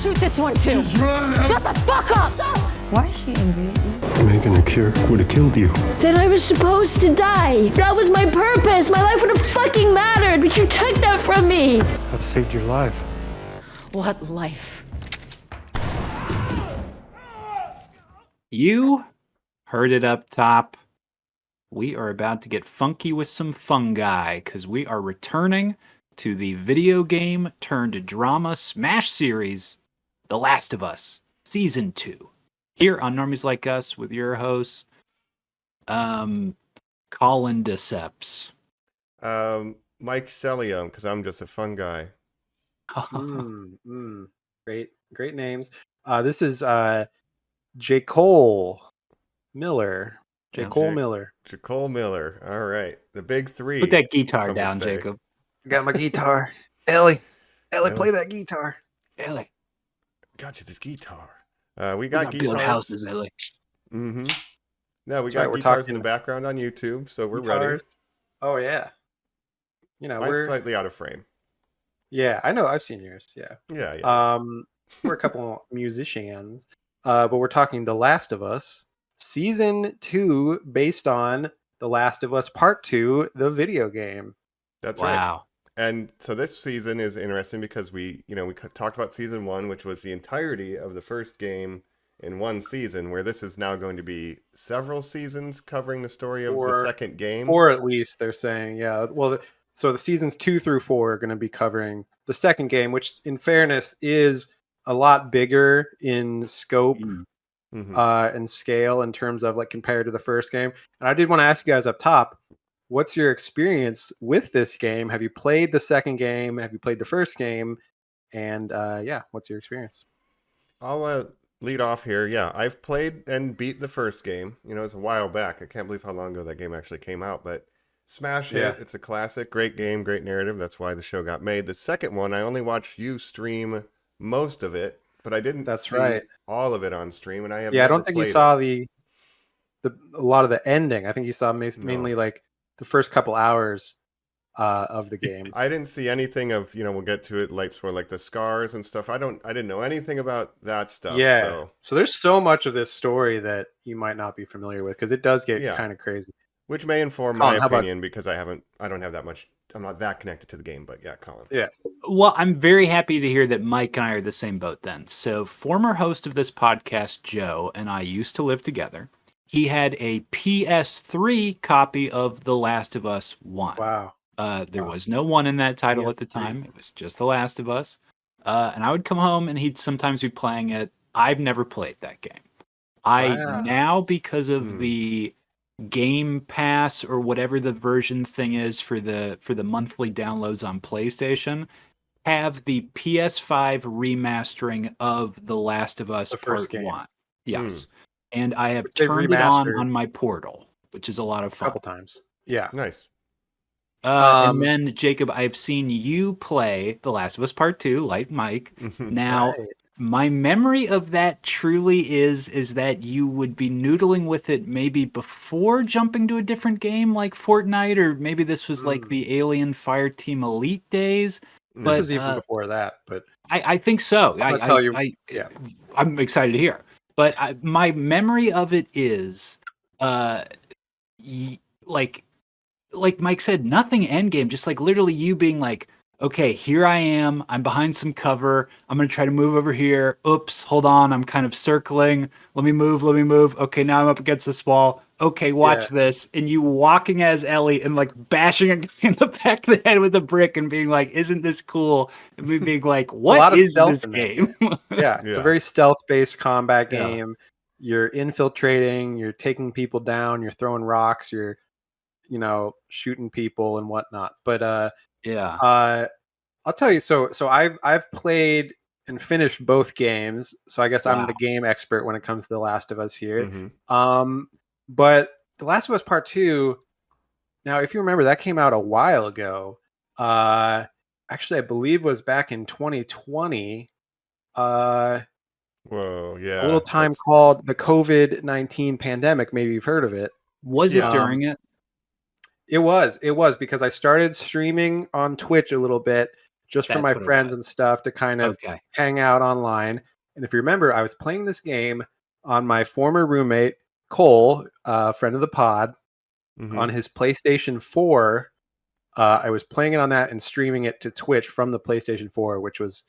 shoot this one too. Just run. Shut the fuck up! Stop. Why is she angry at you? Making a cure would have killed you. Then I was supposed to die. That was my purpose. My life would have fucking mattered, but you took that from me. I've saved your life. What life? You heard it up top. We are about to get funky with some fungi because we are returning to the video game turned drama smash series, The Last of Us Season 2. Here on Normies Like Us with your hosts, Colin Deceps. Mike Celium, because I'm just a fun guy. Great names. This is J. Cole Miller. Miller. Cole Miller. All right. The big three. Put that guitar some down, would say. Jacob. Got my guitar. Ellie, play that guitar. Ellie. Got you this guitar. We We got gotta build guitars. houses, Ellie. Mm-hmm. No, we That's got right, we're guitars talking in the background on YouTube, so we're ready. Guitars. Oh yeah. You know, Mine's slightly out of frame. yeah, I know. I've seen yours. Yeah. Yeah. We're a couple musicians, but we're talking The Last of Us Season 2, based on The Last of Us Part 2, the video game. That's right. Wow. And so this season is interesting because we talked about season 1, which was the entirety of the first game in one season, where this is now going to be several seasons covering the story of the second game. Or at least they're saying, yeah. Well, so the seasons 2 through 4 are going to be covering the second game, which, in fairness, is a lot bigger in scope and scale in terms of like compared to the first game. And I did want to ask you guys up top, what's your experience with this game? Have you played the second game? Have you played the first game? And what's your experience? I'll lead off here. Yeah, I've played and beat the first game. You know, it's a while back. I can't believe how long ago that game actually came out, but smash hit. Yeah. It's a classic, great game, great narrative. That's why the show got made. The second one, I only watched you stream most of it, but I didn't see all of it on stream, and I have I don't think you saw a lot of the ending. I think you saw mainly like the first couple hours of the game. I didn't see anything of, we'll get to it like for like the scars and stuff. I didn't know anything about that stuff. Yeah. So there's so much of this story that you might not be familiar with because it does get kind of crazy. Which may inform Colin, my opinion because I'm not that connected to the game, but yeah, Colin. Yeah. Well, I'm very happy to hear that Mike and I are the same boat then. So former host of this podcast, Joe, and I used to live together. He had a PS3 copy of The Last of Us 1. Wow. There was no 1 in that title at the time. It was just The Last of Us. And I would come home and he'd sometimes be playing it. I've never played that game. Now, because of the Game Pass or whatever the version thing is for the monthly downloads on PlayStation, have the PS5 remastering of The Last of Us Part 1. Yes. And I have turned it on my portal, which is a lot of fun. A couple times. Yeah. Nice. And then, Jacob, I've seen you play The Last of Us Part 2, like Mike. Now, my memory of that truly is that you would be noodling with it maybe before jumping to a different game like Fortnite, or maybe this was like the Alien Fireteam Elite days. This is even before that, but I think so. I'll tell you. I'm excited to hear. But my memory of it is, like Mike said, nothing endgame. Just like literally you being like, okay, here I am. I'm behind some cover. I'm going to try to move over here. Oops, hold on. I'm kind of circling. Let me move. Okay, now I'm up against this wall. Okay, watch this. And you walking as Ellie and like bashing a guy in the back of the head with a brick and being like, isn't this cool? And me being like, what is this game? It's a very stealth-based combat game. You're infiltrating. You're taking people down. You're throwing rocks. You're, shooting people and whatnot. But I'll tell you. So I've played and finished both games. So I guess I'm the game expert when it comes to The Last of Us here. But The Last of Us Part 2, now if you remember, that came out a while ago. Actually, I believe was back in 2020. Whoa, yeah. A little time called the COVID-19 pandemic. Maybe you've heard of it. Was it during it? It was because I started streaming on Twitch a little bit just for That's my what it friends was. and stuff to kind of Okay. hang out online. And if you remember, I was playing this game on my former roommate, Cole, friend of the pod, on his PlayStation 4. I was playing it on that and streaming it to Twitch from the PlayStation 4, which was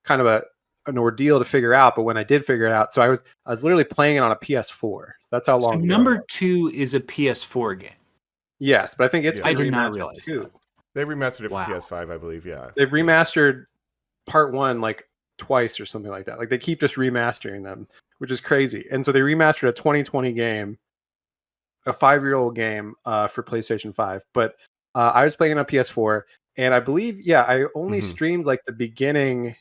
kind of an ordeal to figure out. But when I did figure it out, so I was literally playing it on a PS4. So that's how So long ago. number 2 is a PS4 game. Yes, but I think it's Yeah. been I did not remastered realize too. that. They remastered it for Wow. PS5, I believe. Yeah. They've remastered part 1 like twice or something like that. Like they keep just remastering them, which is crazy. And so they remastered a 2020 game, a 5-year-old game for PlayStation 5. But I was playing it on PS4, and I believe, I only streamed like the beginning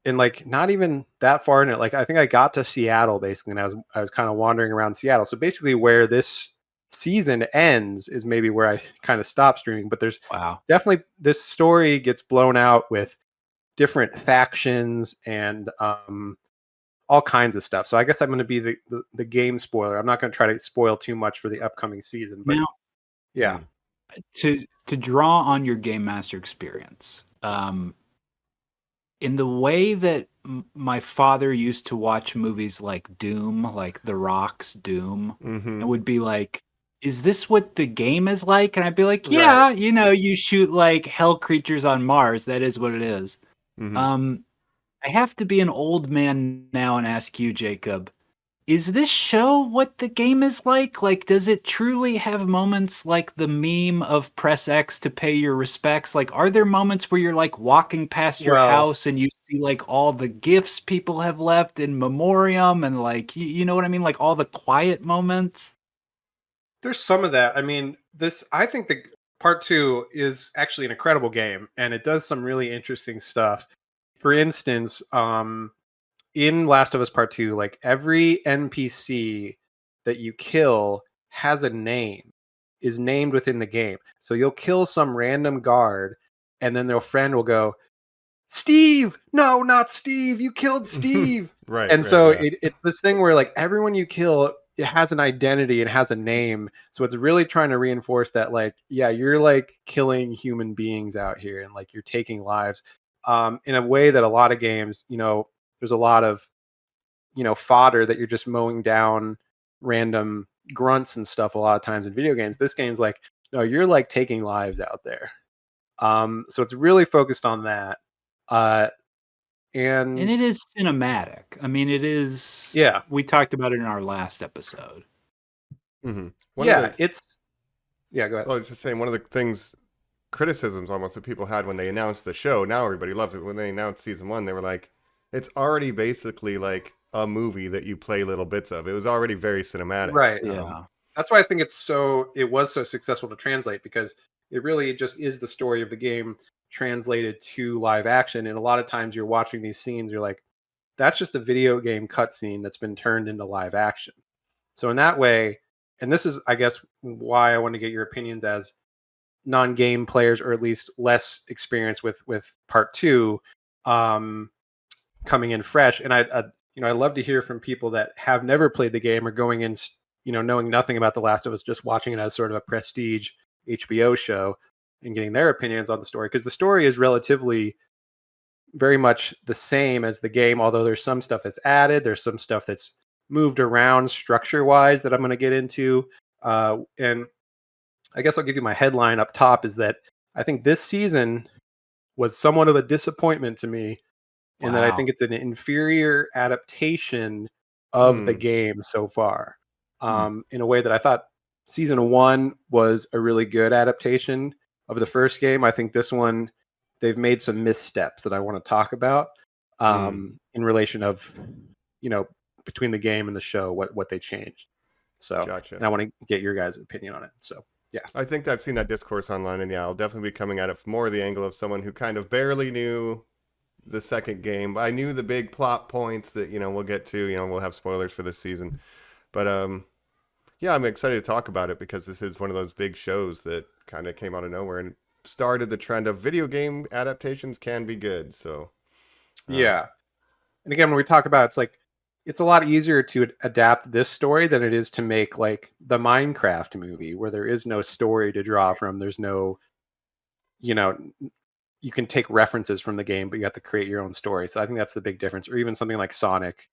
and like not even that far in it. Like I think I got to Seattle basically, and I was kind of wandering around Seattle. So basically, where this season ends is maybe where I kind of stopped streaming. But there's definitely this story gets blown out with different factions and all kinds of stuff. So I guess I'm going to be the game spoiler. I'm not going to try to spoil too much for the upcoming season. But now, to draw on your Game Master experience, in the way that my father used to watch movies like Doom, like The Rock's Doom, and would be like, is this what the game is like? And I'd be like, yeah, you shoot like hell creatures on Mars. That is what it is. I have to be an old man now and ask you, Jacob, is this show what the game is like? Like, does it truly have moments like the meme of press X to pay your respects? Like, are there moments where you're like walking past your house and you see like all the gifts people have left in memoriam and like, you know what I mean? Like all the quiet moments? There's some of that. I mean, I think the part 2 is actually an incredible game, and it does some really interesting stuff. For instance, in Last of Us Part 2, like every NPC that you kill has a name, is named within the game. So you'll kill some random guard, and then their friend will go, Steve! No, not Steve! You killed Steve! It's this thing where like everyone you kill, it has an identity and has a name. So it's really trying to reinforce that like, you're like killing human beings out here and like you're taking lives in a way that a lot of games, there's a lot of, fodder that you're just mowing down random grunts and stuff a lot of times in video games. This game's like, no, you're like taking lives out there. So it's really focused on that. And it is cinematic. I mean, it is. Yeah. We talked about it in our last episode. Go ahead. Well, I was just saying, one of the criticisms almost that people had when they announced the show, now everybody loves it. When they announced season 1, they were like, it's already basically like a movie that you play little bits of. It was already very cinematic. Right. Yeah. That's why I think it was so successful to translate, because it really just is the story of the game translated to live action. And a lot of times you're watching these scenes, you're like, that's just a video game cutscene that's been turned into live action. So in that way, and this is, I guess, why I want to get your opinions as non-game players, or at least less experience with part 2 coming in fresh. And I love to hear from people that have never played the game or going in, knowing nothing about The Last of Us, just watching it as sort of a prestige HBO show and getting their opinions on the story, because the story is relatively very much the same as the game, although there's some stuff that's added, there's some stuff that's moved around structure wise that I'm going to get into, and I guess I'll give you my headline up top, is that I think this season was somewhat of a disappointment to me, in that I think it's an inferior adaptation of the game so far, in a way that I thought season 1 was a really good adaptation of the first game. I think this one, they've made some missteps that I want to talk about in relation of, between the game and the show, what they changed. So, Gotcha. And I want to get your guys' opinion on it. So, yeah. I think I've seen that discourse online, and I'll definitely be coming at it from more the angle of someone who kind of barely knew the second game. I knew the big plot points that, we'll get to, we'll have spoilers for this season. But, I'm excited to talk about it, because this is one of those big shows that kind of came out of nowhere and started the trend of video game adaptations can be good. So, yeah. And again, when we talk about, it's like, it's a lot easier to adapt this story than it is to make like the Minecraft movie, where there is no story to draw from. There's no, you can take references from the game, but you have to create your own story. So I think that's the big difference. Or even something like Sonic,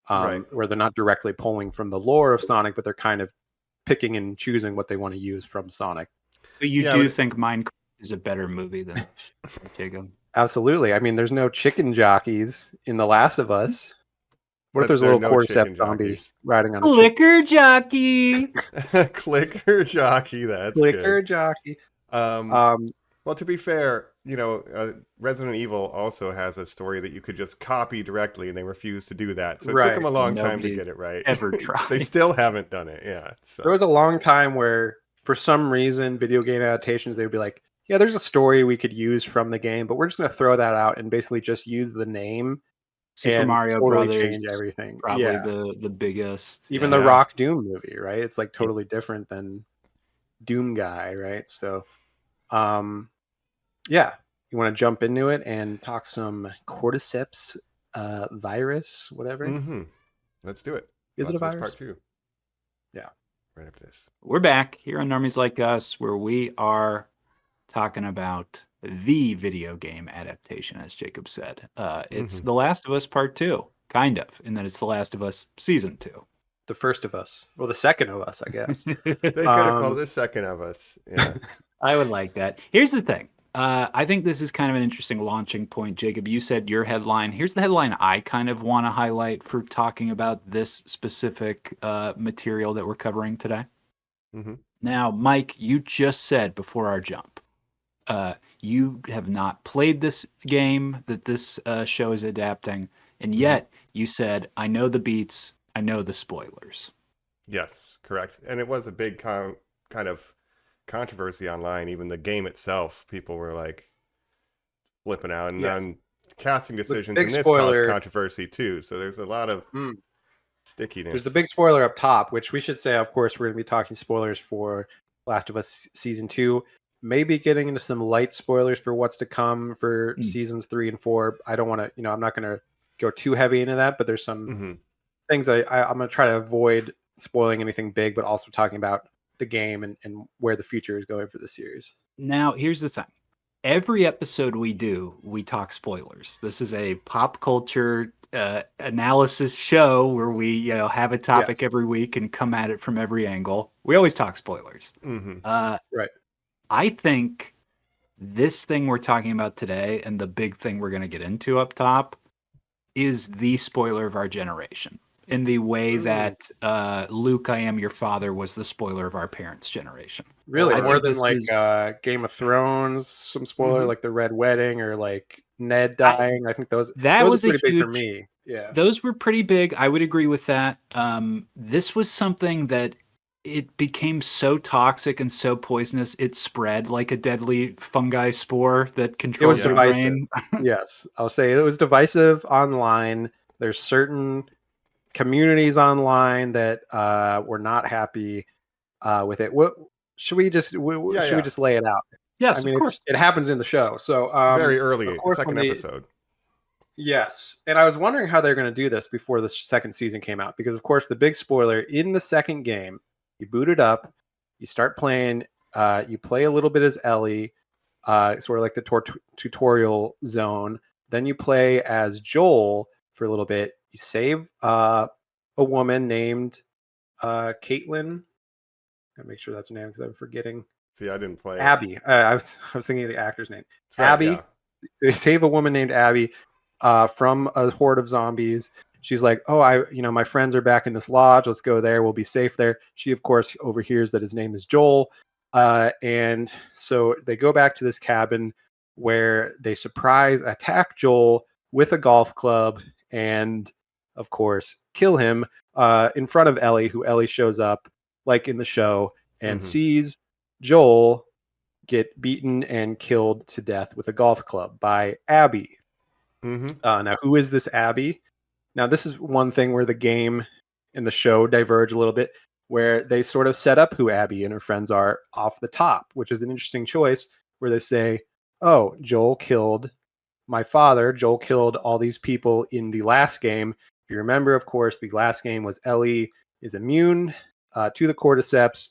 where they're not directly pulling from the lore of Sonic, but they're kind of picking and choosing what they want to use from Sonic. But you do think Minecraft is a better movie than Jacob? Absolutely. I mean, there's no chicken jockeys in The Last of Us. What if there's a little cordyceps zombie riding on a clicker jockey? Clicker jockey. That's clicker good. Jockey. Well, to be fair, Resident Evil also has a story that you could just copy directly, and they refused to do that. So it took them a long time to get it right. Ever tried? They still haven't done it. Yeah. So. There was a long time where, for some reason, video game adaptations, they would be like, yeah, there's a story we could use from the game, but we're just going to throw that out and basically just use the name. Super Mario totally Brothers change everything. Probably the biggest. Even the Rock Doom movie, right? It's like totally different than Doom Guy, right? So, you want to jump into it and talk some cordyceps virus, whatever? Mm-hmm. Let's do it. Is it a virus? Part 2. Yeah. Right after this. We're back here on Normies Like Us, where we are talking about the video game adaptation, as Jacob said. It's The Last of Us Part 2, kind of, in that it's The Last of Us Season 2. The first of us. Well, the second of us, I guess. They could have called it the second of us. Yeah. I would like that. Here's the thing. I think this is kind of an interesting launching point. Jacob, you said your headline. Here's the headline I kind of want to highlight for talking about this specific material that we're covering today. Mm-hmm. Now, Mike, you just said before our jump, you have not played this game that this show is adapting, and yet you said, I know the beats, I know the spoilers. Yes, correct. And it was a big kind of controversy online. Even the game itself, people were like flipping out, and then casting decisions in this caused controversy too. So there's a lot of stickiness. There's the big spoiler up top, which we should say, of course, we're going to be talking spoilers for Last of Us Season 2. Maybe getting into some light spoilers for what's to come for Seasons 3 and 4. I don't want to, I'm not going to go too heavy into that, but there's some things I'm going to try to avoid spoiling anything big, but also talking about the game and where the future is going for the series. Now, here's the thing. Every episode we do, we talk spoilers. This is a pop culture analysis show where we have a topic every week and come at it from every angle. We always talk spoilers. Right. I think this thing we're talking about today and the big thing we're going to get into up top is the spoiler of our generation. In the way that Luke, I Am Your Father was the spoiler of our parents' generation. Really? More than like Game of Thrones, some spoiler like the Red Wedding or like Ned dying. I think those was pretty big for me. Yeah. Those were pretty big. I would agree with that. This was something that it became so toxic and so poisonous, it spread like a deadly fungi spore that controls your brain. Yes. I'll say it was divisive online. There's certain communities online that were not happy with it. What should we just we just lay it out? Yes, I mean, of course. It happens in the show. So very early, second episode. Yes, and I was wondering how they're going to do this before the second season came out, because of course the big spoiler in the second game, you boot it up, you start playing, you play a little bit as Ellie, sort of like the tutorial zone. Then you play as Joel for a little bit. You save a woman named Caitlin. Gotta make sure that's her name because I'm forgetting. See, I didn't play Abby. I was thinking of the actor's name. Right, Abby. Yeah. So you save a woman named Abby from a horde of zombies. She's like, "Oh, my friends are back in this lodge. Let's go there. We'll be safe there." She, of course, overhears that his name is Joel, and so they go back to this cabin where they surprise attack Joel with a golf club and, of course, kill him in front of Ellie, who Ellie shows up like in the show and sees Joel get beaten and killed to death with a golf club by Abby. Now, who is this Abby? Now, this is one thing where the game and the show diverge a little bit, where they sort of set up who Abby and her friends are off the top, which is an interesting choice, where they say, oh, Joel killed my father. Joel killed all these people in the last game. If you remember, of course, the last game was Ellie is immune to the cordyceps.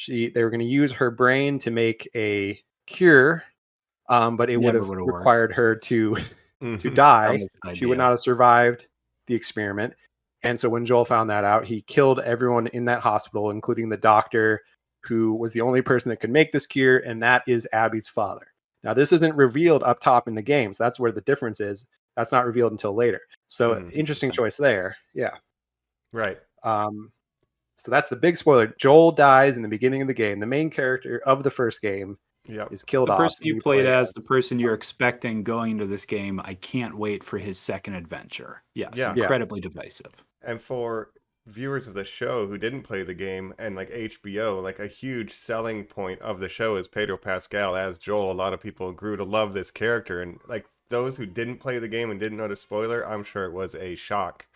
They were going to use her brain to make a cure but it would Never have would've required her to Mhm. die. Dumbest She would idea. not have survived the experiment. And so when Joel found that out, he killed everyone in that hospital, including the doctor, who was the only person that could make this cure, and that is Abby's father. Now, this isn't revealed up top in the games. That's where the difference is. That's not revealed until later. So interesting choice there. Yeah. Right. So that's the big spoiler. Joel dies in the beginning of the game. The main character of the first game Yep. is killed The off. person and you played as, the person you're expecting going into this game, I can't wait for his second adventure. Yes, Yeah. incredibly divisive. And for viewers of the show who didn't play the game and like HBO, like a huge selling point of the show is Pedro Pascal as Joel. A lot of people grew to love this character, and like those who didn't play the game and didn't know the spoiler, I'm sure it was a shock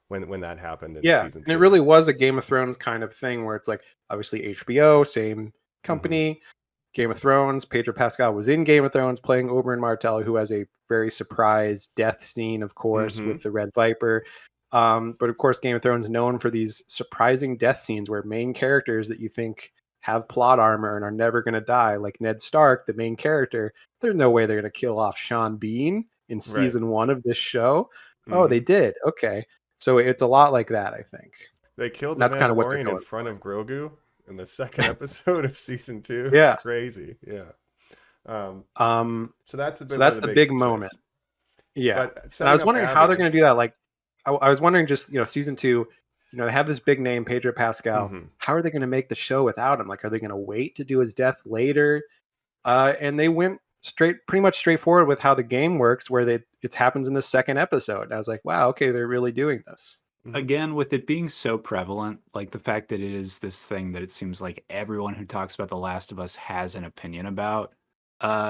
when that happened in season 2. And it really was a Game of Thrones kind of thing where it's like obviously HBO, same company. Game of Thrones, Pedro Pascal was in Game of Thrones playing Oberyn Martell, who has a very surprise death scene, of course, with the Red Viper. But of course, Game of Thrones is known for these surprising death scenes where main characters that you think have plot armor and are never going to die, like Ned Stark, the main character, there's no way they're going to kill off Sean Bean in season 1 of this show. Oh, they did. Okay. So it's a lot like that, I think. They killed And the that's kind of what they're Mandalorian in going front of Grogu in the second episode of season 2. Yeah. Crazy. Yeah. So that's the big moment. Yeah. And I was wondering how they're going to do that. Like, I was wondering just, season 2, they have this big name, Pedro Pascal. How are they going to make the show without him? Like, are they going to wait to do his death later? And they went pretty much straightforward with how the game works, where it happens in the second episode. And I was like, wow, okay, they're really doing this. Again, with it being so prevalent, like the fact that it is this thing that it seems like everyone who talks about The Last of Us has an opinion about,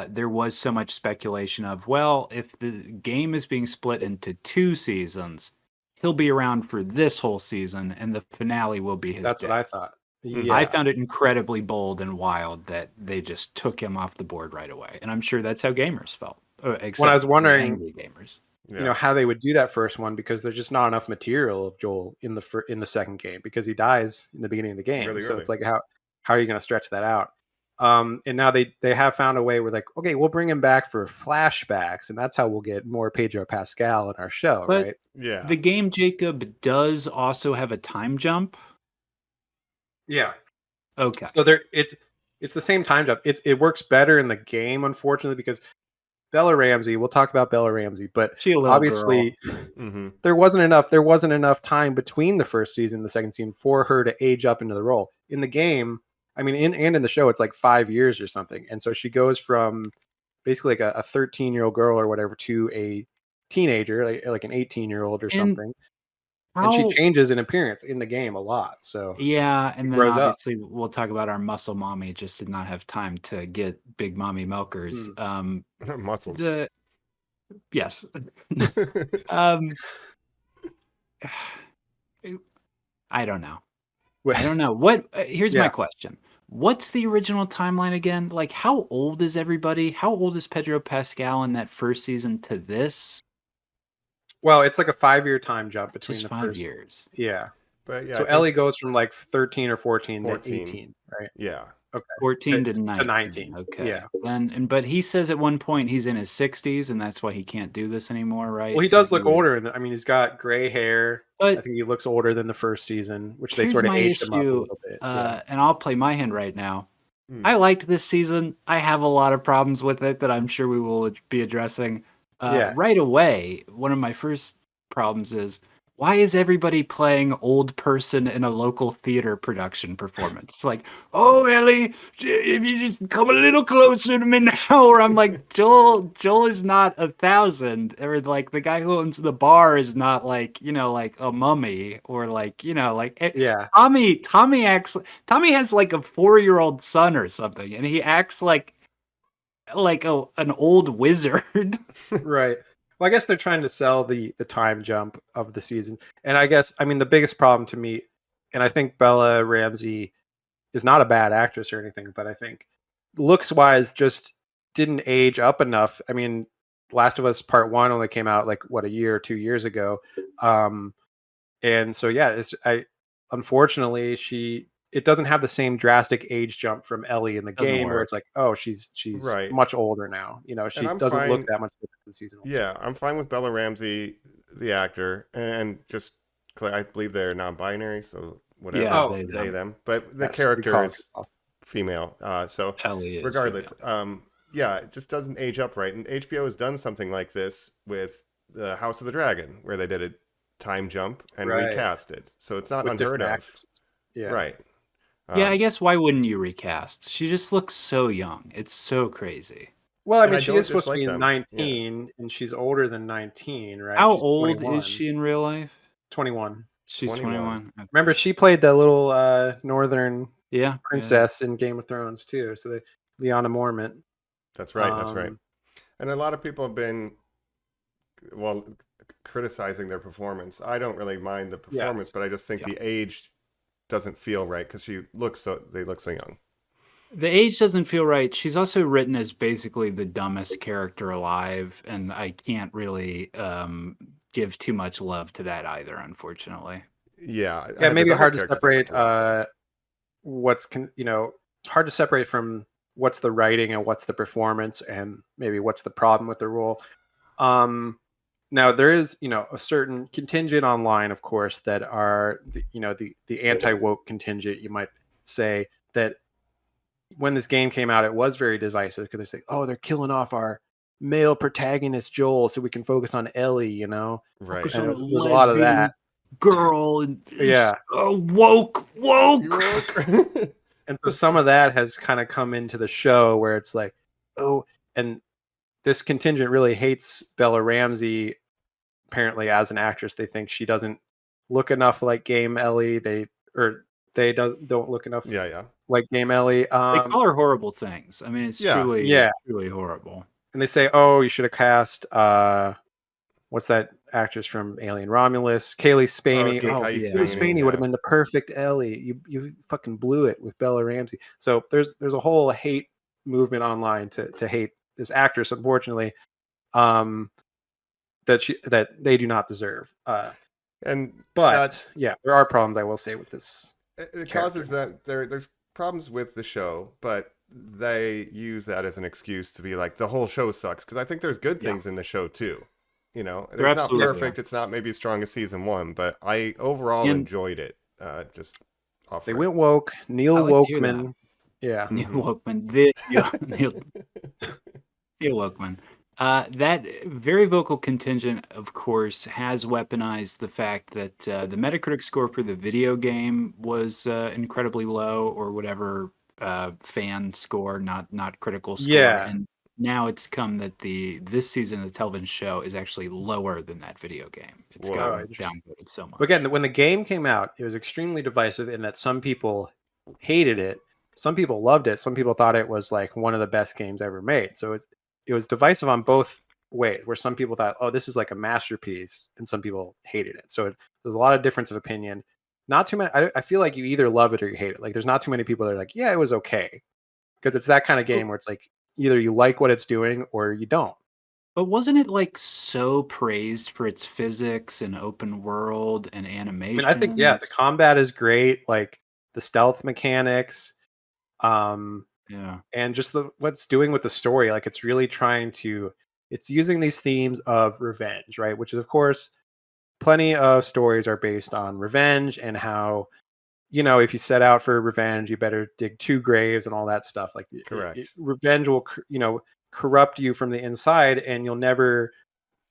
there was so much speculation of, well, if the game is being split into 2 seasons, he'll be around for this whole season, and the finale will be his That's death. what I thought. Yeah. I found it incredibly bold and wild that they just took him off the board right away. And I'm sure that's how gamers felt. Except when I was wondering, angry gamers. How they would do that first one, because there's just not enough material of Joel in the second game, because he dies in the beginning of the game. Really so early. it's like, how are you going to stretch that out? And now they have found a way where, like, okay, we'll bring him back for flashbacks, and that's how we'll get more Pedro Pascal in our show, But right? Yeah. the game, Jacob, does also have a time jump. Yeah. Okay. So it's the same time jump. It works better in the game, unfortunately, because Bella Ramsey, we'll talk about Bella Ramsey, but She a little obviously there wasn't enough time between the first season and the second season for her to age up into the role. In the game, I mean, in the show, it's like 5 years or something. And so she goes from basically like a 13-year-old girl or whatever to a teenager, like an 18-year-old or something. And she changes in appearance in the game a lot. So yeah, and then grows up. obviously we'll talk about our muscle mommy just did not have time to get big mommy milkers. Muscles. Yes. I don't know. What here's my question. What's the original timeline again? Like, how old is everybody? How old is Pedro Pascal in that first season to this? Well, it's like a 5-year time jump between Just the 5 first. years. Yeah. But yeah, So Ellie goes from like 13 or 14 to 14. 18, right? Yeah. Okay. 14 to To 19. 19. Okay. Yeah. But he says at one point he's in his 60s, and that's why he can't do this anymore, right? Well, he does look older. I mean, he's got gray hair. But I think he looks older than the first season, which they here's sort of my aged him up a issue, little bit. and I'll play my hand right now. I liked this season. I have a lot of problems with it that I'm sure we will be addressing. Right away, one of my first problems is, why is everybody playing old person in a local theater production performance? Like, oh, Ellie, if you just come a little closer to me now, or I'm like, Joel is not 1,000, or like the guy who owns the bar is not like, like a mummy, or like, Tommy has like a 4-year-old son or something, and he acts like an old wizard. Right. Well, I guess they're trying to sell the time jump of the season. And I guess, I mean, the biggest problem to me, and I think Bella Ramsey is not a bad actress or anything, but I think looks-wise just didn't age up enough. I mean, Last of Us Part 1 only came out like, what, a year or 2 years ago. And so, yeah, unfortunately, it doesn't have the same drastic age jump from Ellie in the Doesn't game where work. it's like, oh, she's Right. much older now. You know, she I'm doesn't look fine. that much different in season 1. Yeah, I'm fine with Bella Ramsey, the actor, and just I believe they're non-binary, so whatever. Yeah, Oh, they them. But the Yes, we character call is it- female. So Ellie is regardless, female. yeah, it just doesn't age up right. And HBO has done something like this with the House of the Dragon, where they did a time jump and Right. recast it. So it's not with unheard different of. actors. Yeah. Right. Yeah, I guess why wouldn't you recast? She just looks so young. It's so crazy. Well, I And mean, I she don't is supposed to dislike be them. 19, and she's older than 19, right? How She's old 21. is she in real life? 21. She's 21. 21. Remember, she played the little northern Yeah. princess in Game of Thrones too. So the Lyanna Mormont. That's right. That's right. Um, And a lot of people have been, well, criticizing their performance. I don't really mind the performance, Yes. but I just think the age doesn't feel right because they look so young. The age doesn't feel right. She's also written as basically the dumbest character alive, and I can't really give too much love to that either, unfortunately. Yeah. Yeah, maybe there's hard to other characters I separate like a lot. hard to separate from what's the writing and what's the performance and maybe what's the problem with the role. Now there is, a certain contingent online, of course, that are the anti-woke contingent, you might say, that when this game came out, it was very divisive because they say, oh, they're killing off our male protagonist Joel so we can focus on Ellie, Right. Focus And on there's a lot of that. girl and Yeah. woke. And so some of that has kind of come into the show where it's like, oh, and this contingent really hates Bella Ramsey apparently as an actress. They think she doesn't look enough like Game Ellie. They don't look enough Yeah. like Game Ellie. They call her horrible things. I mean, it's truly horrible. And they say, oh, you should have cast what's that actress from Alien Romulus? Kaylee Spaney. Kaylee Kaylee Spaney would have been the perfect Ellie. You fucking blew it with Bella Ramsey. So there's a whole hate movement online to hate this actress, unfortunately, that they do not deserve. But there are problems, I will say, with this. It causes that there's problems with the show, but they use that as an excuse to be like the whole show sucks, because I think there's good things in the show too. It's not perfect. It's not maybe as strong as season 1, but I overall enjoyed it. They went woke. Neil Wokeman. Yeah. Neil Wokeman. Neil Wokeman. That very vocal contingent, of course, has weaponized the fact that the Metacritic score for the video game was incredibly low, or whatever fan score, not critical score. Yeah. And now it's come that this season of the television show is actually lower than that video game. It's gotten downvoted so much. Again, when the game came out, it was extremely divisive in that some people hated it, some people loved it, some people thought it was like one of the best games ever made. So it was divisive on both ways, where some people thought, oh, this is like a masterpiece, and some people hated it. So there's a lot of difference of opinion. Not too many. I feel like you either love it or you hate it. Like there's not too many people that are like, yeah, it was okay, because it's that kind of game where it's like either you like what it's doing or you don't. But wasn't it like so praised for its physics and open world and animation? I mean, I think the combat is great, like the stealth mechanics, and just what's doing with the story. Like it's really it's using these themes of revenge, right? Which is, of course, plenty of stories are based on revenge and how, if you set out for revenge, you better dig 2 graves and all that stuff. Like, correct. Revenge will, corrupt you from the inside, and you're never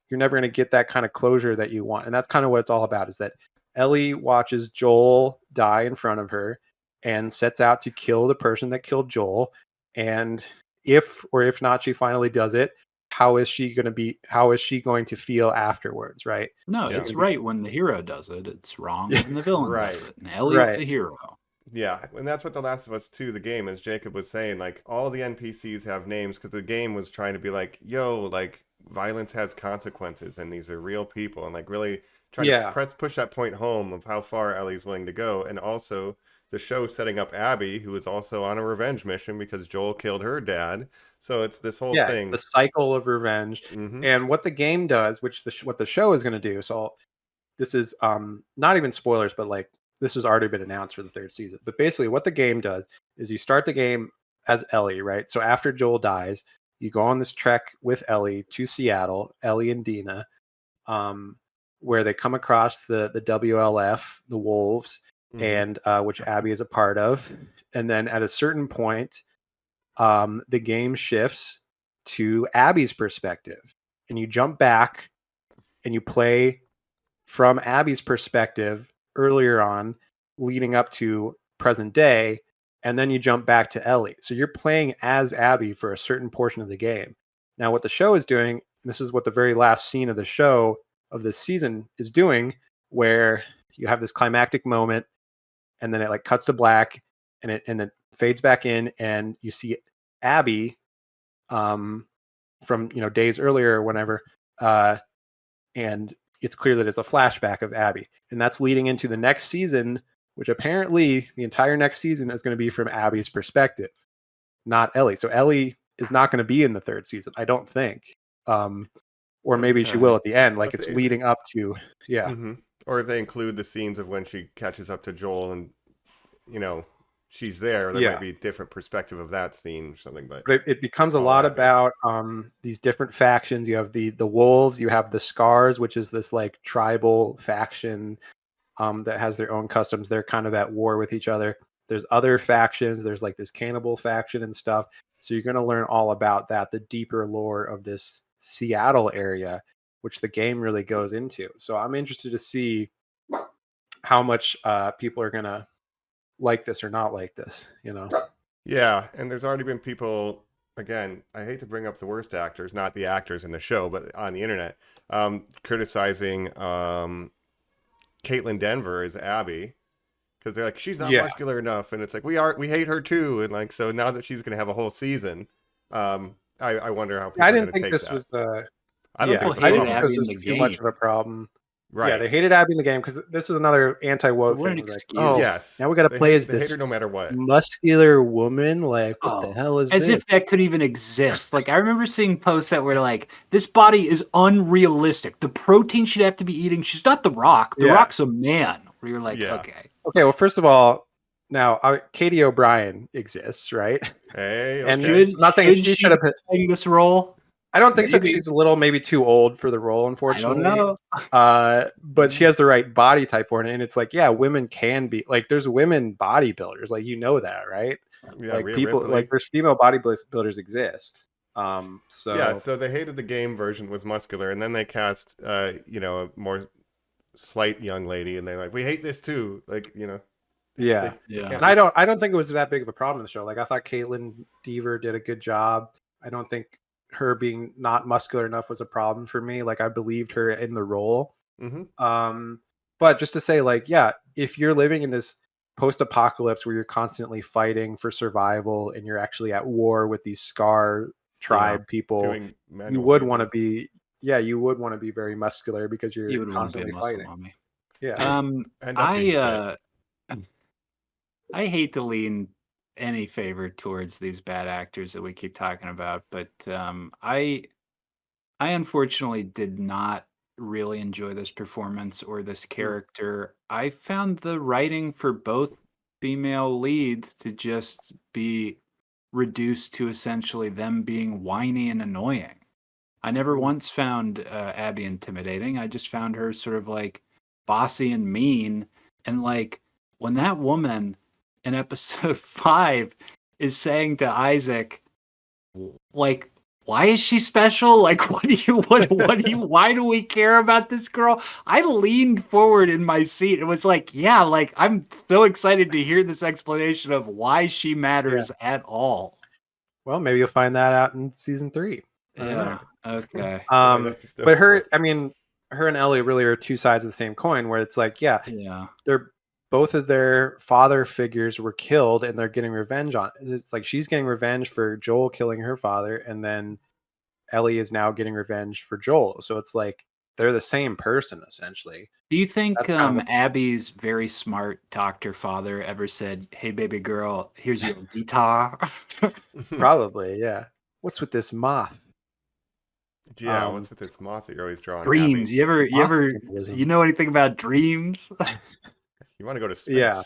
going to get that kind of closure that you want. And that's kind of what it's all about, is that Ellie watches Joel die in front of her and sets out to kill the person that killed Joel. And if not, she finally does it. How is she going to feel afterwards, right? No, it's right when the hero does it. It's wrong when the villain does it. And Ellie's the hero. Yeah, and that's what The Last of Us 2, the game, as Jacob was saying, like all the NPCs have names because the game was trying to be like, yo, like violence has consequences and these are real people, and like really trying to push that point home of how far Ellie's willing to go. And also the show setting up Abby, who is also on a revenge mission because Joel killed her dad. So it's this whole thing. It's the cycle of revenge. Mm-hmm. And what the game does, what the show is going to do. So this is not even spoilers, but like this has already been announced for the third season. But basically, what the game does is you start the game as Ellie, right? So after Joel dies, you go on this trek with Ellie to Seattle, Ellie and Dina, where they come across the WLF, the Wolves, and which Abby is a part of. And then at a certain point, the game shifts to Abby's perspective, and you jump back and you play from Abby's perspective earlier on, leading up to present day, and then you jump back to Ellie. So you're playing as Abby for a certain portion of the game. Now, what the show is doing, and this is what the very last scene of the show of this season is doing, where you have this climactic moment, and then it like cuts to black, and it fades back in, and you see Abby from days earlier or whenever, and it's clear that it's a flashback of Abby, and that's leading into the next season, which apparently the entire next season is going to be from Abby's perspective, not Ellie. So Ellie is not going to be in the third season, I don't think, or maybe she will at the end. Like it's leading up to, or if they include the scenes of when she catches up to Joel and she's there might be a different perspective of that scene or something. But it becomes a lot about these different factions. You have the Wolves, you have the Scars, which is this like tribal faction that has their own customs. They're kind of at war with each other. There's other factions. There's like this cannibal faction and stuff. So you're going to learn all about that, the deeper lore of this Seattle area, which the game really goes into. So I'm interested to see how much people are going to like this or not like this, Yeah, and there's already been people, again, I hate to bring up the worst actors, not the actors in the show, but on the internet, criticizing Caitlin Denver as Abby, because they're like, she's not muscular enough, and it's like, we hate her too, and like, so now that she's going to have a whole season, I wonder how people I are didn't going to take think that. this was I don't think this was too much of a problem. Right. Yeah, they hated Abby in the game because this is another anti-woke thing. Like, yes. Now we got to play as they this hate her no matter what. muscular woman. Like, what the hell is as this? if that could even exist. Like, I remember seeing posts that were like, this body is unrealistic. The protein she'd have to be eating, she's not The Rock. The Rock's a man. Where you're like, okay. Okay, well, first of all, now Katie O'Brien exists, right? Hey, okay. And nothing. She should have playing this role. I don't think so. She's a little maybe too old for the role, unfortunately. I don't know. But she has the right body type for it, and it's like, women can be like. There's women bodybuilders, like that, right? Yeah, like people, Ripley. Like there's female bodybuilders exist. So they hated the game version was muscular, and then they cast, a more slight young lady, and they're like, we hate this too, like Yeah. And I don't think it was that big of a problem in the show. Like I thought Caitlin Dever did a good job. I don't think her being not muscular enough was a problem for me. Like I believed her in the role. But just to say, like, if you're living in this post-apocalypse where you're constantly fighting for survival and you're actually at war with these Scar tribe people, you would want to be very muscular because you're constantly fighting. Mommy. Yeah. I hate to lean any favor towards these bad actors that we keep talking about, but I unfortunately did not really enjoy this performance or this character. I found the writing for both female leads to just be reduced to essentially them being whiny and annoying. I never once found Abby intimidating. I just found her sort of like bossy and mean. And like when that woman in episode 5 is saying to Isaac, like, why is she special? Like, why do we care about this girl? I leaned forward in my seat. It was like, I'm so excited to hear this explanation of why she matters at all. Well, maybe you'll find that out in season 3. Yeah. Okay. But her and Ellie really are two sides of the same coin where it's like, they're both of their father figures were killed and they're getting revenge on it. It's like she's getting revenge for Joel killing her father, and then Ellie is now getting revenge for Joel. So it's like they're the same person essentially. Do you think Abby's very smart doctor father ever said, "Hey baby girl, here's your guitar"? Probably, yeah. What's with this moth? Yeah, what's with this moth that you're always drawing? Dreams. Abby? You know anything about dreams? You want to go to space? Yeah.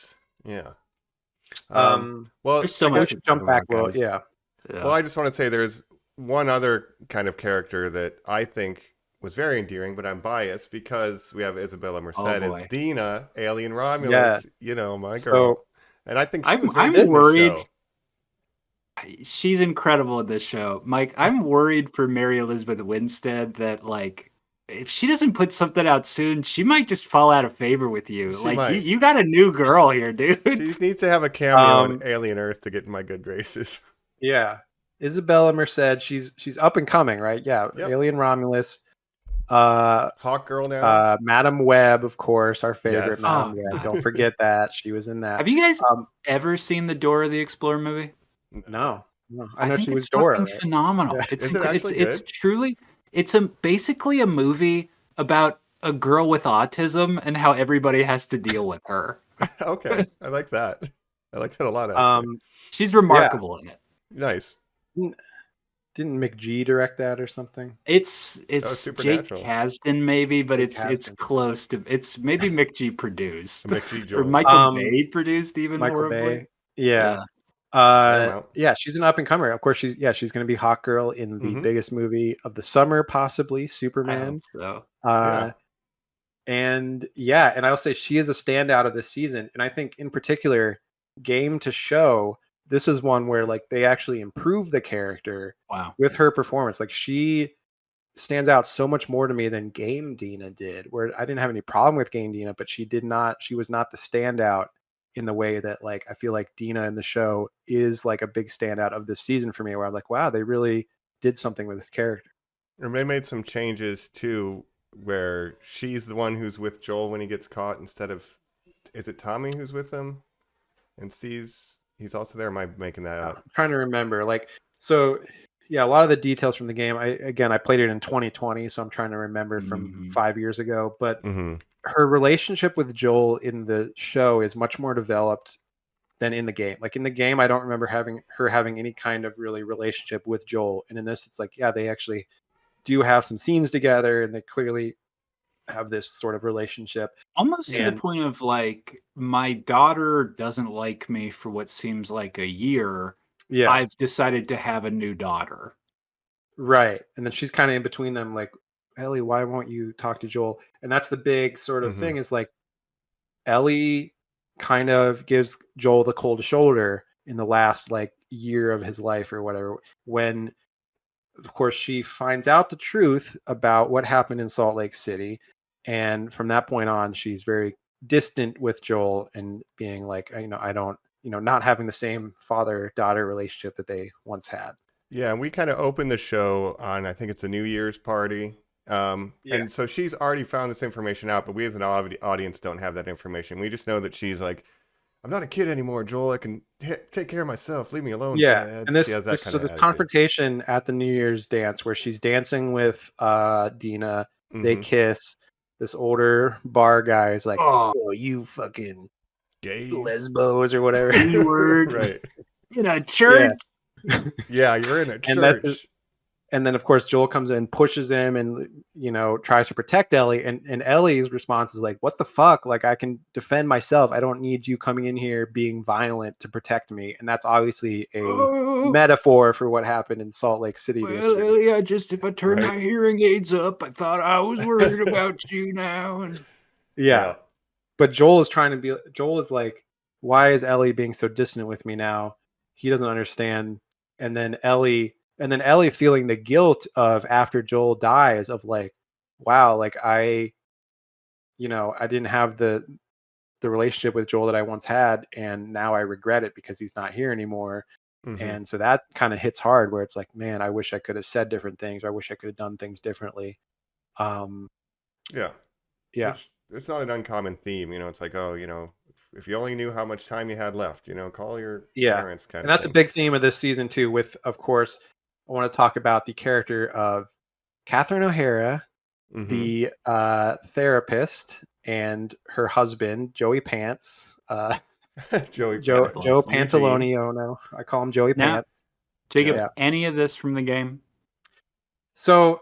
Yeah. Well, There's so I guess we much should to jump talk back. about, Well, guys. yeah. Well, I just want to say there's one other kind of character that I think was very endearing, but I'm biased because we have Isabella Merced. It's boy. Dina, Alien Romulus. Yeah. You know, my So- girl. And I think she was very I'm good in this worried. show. She's incredible in this show, Mike. I'm worried for Mary Elizabeth Winstead that like if she doesn't put something out soon, she might just fall out of favor with you. She Like might. you got a new girl here, dude. She needs to have a cameo in Alien Earth to get in my good graces. Yeah. Isabella Merced, she's up and coming, right? Yeah. Yep. Alien Romulus. Hawk Girl now. Madam Web, of course, our favorite Yes. Madam Oh, Web. God. Don't forget that. She was in that. Have you guys ever seen the Dora the Explorer movie? No. I know think she was it's Dora. fucking Right? phenomenal. Yeah. It's Is it actually it's good? truly basically a movie about a girl with autism and how everybody has to deal with her. Okay, I like that. I like that a lot. Actually. She's remarkable in it. Nice. Didn't McGee direct that or something? It's Jake Supernatural. Kasdan maybe, but Jake it's Kasdan. close to. It's maybe McGee produced McGee or Joel. Michael Bay produced even Michael horribly. Bay. Yeah. Paramount. Yeah, she's an up and comer. Of course, she's going to be Hawk Girl in the biggest movie of the summer, possibly I Superman. hope so. And I'll say she is a standout of this season. And I think in particular, game to show, this is one where like they actually improve the character Wow. with her performance. Like she stands out so much more to me than Game Dina did, where I didn't have any problem with Game Dina, but she was not the standout in the way that like I feel like Dina in the show is like a big standout of this season for me, where I'm like, wow, they really did something with this character. Or they made some changes too, where she's the one who's with Joel when he gets caught instead of, is it Tommy who's with him and sees he's also there? Am I making that up? I'm trying to remember. Like, so yeah, a lot of the details from the game. I played it in 2020, so I'm trying to remember from 5 years ago. But her relationship with Joel in the show is much more developed than in the game. Like in the game, I don't remember her having any kind of really relationship with Joel. And in this, it's like, yeah, they actually do have some scenes together, and they clearly have this sort of relationship. Almost to the point of like, my daughter doesn't like me for what seems like a year. Yeah. I've decided to have a new daughter. Right. And then she's kind of in between them, like, Ellie, why won't you talk to Joel? And that's the big sort of thing, is like Ellie kind of gives Joel the cold shoulder in the last like year of his life or whatever, when of course she finds out the truth about what happened in Salt Lake City. And from that point on, she's very distant with Joel and being like, I don't, not having the same father-daughter relationship that they once had. Yeah, and we kind of opened the show on, I think it's a New Year's party. And so she's already found this information out, but we as an audience don't have that information. We just know that she's like, I'm not a kid anymore, Joel. I can take care of myself. Leave me alone. Yeah, Dad. and this attitude. confrontation at the New Year's dance where she's dancing with Dina, they kiss. This older bar guy is like, "Oh, you fucking gay lesbos or whatever." Word. Right. In a church. Yeah, you're in a church. And then, of course, Joel comes in, pushes him, and tries to protect Ellie. And Ellie's response is like, "What the fuck? Like, I can defend myself. I don't need you coming in here being violent to protect me." And that's obviously a metaphor for what happened in Salt Lake City. Well, Ellie, if I turn my hearing aids up, I thought I was worried about you now. And yeah, but Joel is like, "Why is Ellie being so distant with me now?" He doesn't understand. And then Ellie feeling the guilt of after Joel dies of like, wow, like I didn't have the relationship with Joel that I once had, and now I regret it because he's not here anymore. And so that kind of hits hard, where it's like, man, I wish I could have said different things. I wish I could have done things differently. Yeah. It's not an uncommon theme, it's like, if you only knew how much time you had left, call your parents kind of thing. And that's a big theme of this season too, with, of course, I want to talk about the character of Catherine O'Hara, the therapist, and her husband, Joey Pants. Joe Pantalone. Oh no, I call him Joey Pants. Jacob, any of this from the game? So,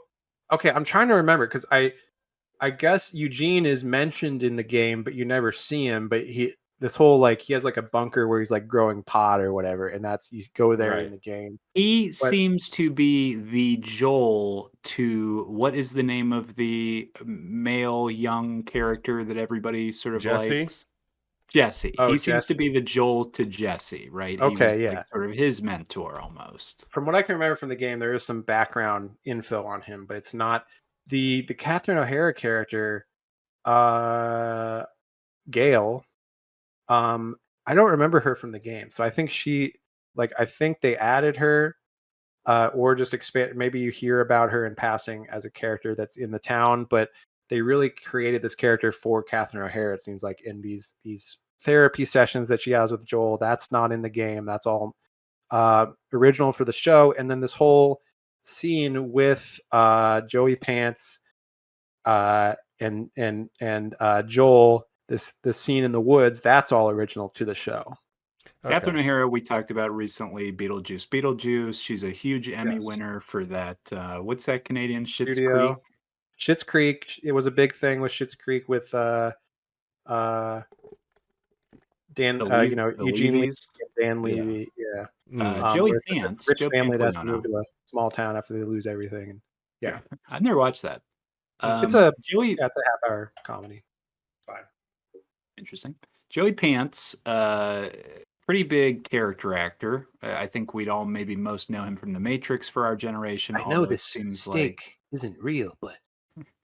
okay, I'm trying to remember because I guess Eugene is mentioned in the game, but you never see him. But he has like a bunker where he's like growing pot or whatever, and that's you go there in the game. He But seems to be the Joel to what is the name of the male young character that everybody sort of Jesse? likes? Jesse. Oh, He seems to Jesse. be the Joel to Jesse, right? He was Okay, like yeah. sort of his mentor almost. From what I can remember from the game, there is some background info on him, but it's not the Catherine O'Hara character, Gail. I don't remember her from the game, so I think I think they added her, or just expand. Maybe you hear about her in passing as a character that's in the town, but they really created this character for Catherine O'Hara. It seems like in these therapy sessions that she has with Joel, that's not in the game. That's all original for the show. And then this whole scene with Joey Pants and Joel, this scene in the woods, that's all original to the show. Catherine O'Hara, we talked about recently, Beetlejuice. She's a huge Emmy Yes. winner for that. What's that Canadian Schitt's Studio. Creek? Schitt's Creek. It was a big thing with Schitt's Creek with Dan, Eugene Levy Leavys. and Dan Levy. Yeah. Joey where it's like a Pants. rich Joe family that's Pantoliano. moved to a small town after they lose everything. And yeah. I've never watched that. It's a Joey. Yeah, it's a half-hour comedy. It's fine. Interesting. Joey Pants, pretty big character actor. I think we'd all maybe most know him from The Matrix for our generation. I know although it this seems steak isn't real, but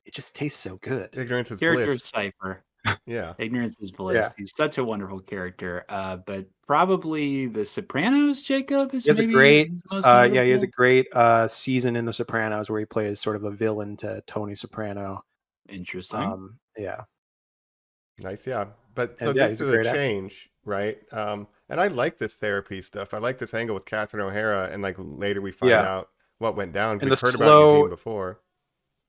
it just tastes so good. Ignorance is character bliss. cipher. Yeah. Ignorance is bliss. Yeah. He's such a wonderful character. But probably The Sopranos, Jacob, is He has a maybe great, his most he has notable? a great season in The Sopranos where he plays sort of a villain to Tony Soprano. Interesting. Yeah. Nice, yeah. But so And yeah, this he's a is a great actor. change, right? And I like this therapy stuff. I like this angle with Catherine O'Hara, and like later we find out what went down. And We've the heard about slow- Eugene before.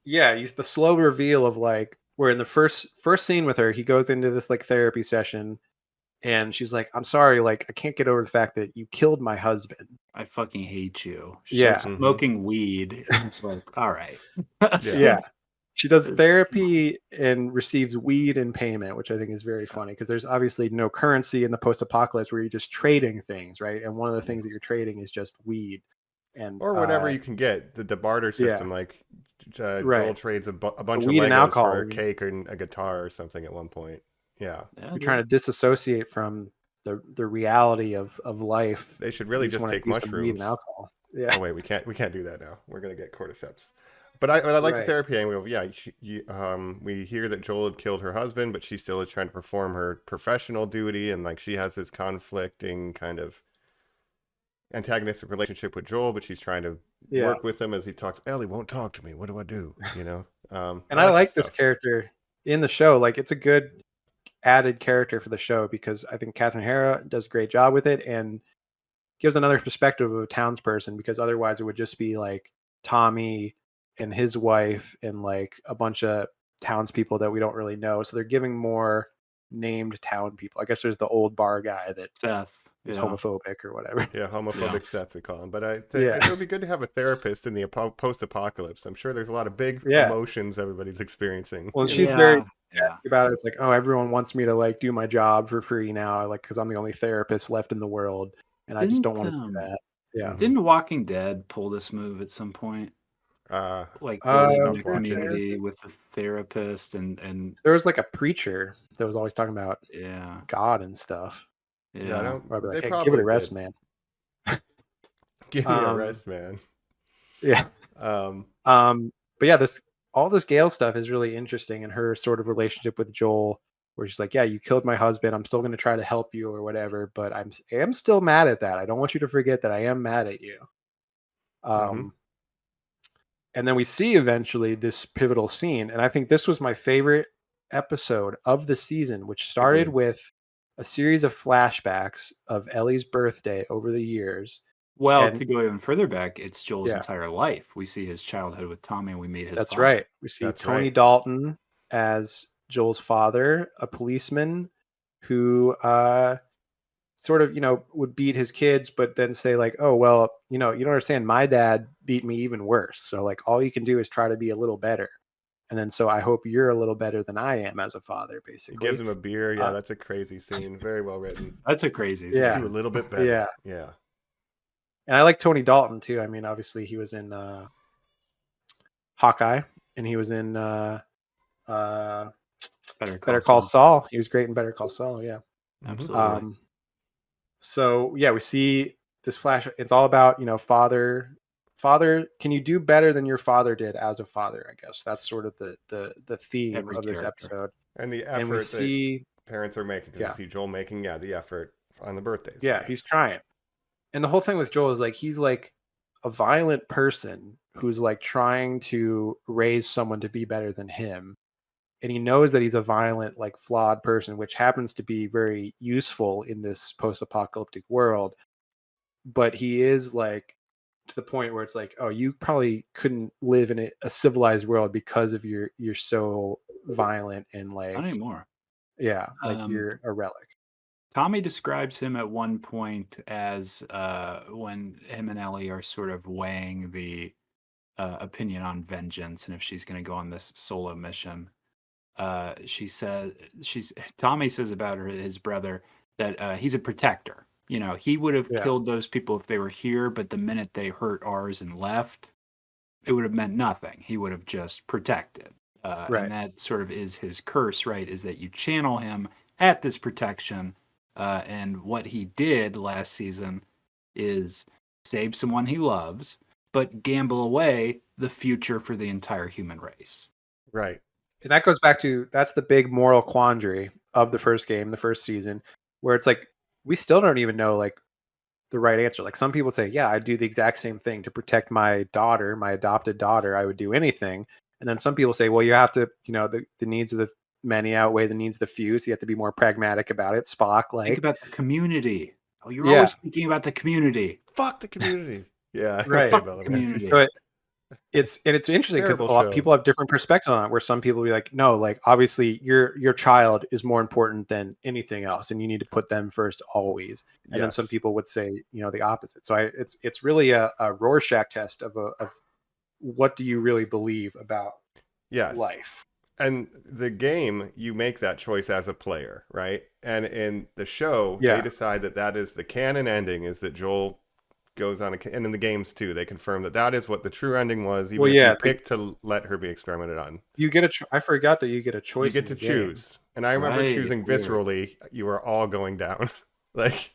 Yeah, the slow reveal of like where in the first scene with her, he goes into this like therapy session and she's like, I'm sorry, like I can't get over the fact that you killed my husband. I fucking hate you. Yeah. She's smoking weed. It's like, all right. Yeah. She does therapy and receives weed in payment, which I think is very funny because there's obviously no currency in the post-apocalypse where you're just trading things, right? And one of the things that you're trading is just weed. And Or whatever you can get, the barter system, like Joel trades a bunch of weed and Legos alcohol. for a cake and a guitar or something at one point. Yeah. You're trying to disassociate from the reality of life. They should really just take mushrooms. Weed and alcohol. Yeah. Oh wait, we can't do that now. We're gonna get cordyceps. But I like the therapy angle. Yeah, we hear that Joel had killed her husband, but she still is trying to perform her professional duty, and like she has this conflicting kind of antagonistic relationship with Joel, but she's trying to work with him as he talks. Ellie won't talk to me. What do I do? You know. And I like this character in the show. Like it's a good added character for the show because I think Catherine O'Hara does a great job with it and gives another perspective of a townsperson because otherwise it would just be like Tommy and his wife and like a bunch of townspeople that we don't really know. So they're giving more named town people. I guess there's the old bar guy that Seth is homophobic or whatever. Yeah, homophobic Seth we call him. But I think it would be good to have a therapist in the post-apocalypse. I'm sure there's a lot of big emotions everybody's experiencing. Well, she's very nasty about it. It's like, oh, everyone wants me to like do my job for free now, like because I'm the only therapist left in the world, and I just don't want to do that. Yeah. Didn't Walking Dead pull this move at some point? Like the community with the therapist and there was like a preacher that was always talking about God and stuff. Yeah, I'd be like, hey, give it a rest, man. Give me a rest, man. Yeah. But yeah, all this Gale stuff is really interesting, and her sort of relationship with Joel, where she's like, yeah, you killed my husband. I'm still going to try to help you or whatever, but I am still mad at that. I don't want you to forget that I am mad at you. And then we see eventually this pivotal scene, and I think this was my favorite episode of the season, which started with a series of flashbacks of Ellie's birthday over the years. Well, to go even further back, it's Joel's entire life. We see his childhood with Tommy, and we meet his father. Right. We see Tony Dalton as Joel's father, a policeman who sort of, would beat his kids, but then say like, oh, well, you don't understand. My dad beat me even worse. So like all you can do is try to be a little better. And then so I hope you're a little better than I am as a father, He basically. gives him a beer. Yeah, that's a crazy scene. Very well written. That's a crazy Just scene. do a little bit better. Yeah. Yeah. And I like Tony Dalton too. I mean, obviously he was in Hawkeye, and he was in Better Call Saul. He was great in Better Call Saul. Yeah, absolutely. So yeah, we see this flash. It's all about, you know, father. Can you do better than your father did as a father? I guess that's sort of the theme Every of this character. episode. And the effort And we that see parents are making. Yeah. We see Joel making the effort on the birthdays. Yeah, he's trying. And the whole thing with Joel is like he's like a violent person who's like trying to raise someone to be better than him. And he knows that he's a violent, like flawed person, which happens to be very useful in this post-apocalyptic world. But he is like to the point where it's like, oh, you probably couldn't live in a civilized world because of you're so violent and like, Not anymore. yeah, like you're a relic. Tommy describes him at one point as when him and Ellie are sort of weighing the opinion on vengeance and if she's going to go on this solo mission. Tommy says about his brother that he's a protector. You know, he would have killed those people if they were here, but the minute they hurt ours and left, it would have meant nothing. He would have just protected. And that sort of is his curse, right? Is that you channel him at this protection. And what he did last season is save someone he loves, but gamble away the future for the entire human race. Right. And that goes back to, that's the big moral quandary of the first game, the first season, where it's like, we still don't even know like the right answer. Like some people say, yeah, I'd do the exact same thing to protect my daughter, my adopted daughter. I would do anything. And then some people say, well, you have to, you know, the needs of the many outweigh the needs of the few. So you have to be more pragmatic about it. Spock, like, think about the community. Oh, you're always thinking about the community. Fuck the community. Yeah. Right. Fuck the community. So it's interesting because a lot of people have different perspectives on it, where some people be like, no, like obviously your child is more important than anything else and you need to put them first always. And then some people would say, you know, the opposite. So it's really a Rorschach test of what do you really believe about life. And the game, you make that choice as a player, right? And in the show, they decide that is the canon ending, is that Joel goes on and in the games too, they confirm that is what the true ending was, even if you pick to let her be experimented on. You get I forgot that you get a choice. You get to choose. And I remember choosing viscerally, you are all going down. Like,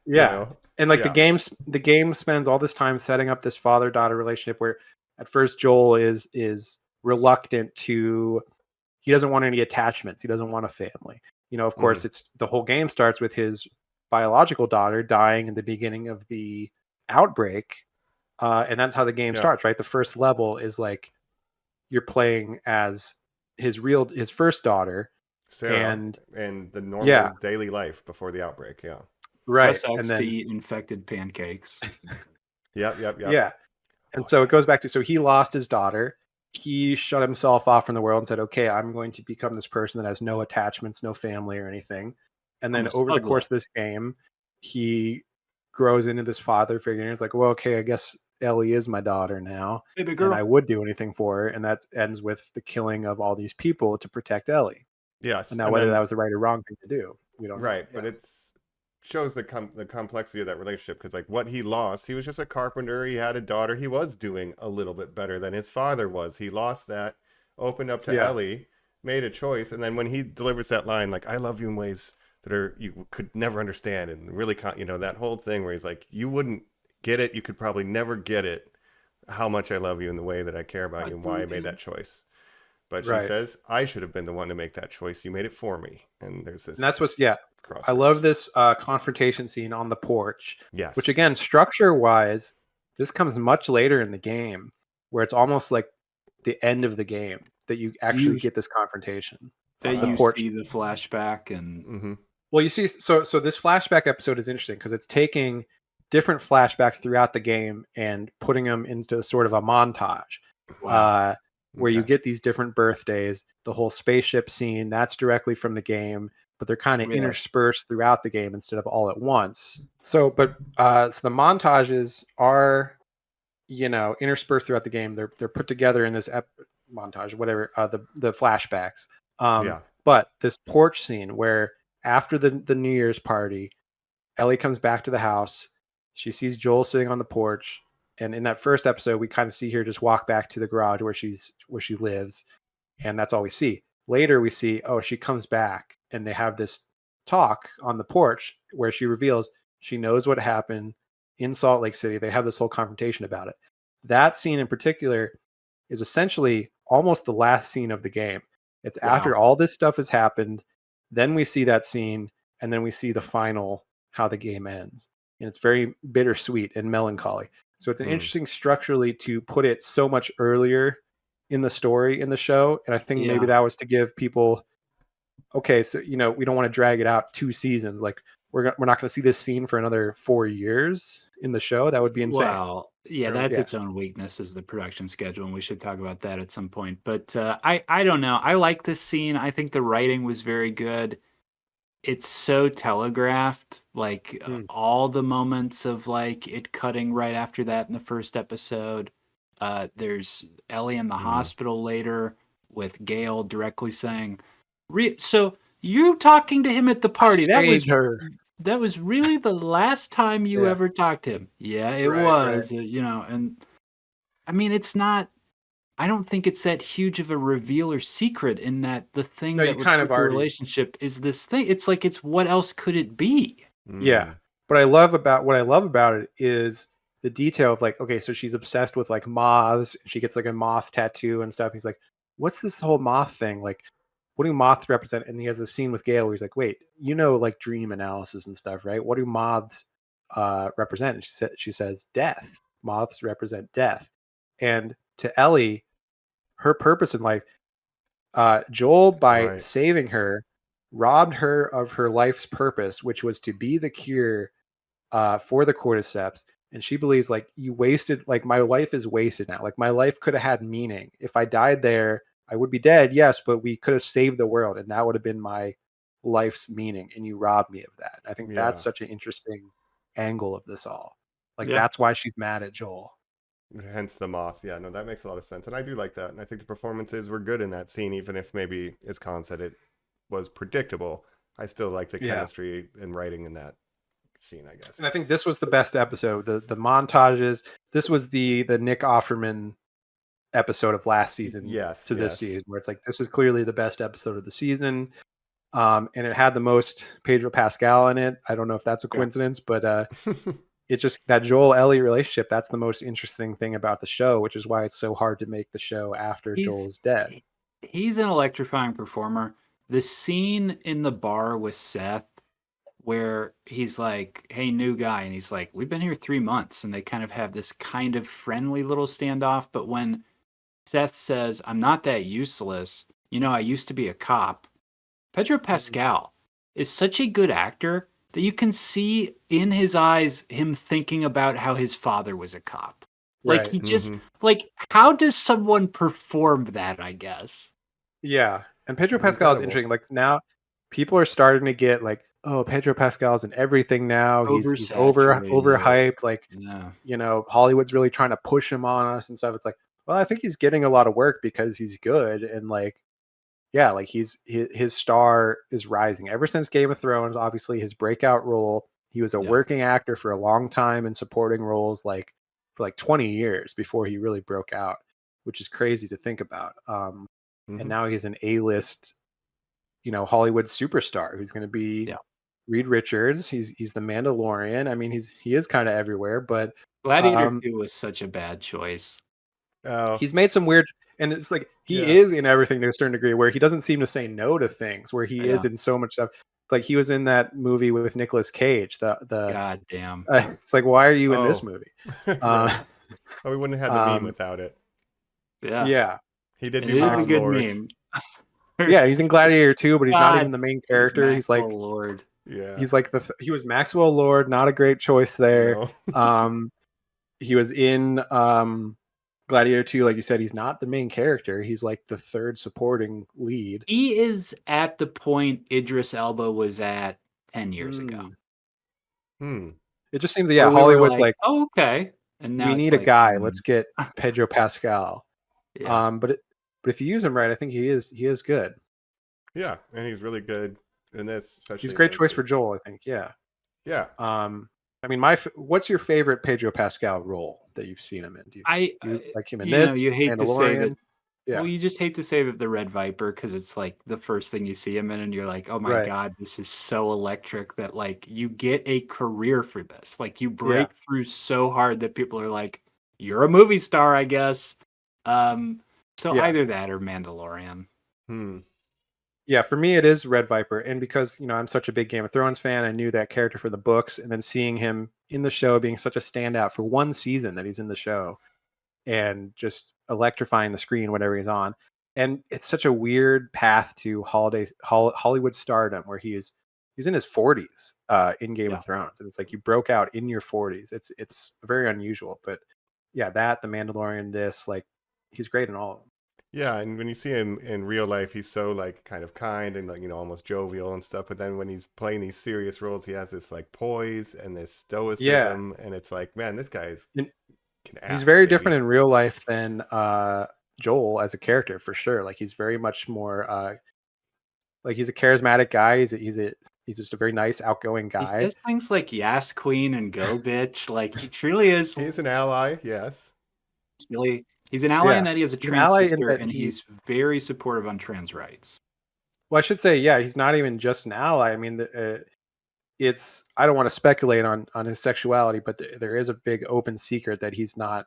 you know, and like the game spends all this time setting up this father-daughter relationship where at first Joel is reluctant to, he doesn't want any attachments, he doesn't want a family. You know, of course, it's the whole game starts with his biological daughter dying in the beginning of the outbreak, and that's how the game starts, right? The first level is like you're playing as his first daughter, Sarah, and the normal daily life before the outbreak. Right. And then to eat infected pancakes. Yep. Yeah. And so it goes back to, so he lost his daughter. He shut himself off from the world and said, okay, I'm going to become this person that has no attachments, no family or anything. And then over the course of this game, he grows into this father figure. And it's like, well, okay, I guess Ellie is my daughter now. Baby girl. And I would do anything for her. And that ends with the killing of all these people to protect Ellie. Yes. And now whether that was the right or wrong thing to do, we don't know. Right. But it's shows the complexity of that relationship, because like what he lost, he was just a carpenter, he had a daughter, he was doing a little bit better than his father was. He lost that, opened up to Ellie, made a choice, and then when he delivers that line like, I love you in ways that are you could never understand, and really you know, that whole thing where he's like, you wouldn't get it, you could probably never get it, how much I love you and the way that I care about you and why I made that choice. But she says, I should have been the one to make that choice, you made it for me. And there's this, and that's what's I love this confrontation scene on the porch. Yes. Which again, structure-wise, this comes much later in the game, where it's almost like the end of the game that you actually get this confrontation. That you see the flashback and. Well, you see, so this flashback episode is interesting because it's taking different flashbacks throughout the game and putting them into sort of a montage. Wow. Where you get these different birthdays, the whole spaceship scene, that's directly from the game, but they're kind of interspersed throughout the game instead of all at once. So the montages are, you know, interspersed throughout the game. They're put together in this montage, whatever, the flashbacks. Yeah. But this porch scene where after the New Year's party, Ellie comes back to the house. She sees Joel sitting on the porch, and in that first episode, we kind of see her just walk back to the garage where she lives, and that's all we see. Later, we see, oh, she comes back, and they have this talk on the porch where she reveals she knows what happened in Salt Lake City. They have this whole confrontation about it. That scene in particular is essentially almost the last scene of the game. It's after all this stuff has happened, then we see that scene, and then we see the final, how the game ends. And it's very bittersweet and melancholy. So it's an interesting structurally to put it so much earlier in the story in the show. And I think maybe that was to give people, okay, so we don't want to drag it out 2 seasons. Like we're not going to see this scene for another 4 years in the show. That would be insane. Well, that's its own weakness, is the production schedule, and we should talk about that at some point. But I don't know. I like this scene. I think the writing was very good. It's so telegraphed, like all the moments of like it cutting right after that in the first episode. There's Ellie in the hospital later with Gail directly saying, "So you talking to him at the party? That was really the last time you ever talked to him." Yeah, it was. Right. And I mean, it's not. I don't think it's that huge of a reveal or secret in that the thing that would put the relationship is this thing. It's like, it's what else could it be? Yeah. What I love about it is the detail of like, okay, so she's obsessed with like moths. She gets like a moth tattoo and stuff. He's like, what's this whole moth thing? Like, what do moths represent? And he has a scene with Gail where he's like, wait, like dream analysis and stuff, right? What do moths represent? And she says death. Moths represent death. And to Ellie, her purpose in life, Joel, by saving her, robbed her of her life's purpose, which was to be the cure for the cordyceps. And she believes, like, you wasted, like, my life is wasted now. Like, my life could have had meaning. If I died there, I would be dead, yes, but we could have saved the world, and that would have been my life's meaning, and you robbed me of that. I think that's such an interesting angle of this all. Like, that's why she's mad at Joel. Hence the moth. Yeah, no, that makes a lot of sense. And I do like that. And I think the performances were good in that scene, even if maybe, as Colin said, it was predictable. I still like the chemistry and writing in that scene, I guess. And I think this was the best episode. The montages. This was the Nick Offerman episode of last season to this season, where it's like, this is clearly the best episode of the season. And it had the most Pedro Pascal in it. I don't know if that's a coincidence, but it's just that Joel Ellie relationship. That's the most interesting thing about the show, which is why it's so hard to make the show after Joel's dead. He's an electrifying performer. The scene in the bar with Seth, where he's like, "Hey, new guy," and he's like, "We've been here 3 months," and they kind of have this kind of friendly little standoff. But when Seth says, "I'm not that useless, I used to be a cop," Pedro Pascal is such a good actor that you can see in his eyes him thinking about how his father was a cop. Like, he just, like, how does someone perform that, I guess? Yeah. And Pedro Pascal is interesting. Like, now people are starting to get like, oh, Pedro Pascal's in everything now. He's overhyped. Like, Hollywood's really trying to push him on us and stuff. It's like, well, I think he's getting a lot of work because he's good. And like, like his star is rising ever since Game of Thrones. Obviously, his breakout role. He was a working actor for a long time in supporting roles, like for like 20 years before he really broke out, which is crazy to think about. And now he's an A-list, Hollywood superstar who's going to be Reed Richards. He's the Mandalorian. I mean, he is kind of everywhere. But Gladiator 2 was such a bad choice. He's made some weird. And it's like he is in everything to a certain degree, where he doesn't seem to say no to things, where he is in so much stuff. It's like he was in that movie with Nicolas Cage. The God damn. It's like, why are you in this movie? We wouldn't have had the meme without it. Yeah. He did do a good meme. Yeah, he's in Gladiator 2, but he's not even the main character. He's like Lord. Yeah. He's like he was Maxwell Lord. Not a great choice there. No. He was in Gladiator 2, like you said, he's not the main character. He's like the third supporting lead. He is at the point Idris Elba was at 10 years ago. It just seems Hollywood's like, oh, okay. And now we need a guy. Let's get Pedro Pascal. But but if you use him right, I think he is good. Yeah, and he's really good in this. Especially He's a great choice for Joel, I think. Yeah. Yeah. I mean, what's your favorite Pedro Pascal role that you've seen him in? Do you like him in this? You hate to say that. Yeah. Well, you just hate to say that the Red Viper, because it's like the first thing you see him in, and you're like, oh my God, this is so electric that like you get a career for this. Like you break through so hard that people are like, you're a movie star, I guess. So either that or Mandalorian. Yeah, for me it is Red Viper, and because I'm such a big Game of Thrones fan, I knew that character for the books, and then seeing him in the show being such a standout for one season that he's in the show, and just electrifying the screen whenever he's on. And it's such a weird path to Hollywood stardom, where he's in his 40s in Game of Thrones, and it's like you broke out in your 40s. It's very unusual, but yeah, the Mandalorian, this, like, he's great in all of them. Yeah, and when you see him in real life, he's so like kind of kind and like almost jovial and stuff. But then when he's playing these serious roles, he has this like poise and this stoicism, and it's like, man, this guy he's very different in real life than Joel as a character, for sure. Like he's very much more like he's a charismatic guy. He's just a very nice, outgoing guy. He says things like "Yes, Queen" and "Go, bitch." Like he truly is. He's an ally. Yes. Silly. He's an ally in that he has a trans sister, and he's very supportive on trans rights. Well, I should say, he's not even just an ally. I mean, I don't want to speculate on his sexuality, but there is a big open secret that he's not,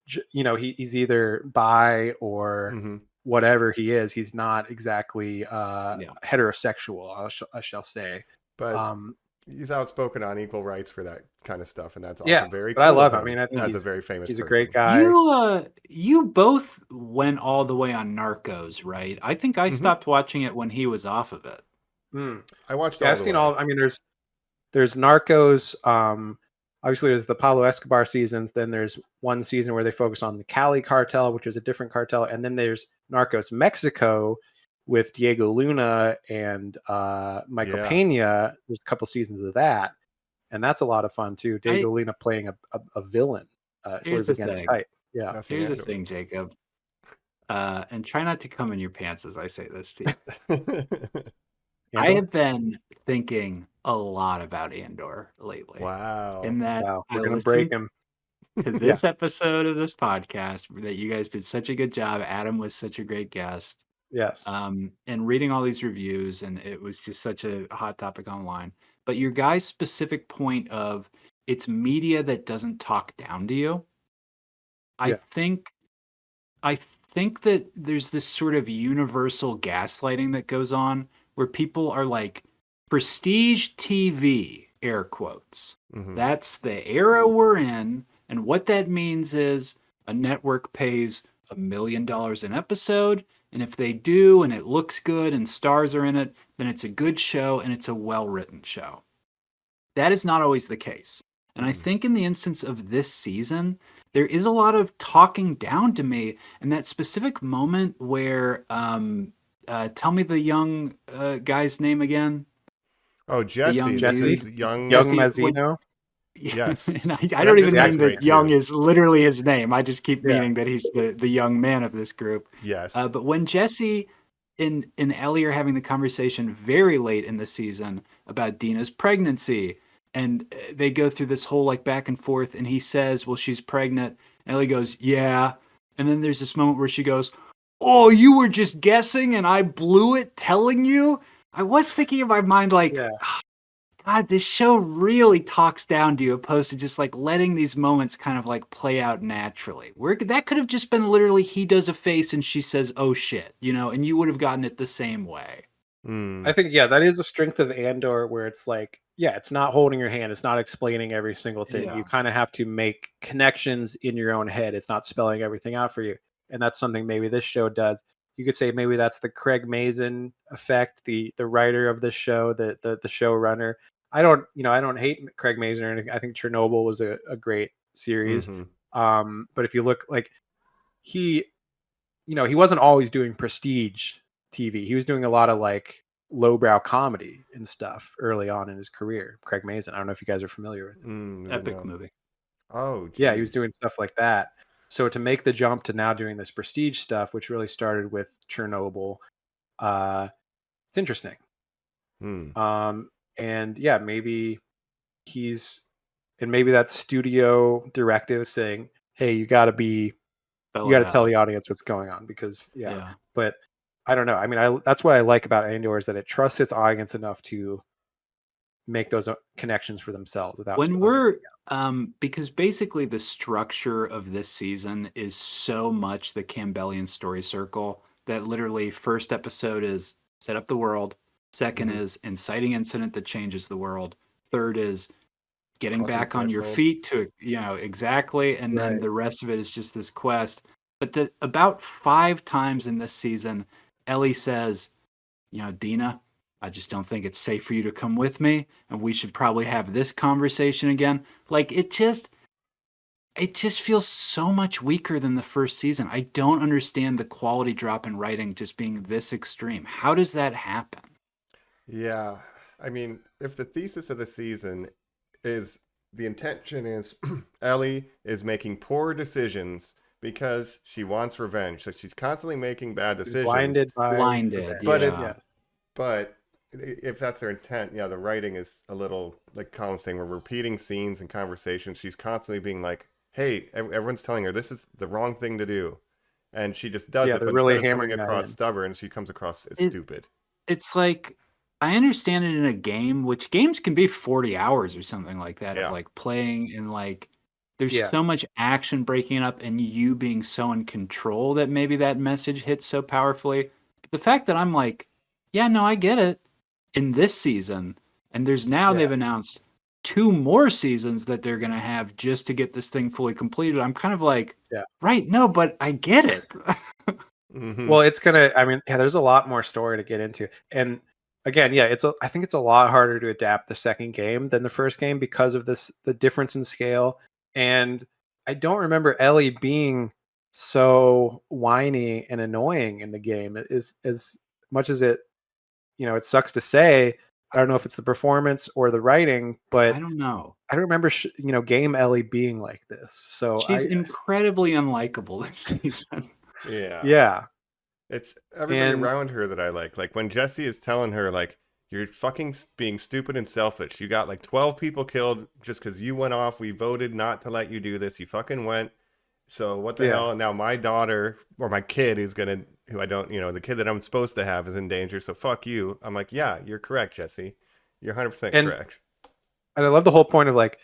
he's either bi or whatever he is. He's not exactly heterosexual, I shall say. But he's outspoken on equal rights for that kind of stuff, and that's also very cool. But I love him. I mean, I think he's a very famous he's person. A great guy. You both went all the way on Narcos, right? I think I stopped watching it when he was off of it. I watched I've seen all. I mean, there's Narcos. Obviously, there's the Pablo Escobar seasons. Then there's one season where they focus on the Cali cartel, which is a different cartel, and then there's Narcos Mexico with Diego Luna and Michael Pena. There's a couple seasons of that, and that's a lot of fun too. Diego Luna playing a villain, sort of against type. Yeah. Here's the thing, Jacob, and try not to come in your pants as I say this to you. I have been thinking a lot about Andor lately. Wow. In that we're gonna break him. To this episode of this podcast that you guys did such a good job. Adam was such a great guest. Yes. And reading all these reviews, and it was just such a hot topic online. But your guys' specific point of it's media that doesn't talk down to you. I think that there's this sort of universal gaslighting that goes on where people are like, prestige TV, air quotes. That's the era we're in. And what that means is a network pays $1 million an episode. And if they do, and it looks good and stars are in it, then it's a good show and it's a well-written show. That is not always the case. And I think in the instance of this season, there is a lot of talking down to me. And that specific moment where, tell me the young guy's name again. Oh, Jesse. Young Mazzino. Yes. And I don't even mean that Young is literally his name. I just keep meaning that he's the young man of this group. Yes. But when Jesse and Ellie are having the conversation very late in the season about Dina's pregnancy, and they go through this whole like back and forth, and he says, well, she's pregnant. And Ellie goes, yeah. And then there's this moment where she goes, oh, you were just guessing and I blew it telling you? I was thinking in my mind like, God, this show really talks down to you, opposed to just like letting these moments kind of like play out naturally. That could have just been literally he does a face and she says, oh shit, and you would have gotten it the same way. I think, that is a strength of Andor, where it's like, it's not holding your hand. It's not explaining every single thing. You kind of have to make connections in your own head. It's not spelling everything out for you. And that's something maybe this show does. You could say maybe that's the Craig Mazin effect, the writer of the show, the showrunner. I don't hate Craig Mazin or anything. I think Chernobyl was a great series. But if you look, like, he wasn't always doing prestige TV. He was doing a lot of like lowbrow comedy and stuff early on in his career. Craig Mazin. I don't know if you guys are familiar with him. Epic movie. Oh, geez. Yeah, he was doing stuff like that. So to make the jump to now doing this prestige stuff, which really started with Chernobyl, it's interesting. And yeah, maybe maybe that studio directive saying, "Hey, you got to tell the audience what's going on," because Yeah. But I don't know. I mean, that's what I like about Andor is that it trusts its audience enough to make those connections for themselves without When spoiling. because basically the structure of this season is so much the Campbellian story circle that literally first episode is set up the world, second is inciting incident that changes the world, third is getting Crossing the back on your threshold. feet to exactly, and then Right. the rest of it is just this quest. But about 5 times in this season, Ellie says, Dina, I just don't think it's safe for you to come with me, and we should probably have this conversation again. Like it just feels so much weaker than the first season. I don't understand the quality drop in writing just being this extreme. How does that happen? Yeah, I mean, if the thesis of the season is the intention is Ellie is making poor decisions because she wants revenge, so she's constantly making bad decisions. Blinded by Blinded, But yeah. Yes. But if that's their intent, yeah, the writing is a little like Colin's saying. We're repeating scenes and conversations. She's constantly being like, "Hey, everyone's telling her this is the wrong thing to do," and she just does it. They're But really instead of coming hammering that across in. stubborn, she comes across as It- stupid. It's like I understand it in a game, which games can be 40 hours or something like that Yeah. of like playing and like there's Yeah. so much action breaking up and you being so in control that maybe that message hits so powerfully. But the fact that I'm like, yeah, no, I get it in this season, and they've announced 2 more seasons that they're gonna have just to get this thing fully completed. I'm kind of like, right, no, but I get it. Well, it's gonna. I mean, there's a lot more story to get into, and again, I think it's a lot harder to adapt the second game than the first game because of the difference in scale. And I don't remember Ellie being so whiny and annoying in the game. As much as it sucks to say. I don't know if it's the performance or the writing, but I don't know. I don't remember game Ellie being like this. So She's incredibly unlikable this season. Yeah. It's everybody And around her that I like. Like when Jesse is telling her, like, you're fucking being stupid and selfish. You got like 12 people killed just because you went off. We voted not to let you do this. You fucking went. So what the hell? Now my daughter or my kid is going to, who I don't, the kid that I'm supposed to have is in danger. So fuck you. I'm like, yeah, you're correct, Jesse. You're 100% correct. And I love the whole point of like,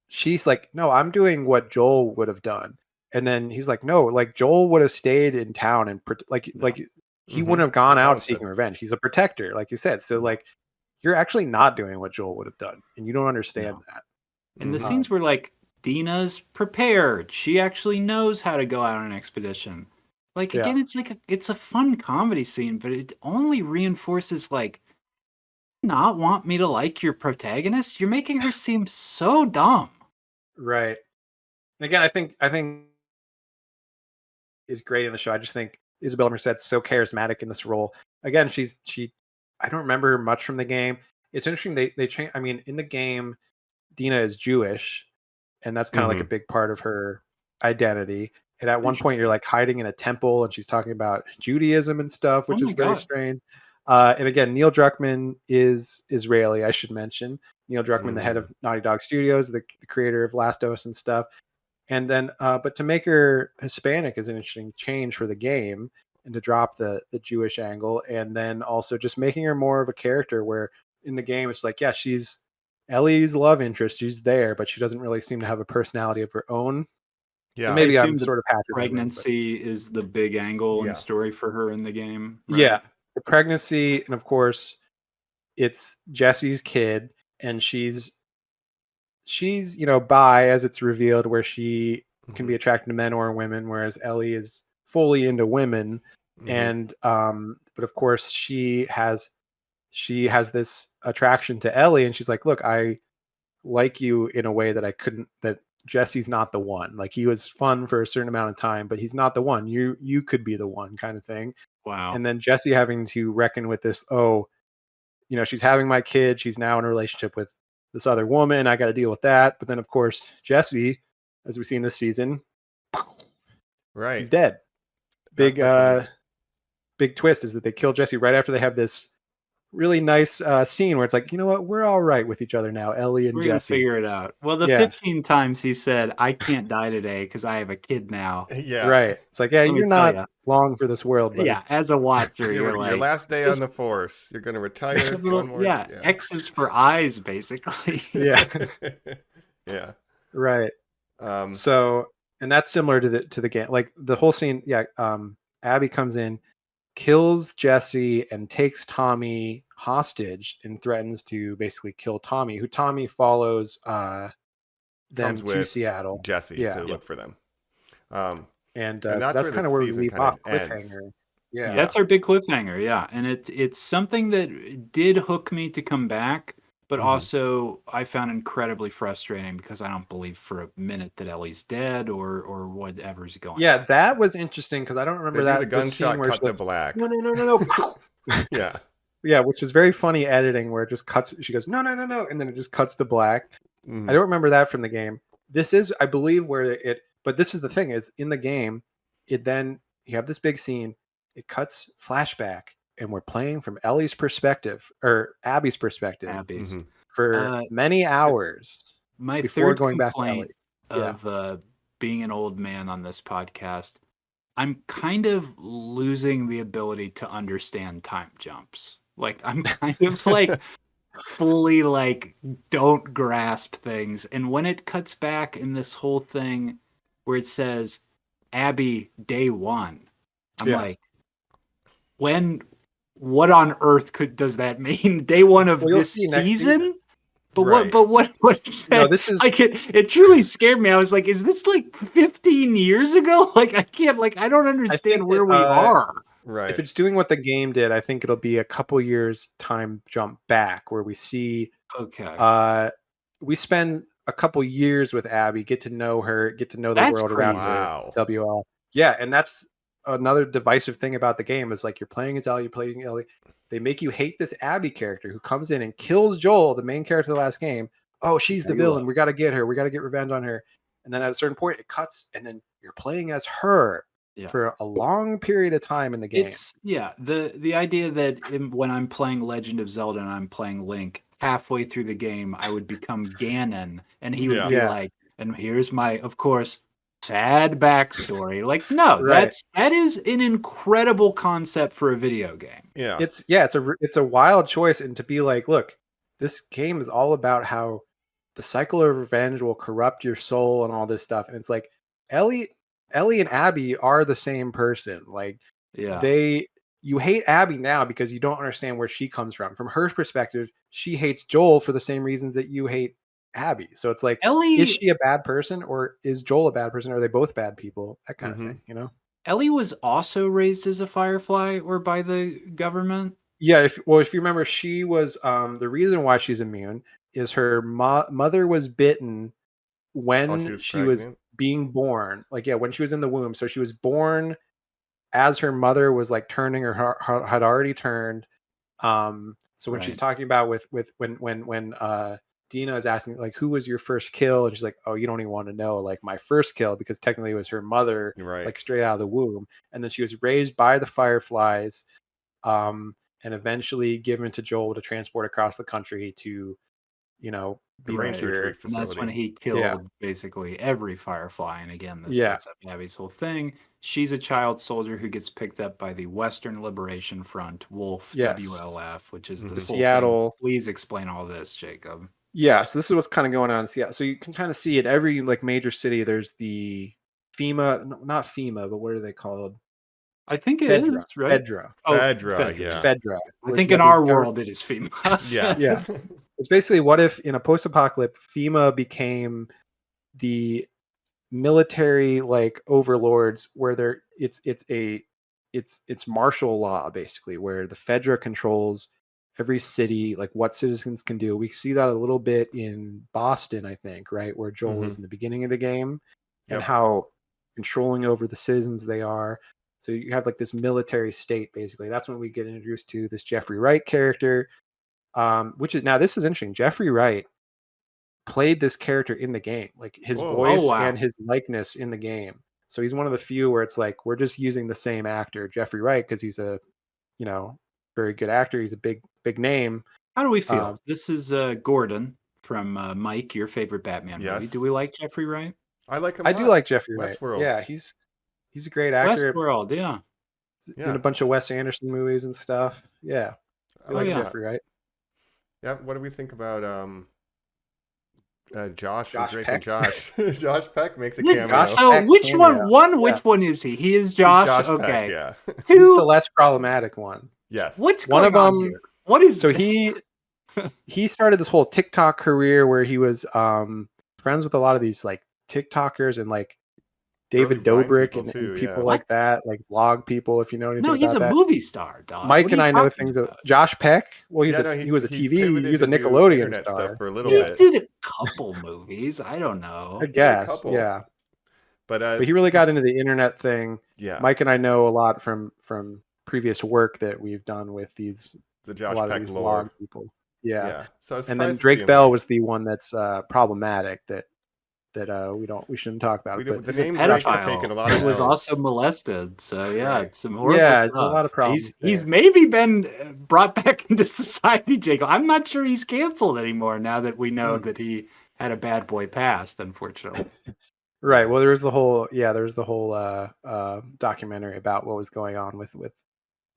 she's like, no, I'm doing what Joel would have done. And then he's like, no, like Joel would have stayed in town and he wouldn't have gone out seeking revenge. He's a protector, like you said. So like, you're actually not doing what Joel would have done, and you don't understand that. And the scenes where like Dina's prepared, she actually knows how to go out on an expedition. Like again, it's like it's a fun comedy scene, but it only reinforces like not want me to like your protagonist. You're making her seem so dumb. Right. And again, I think is great in the show. I just think Isabella Merced's so charismatic in this role. Again, she I don't remember much from the game. It's interesting they change. I mean, in the game, Dina is Jewish, and that's kind of like a big part of her identity. And at one point, you're like hiding in a temple, and she's talking about Judaism and stuff, which is very strange. And again, Neil Druckmann is Israeli, I should mention. Neil Druckmann, the head of Naughty Dog Studios, the creator of Last of Us and stuff. And then, but to make her Hispanic is an interesting change for the game, and to drop the Jewish angle, and then also just making her more of a character. Where in the game, it's like, yeah, she's Ellie's love interest. She's there, but she doesn't really seem to have a personality of her own. Yeah, and maybe I'm sort of happy. Pregnancy is the big angle and story for her in the game. Right? Yeah, the pregnancy, and of course, it's Jesse's kid, and she's bi, as it's revealed, where she can be attracted to men or women, whereas Ellie is fully into women. And but of course she has this attraction to Ellie, and she's like, look, I like you in a way that Jesse's not the one. Like, he was fun for a certain amount of time, but he's not the one. You could be the one, kind of thing. Wow. And then Jesse having to reckon with this, she's having my kid, she's now in a relationship with this other woman, I got to deal with that. But then of course Jesse, as we see in this season, Right. He's dead. Big That's big twist is that they kill Jesse right after they have this really nice scene where it's like, you know what, we're all right with each other now, Ellie and We're gonna Jesse. figure it out. Well, the 15 times he said, "I can't die today because I have a kid now." yeah. Right. It's like, yeah, Let me you're tell not ya. long for this world, buddy. Yeah, as a watcher, Your you're like last day on the force. You're gonna retire. little, One more. yeah, X's for eyes, basically. Yeah. Yeah. Right. Um. So, and that's similar to the game. Like the whole scene, yeah. Abby comes in, kills Jesse, and takes Tommy hostage, and threatens to basically kill Tommy. Who Tommy follows them Comes to with Seattle. Jesse to look for them. And And so that's where kind the of where we season leave kind off of ends. cliffhanger. Yeah. That's our big cliffhanger, yeah. And it's something that did hook me to come back, but also I found incredibly frustrating because I don't believe for a minute that Ellie's dead or whatever's going on. That was interesting because I don't remember They do that the gunshot scene where cut she to goes, black. no, pow. Yeah. Yeah, which is very funny editing where it just cuts. She goes, no, and then it just cuts to black. Mhm. I don't remember that from the game. This is, I believe, where it. But this is the thing: is in the game, it then you have this big scene. It cuts flashback, and we're playing from Ellie's perspective or Abby's perspective Abby's. for many hours My before third going back to Ellie. complaint of being an old man on this podcast, I'm kind of losing the ability to understand time jumps. Like I'm kind of like fully like don't grasp things. And when it cuts back in this whole thing where it says Abby day 1, I'm like, what on earth does that mean? Day 1 of this season? But what is that? No, this is like it truly scared me. I was like, is this like 15 years ago? Like I don't understand where we are. Right. If it's doing what the game did, I think it'll be a couple years time jump back where we see we spend a couple years with Abby, get to know her, get to know the world around her. WL. Yeah, and that's another divisive thing about the game is like you're playing as Ellie, you're playing Ellie. They make you hate this Abby character who comes in and kills Joel, the main character of the last game. Oh, she's the villain. We got to get her. We got to get revenge on her. And then at a certain point, it cuts, and then you're playing as her for a long period of time in the game. It's the idea that when I'm playing Legend of Zelda and I'm playing Link, halfway through the game, I would become Ganon, and he would be like, and here's my, of course, sad backstory. Like, no, that is an incredible concept for a video game. Yeah. It's a wild choice, and to be like, look, this game is all about how the cycle of revenge will corrupt your soul and all this stuff. And it's like Ellie and Abby are the same person. Like you hate Abby now because you don't understand where she comes from. From her perspective, she hates Joel for the same reasons that you hate Abby. So it's like, Ellie, is she a bad person or is Joel a bad person? Or are they both bad people? That kind of thing, you know? Ellie was also raised as a Firefly or by the government. Yeah. If you remember, she was, the reason why she's immune is her mother was bitten when she was being born. Like, when she was in the womb. So she was born as her mother was like turning or had already turned. So when she's talking about when Dina is asking like, who was your first kill? And she's like, oh, you don't even want to know, like my first kill, because technically it was her mother, like straight out of the womb. And then she was raised by the Fireflies, and eventually given to Joel to transport across the country to, be here. And that's when he killed basically every Firefly. And again, this sets up Abby's whole thing. She's a child soldier who gets picked up by the Western Liberation Front, WOLF, WLF, which is the Seattle. Please explain all this, Jacob. Yeah, so this is what's kind of going on in Seattle. So you can kind of see it every like major city. There's the not FEMA, but what are they called? I think it is right. Fedra. Fedra. I think in our world it is FEMA. Yeah. It's basically, what if in a post-apocalypse FEMA became the military like overlords, where it's martial law basically, where the Fedra controls every city, like what citizens can do. We see that a little bit in Boston, I think, right, where Joel is in the beginning of the game, and how controlling over the citizens they are. So you have like this military state basically. That's when we get introduced to this Jeffrey Wright character, which is, now this is interesting. Jeffrey Wright played this character in the game, like his voice and his likeness in the game. So he's one of the few where it's like we're just using the same actor, Jeffrey Wright, because he's a, very good actor. He's a big name. How do we feel? This is Gordon from Mike, your favorite Batman movie. Yes. Do we like Jeffrey Wright? I like him. I do like Jeffrey Wright. Westworld. Yeah, he's a great actor. Westworld, yeah. In a bunch of Wes Anderson movies and stuff. Yeah, I like yeah. Jeffrey Wright. Yeah. What do we think about Josh Josh Drake Peck? and Josh? Josh Peck makes a Yeah, cameo. Josh so Peck which cameo. one? Which one is he? He is He's Josh. Peck, okay. yeah. He's the less problematic one. Yes. What's One going of on them- here? What is So this? he started this whole TikTok career where he was friends with a lot of these like TikTokers and like David Early blind Dobrik people and too, people yeah. like What? that, like vlog people, if you know anything No, he's a about that. movie star, dog. Mike What and are I you know talking things about? of Josh Peck. Well, he was a TV, pivoted he was a to do Nickelodeon internet star. stuff for a little He bit. did a couple movies. I don't know. I guess, couple. yeah. But But he really got into the internet thing. yeah, Mike and I know a lot from previous work that we've done with these the a Josh lot of Peck these lore. vlog people. Yeah. So I was And then surprised to see Drake him. Bell was the one that's problematic that we shouldn't talk about. We it, don't- but the He's a name Drake has pedophile. taken a lot He of was L's. also molested. So yeah, Right. it's some horrible yeah, it's a stuff. lot of problems. He's there. maybe been brought back into society, Jacob. I'm not sure he's canceled anymore now that we know that he had a bad boy past, unfortunately. Right. Well, there was the whole documentary about what was going on with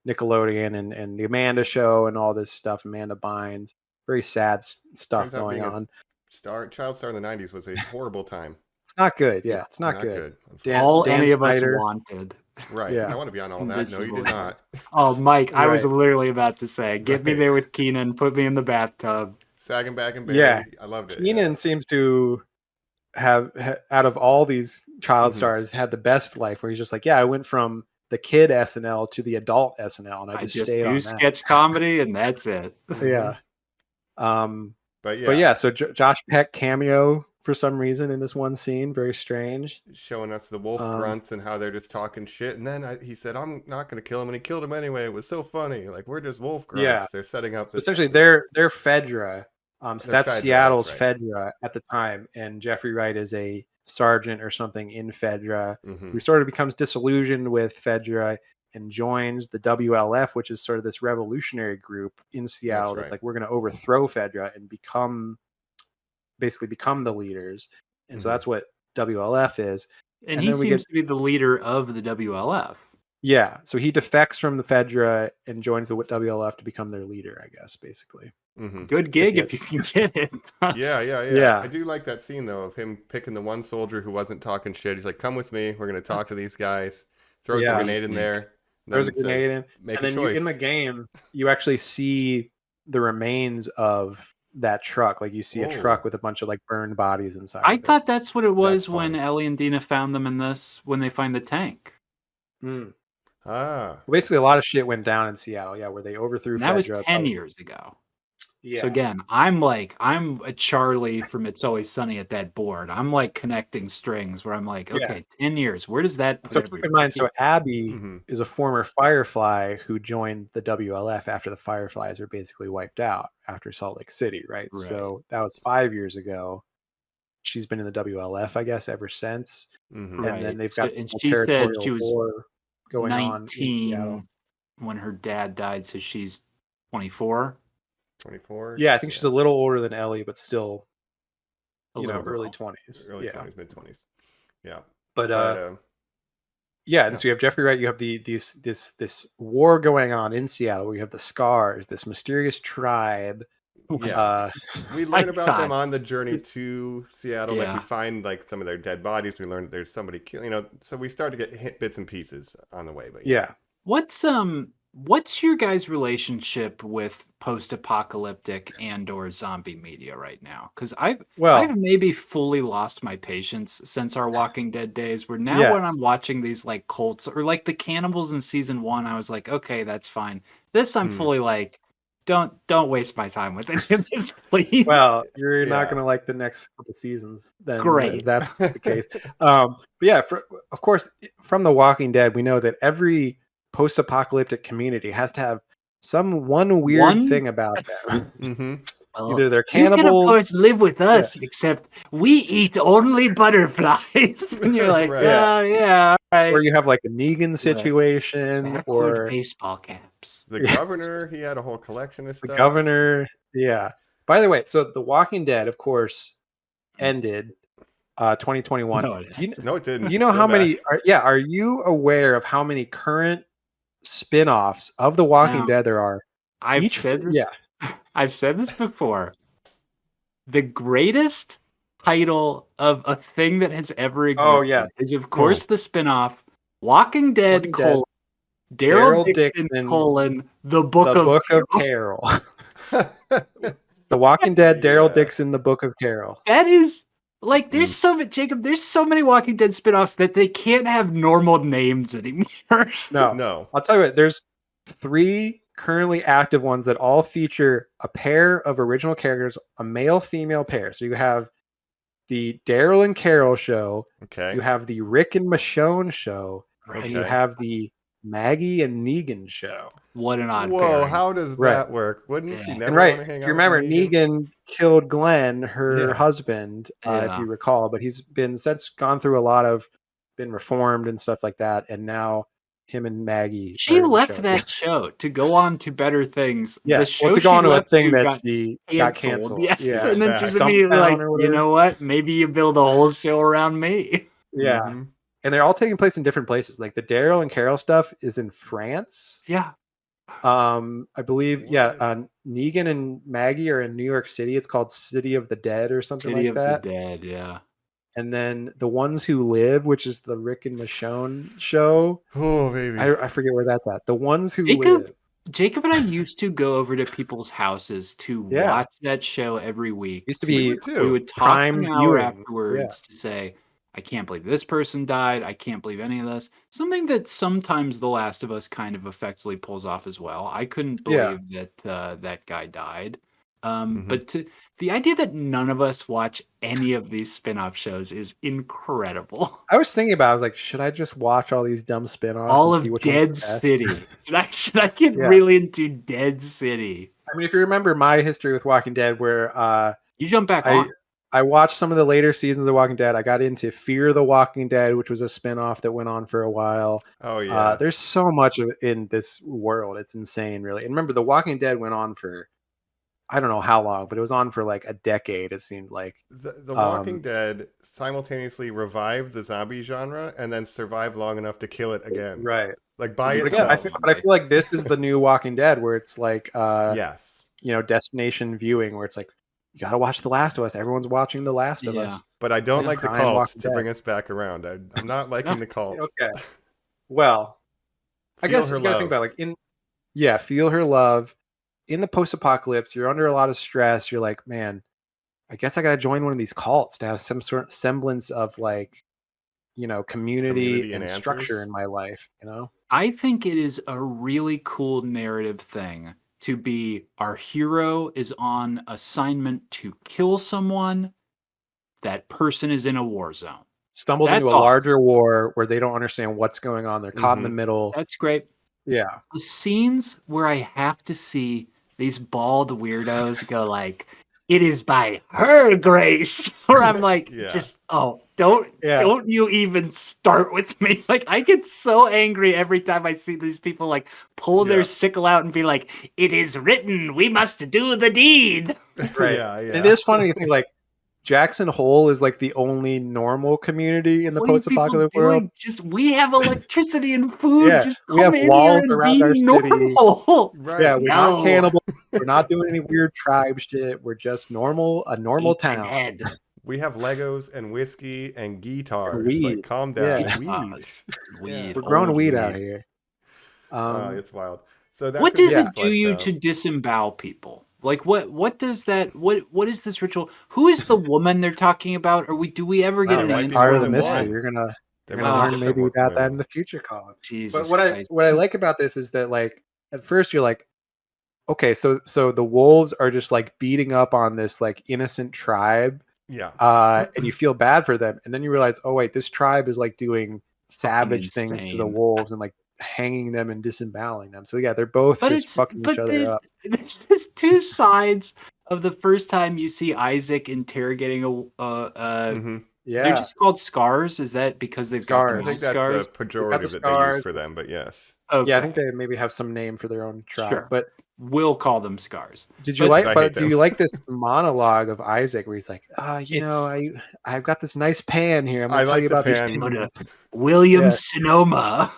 Nickelodeon and the Amanda Show and all this stuff. Amanda Bynes, very sad stuff Turns out going being a on. child star in the 90s was a horrible time. It's not good. Yeah, it's not good. Dan- All Dan any of Snyder. us wanted. Right. Yeah. I want to be on all that. This No, is you what did we- not. Oh, Mike, I was Right. literally about to say, get me Right. there with Keenan, put me in the bathtub. Sagging back in bed. Yeah. I loved it. Keenan seems to have out of all these child Mhm. stars had the best life where he's just like, yeah, I went from the kid SNL to the adult SNL and I I just just stayed do on sketch comedy and that's it. that. Yeah. But yeah, But yeah, so Josh Peck cameo for some reason in this one scene, very strange. showing us the wolf grunts and how they're just talking shit. And then he said, I'm not going to kill him. And he killed him anyway. It was so funny. Like, we're just wolf grunts. Yeah. They're setting up. So essentially, they're Fedra. So They're that's Fedra, Seattle's that's right. Fedra at the time, and Jeffrey Wright is a sergeant or something in Fedra, Mhm. who sort of becomes disillusioned with Fedra and joins the WLF, which is sort of this revolutionary group in Seattle. That's right. like, we're going to overthrow Fedra and basically become the leaders. And so Mhm. that's what WLF is. And And he then we seems to be the leader of the WLF. Yeah, so he defects from the Fedra and joins the WLF to become their leader, I guess, basically. Mhm. Good gig Yes, if you can get it. Yeah. Yeah. I do like that scene, though, of him picking the one soldier who wasn't talking shit. He's like, come with me. We're going to talk to these guys. Throws Yeah. a grenade in there. There's a then grenade says, in. Make And a then choice. in the game, you actually see the remains of that truck. Like you see a Whoa. truck with a bunch of like burned bodies inside. I of it. thought that's what it was That's when fun. Ellie and Dina found them in this, when they find the tank. Mm. Ah. Well, basically, a lot of shit went down in Seattle. Yeah, where they overthrew. And that was Fedra, 10 probably- years ago. Yeah. So again, I'm a Charlie from It's Always Sunny at that board. I'm like connecting strings where I'm like, Yeah. okay, 10 years. Where does that put So keep in everybody? mind, so Abby Mhm. is a former Firefly who joined the WLF after the Fireflies were basically wiped out after Salt Lake City, right? Right. So that was 5 years ago. She's been in the WLF, I guess, ever since. Mhm. And Right. then they've So- got and this she said territorial she was war going on in Seattle. 19 when her dad died, so she's 24. 24. Yeah, I think she's a little older than Ellie, but still, A you know, little early girl. 20s. Early Yeah, 20s, mid 20s. Yeah. but But, yeah, and so you have Jeffrey Wright. You have this war going on in Seattle. Where you have the Scars, this mysterious tribe. yes. We My learn about them God. on the journey to Seattle. Like Yeah. we find like some of their dead bodies. We learn there's somebody killing. You know, so we start to get hit bits and pieces on the way. But Yeah, What's your guys' relationship with post-apocalyptic and/or zombie media right now? Because I've maybe fully lost my patience since our Walking Dead days. Where now when Yes. I'm watching these like cults or like the cannibals in season 1, I was like, okay, that's fine. This I'm fully like, don't waste my time with any of this, please. well, you're not Yeah. going to like the next couple seasons. Then Great. if that's the case. But yeah, of course, from The Walking Dead, we know that every post-apocalyptic community has to have one weird One? thing about them. hmm either they're You can, of cannibals. course, live with us, except we eat only butterflies. And you're like, Right. yeah, all right. Or you have like a Negan situation, Backward or baseball caps. The governor, he had a whole collection of the stuff. governor. Yeah. By the way, so The Walking Dead, of course, ended 2021. No, it hasn't. No, it didn't. Do you know Still how back. many? Are you aware of how many current spin-offs of The Walking Now, Dead there are? I've said this before. The greatest title of a thing that has ever existed is, of course, the spin-off Walking Dead, Walking Dead. Daryl Dixon, The Book of Carol. The Walking Dead, Daryl Dixon, The Book of Carol. That is like, there's so many, Jacob, there's so many Walking Dead spin-offs that they can't have normal names anymore. No. I'll tell you what, there's 3 currently active ones that all feature a pair of original characters, a male-female pair. So you have the Daryl and Carol show. Okay. You have the Rick and Michonne show. Right. And you have the Maggie and Negan show. What an odd Whoa, pairing. how does that work? Wouldn't she never And want to hang if out you remember, with Negan killed Glenn, her husband, Yeah. if you recall, but he's been since gone through been reformed and stuff like that, and now him and Maggie. She left that show to go on to better things. Yeah, the show to go on to a left thing to that she got canceled. Yes. Yeah, And then she's immediately like, you know what? Maybe you build a whole show around me. Yeah. Mm-hmm. And they're all taking place in different places. Like the Daryl and Carol stuff is in France. Yeah. I believe, Negan and Maggie are in New York City. It's called City of the Dead or something City like that. of the Dead, yeah. And then The Ones Who Live, which is the Rick and Michonne show. Oh, baby. I forget where that's at. The Ones Who Live. Jacob and I used to go over to people's houses to watch that show every week. Used to be we would talk prime an hour viewing. afterwards to say, I can't believe this person died. I can't believe any of this. Something that sometimes The Last of Us kind of effectively pulls off as well. I couldn't believe that that guy died. But the idea that none of us watch any of these spin-off shows is incredible. I was thinking about it. I was like, should I just watch all these dumb spin-offs? All and see of which Dead one's the best? City. Should I get really into Dead City? I mean, if you remember my history with Walking Dead, where you jump back on. I watched some of the later seasons of Walking Dead. I got into Fear the Walking Dead, which was a spin-off that went on for a while. Oh, yeah. There's so much of it in this world. It's insane, really. And remember, The Walking Dead went on for, I don't know how long, but it was on for like a decade, it seemed like. The Walking Dead simultaneously revived the zombie genre and then survived long enough to kill it again. Right. Like by But itself. again, I feel like this is the new Walking Dead, where it's like, yes. Destination viewing, where it's like, you got to watch The Last of Us. Everyone's watching The Last of Us. But I don't like the Prime cult Walking to Dead. bring us back around. I'm not liking the cult. Okay. Well, I guess you got to think about feel her love. In the post-apocalypse, you're under a lot of stress. You're like, man, I guess I got to join one of these cults to have some sort of semblance of community and structure in my life. I think it is a really cool narrative thing to be our hero is on assignment to kill someone. That person is in a war zone. Stumbled into a larger war where they don't understand what's going on. They're caught in the middle. That's great. Yeah. The scenes where I have to see these bald weirdos go like, it is by her grace. Or I'm like, don't you even start with me. Like, I get so angry every time I see these people like pull their sickle out and be like, it is written, we must do the deed. Right. It is funny to think like Jackson Hole is like the only normal community in the post-apocalyptic world. We have electricity and food. Just we have in walls here around our normal. City. Right. Yeah, we're not cannibals. We're not doing any weird tribe shit. We're just a normal town. We have Legos and whiskey and guitars. Weed. Like, calm down. Yeah. Weed. We're growing weed out here. It's wild. So what does it do you to disembowel people? Like what does that what is this ritual? Who is the woman they're talking about? Or do we ever get an answer? Part of the mystery. You're gonna learn maybe about that in the future, Colin. Jesus but what I like about this is that like at first you're like, okay, so the wolves are just like beating up on this like innocent tribe. Yeah. And you feel bad for them, and then you realize, oh wait, this tribe is like doing savage things to the wolves and like hanging them and disemboweling them. So yeah, they're both fucking each other up. There's two sides of the first time you see Isaac interrogating Yeah. they're just called scars. Is that because they've got the Scars. I think mouth that's scars? a pejorative that they use for them, but yes. Okay. Yeah, I think they maybe have some name for their own tribe. Sure. But We'll call them scars. did you But like? I But hate do you them. like this monologue of Isaac where he's like, It's- I've got this nice pan here. I'm I gonna tell like you the about this pan. Go pan. to William Yeah. Sonoma.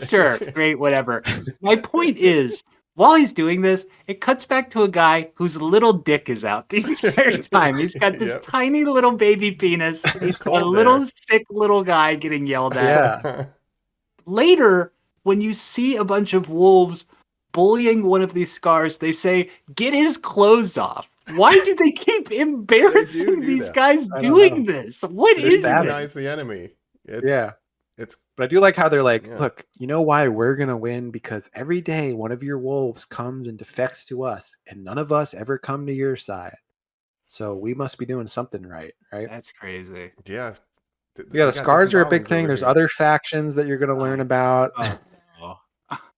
Sure, great, whatever. My point is, while he's doing this, it cuts back to a guy whose little dick is out the entire time. He's got this Yep. tiny little baby penis. He's a cold little there. sick little guy getting yelled at. Yeah. Later, when you see a bunch of wolves bullying one of these scars, they say, "Get his clothes off." Why do they keep embarrassing do these that. guys I don't doing know. this? What They're is savage. Demonize this? the enemy. Yeah. It's But I do like how they're like, Yeah. look, you know why we're gonna win? Because every day one of your wolves comes and defects to us, and none of us ever come to your side. So we must be doing something right, right? That's crazy. yeah. Yeah, the scars are a big thing. There's other factions that you're gonna learn about.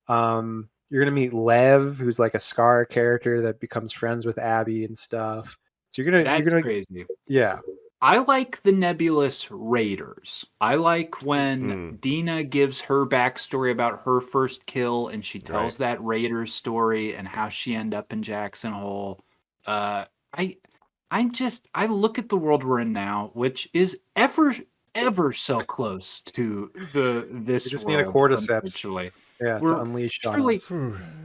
Oh. You're gonna meet Lev, who's like a Scar character that becomes friends with Abby and stuff. So That's you're gonna crazy. yeah. I like the nebulous raiders. I like when Dina gives her backstory about her first kill and she tells that raider's story and how she ended up in Jackson Hole. I look at the world we're in now, which is ever so close to this. You just world, need a cordyceps. unfortunately. Yeah, We're to unleash on truly us.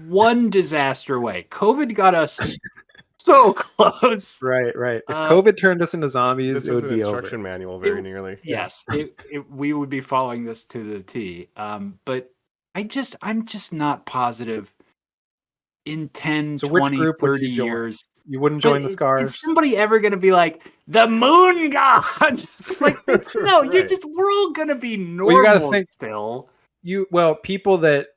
one disaster away. COVID got us so close. Right. If COVID turned us into zombies, This it was would an be instruction over. manual, very nearly. Yes, we would be following this to the T. But I'm just not positive in 10, So which 20, group would 30 you join? years. You wouldn't But join the Scars? Is somebody ever going to be like, the moon god? Like, no, Right. we're all going to be normal Well, you gotta think- still. People that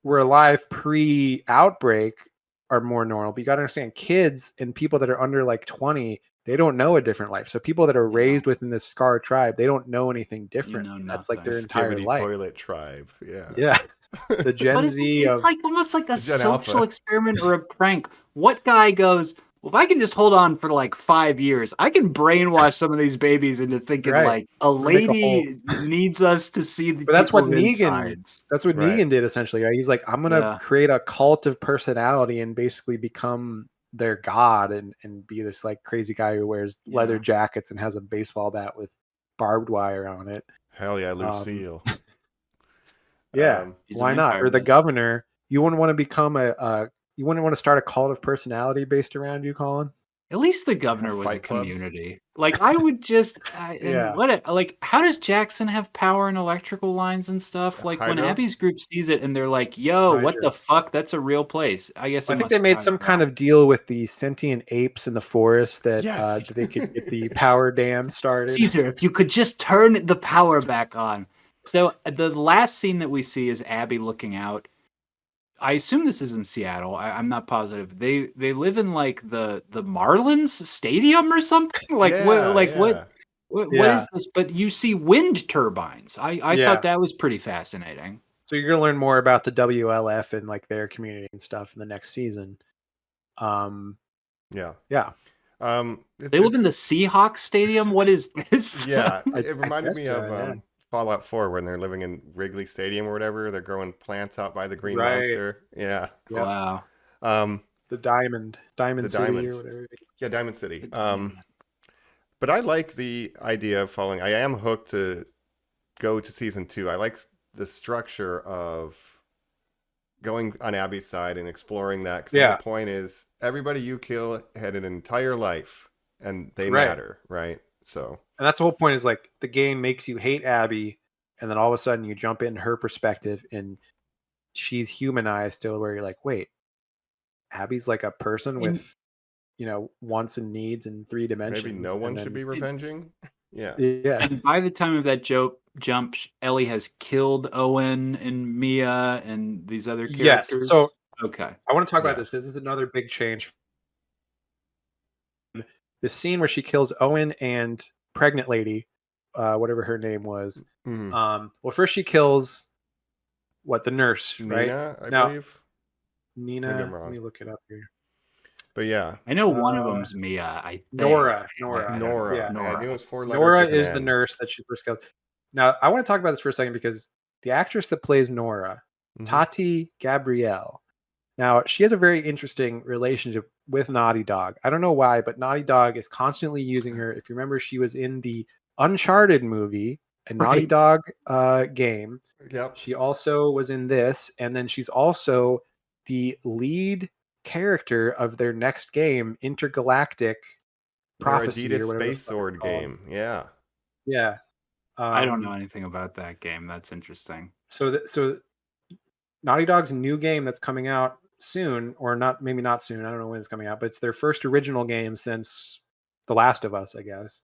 were alive pre-outbreak are more normal, but you gotta understand kids and people that are under like 20, they don't know a different life. So people that are raised within this Scar tribe, they don't know anything different. know That's like nothing. their entire Skibbity life. toilet tribe. Yeah. Yeah. The Gen But Z it's of like almost like a Gen social Alpha. experiment or a prank. What guy goes, well, if I can just hold on for like 5 years, I can brainwash some of these babies into thinking Right. like a Make a lady needs us to see the But that's what people's Negan- insides. That's what Right. Negan did essentially, right? He's like, I'm gonna Yeah. create a cult of personality and basically become their god and be this like crazy guy who wears leather Yeah. jackets and has a baseball bat with barbed wire on it. Hell yeah, Lucille. Yeah, He's a why not? vampire Or the man. governor. You wouldn't want to become you wouldn't want to start a cult of personality based around you, Colin? At least the governor was a Fight clubs. community. Like I would just, Yeah. how does Jackson have power and electrical lines and stuff? Like when Hydro? Abby's group sees it and they're like, "Yo, what Hydro. the fuck? That's a real place." I guess I think they made some kind of deal with the sentient apes in the forest that Yes. that they could get the power dam started. Caesar, if you could just turn the power back on. So the last scene that we see is Abby looking out. I assume this is in Seattle. I'm not positive. They live in like the Marlins Stadium or something. Like what Yeah. is this? But you see wind turbines. I Yeah. thought that was pretty fascinating. So you're gonna learn more about the WLF and like their community and stuff in the next season. Yeah. Yeah. They live in the Seahawks Stadium. What is this? Yeah, I it reminded guess me so, of yeah. Fallout 4 when they're living in Wrigley Stadium or whatever. They're growing plants out by the Green Right. Monster. Yeah. Yeah. Wow. The Diamond The City Diamond. or whatever. Yeah, Diamond City. But I like the idea of following. I am hooked to go to season 2. I like the structure of going on Abby's side and exploring that. 'Cause the Yeah. whole point is everybody you kill had an entire life and they Right. matter, right? So And that's the whole point is like the game makes you hate Abby, and then all of a sudden you jump into her perspective and she's humanized to where you're like, wait, Abby's like a person And- with, wants and needs in 3 dimensions. maybe no and one then- should be revenging. Yeah. Yeah. And by the time of that jump, Ellie has killed Owen and Mia and these other Yes. characters. So Okay. I want to talk Yeah. about this because this is another big change. The scene where she kills Owen and pregnant lady, whatever her name was. Mhm. Well, first she kills the nurse, right? Nina, I Now- believe. Nina. Maybe I'm Let wrong. me look it up here. But yeah, I know one of them's Mia. I think. Nora. Nora. Yeah. I knew it was 4 letters. Nora with an is the N. nurse that she first killed. Now, I want to talk about this for a second because the actress that plays Nora, Tati Gabrielle. Now, she has a very interesting relationship with Naughty Dog. I don't know why, but Naughty Dog is constantly using her. If you remember, she was in the Uncharted movie, a Naughty Dog game. Yep. She also was in this, and then she's also the lead character of their next game, Intergalactic Prophecy, Adidas or whatever Space Sword game. Yeah. Yeah. I don't know anything about that game. That's interesting. So Naughty Dog's new game that's coming out soon, or not, maybe not soon. I don't know when it's coming out, but it's their first original game since The Last of Us, I guess.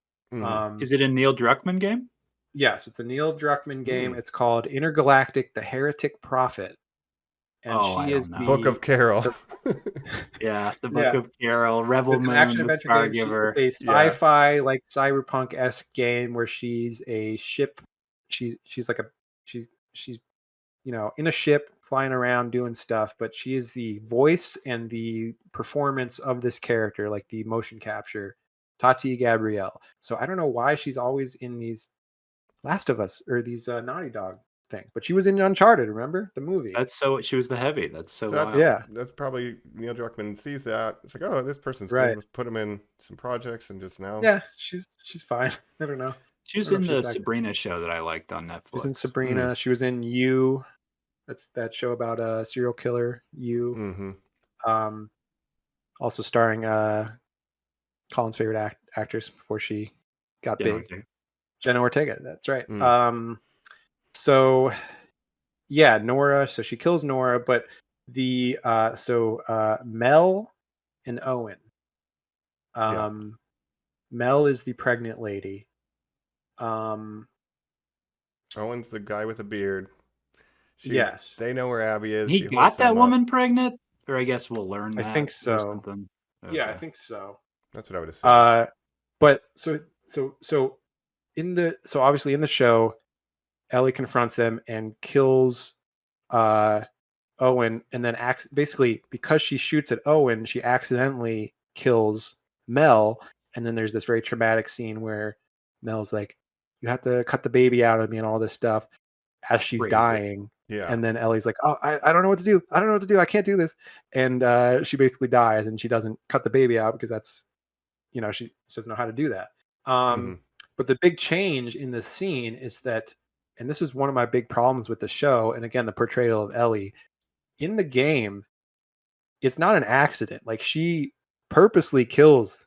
Is it a Neil Druckmann game? Yes, it's a Neil Druckmann game. It's called Intergalactic: The Heretic Prophet. And she is the Book of Carol. Yeah, the Book of Carol, Rebel it's an Moon, action the adventure Stargiver. game. It's a sci-fi, like cyberpunk-esque game where she's a ship. She's in a ship flying around doing stuff, but she is the voice and the performance of this character, like the motion capture, Tati Gabrielle. So I don't know why she's always in these Last of Us or these Naughty Dog things, but she was in Uncharted, remember the movie? She was the heavy. That's that's probably Neil Druckmann sees that. It's like, oh, this person's good. Let's put him in some projects and just now. Yeah, she's fine. I don't know. She was in the Sabrina show that I liked on Netflix. She was in Sabrina. She was in You. That's that show about a serial killer. You. Also starring Colin's favorite actress before she got big, Ortega. Jenna Ortega. That's right. So yeah, Nora. So she kills Nora, but the Mel and Owen. Mel is the pregnant lady. Owen's the guy with a beard. Yes. They know where Abby is. He got that woman pregnant? Or I guess we'll learn that. I think so. Okay. Yeah, I think so. That's what I would assume. But so obviously in the show, Ellie confronts them and kills Owen, and then basically because she shoots at Owen, she accidentally kills Mel, and then there's this very traumatic scene where Mel's like, "You have to cut the baby out of me," and all this stuff as she's dying. Yeah. And then Ellie's like, "Oh, I don't know what to do. I don't know what to do. I can't do this." And she basically dies, and she doesn't cut the baby out because that's, she doesn't know how to do that. But the big change in this scene is that, and this is one of my big problems with the show, and again, the portrayal of Ellie in the game, it's not an accident. Like, she purposely kills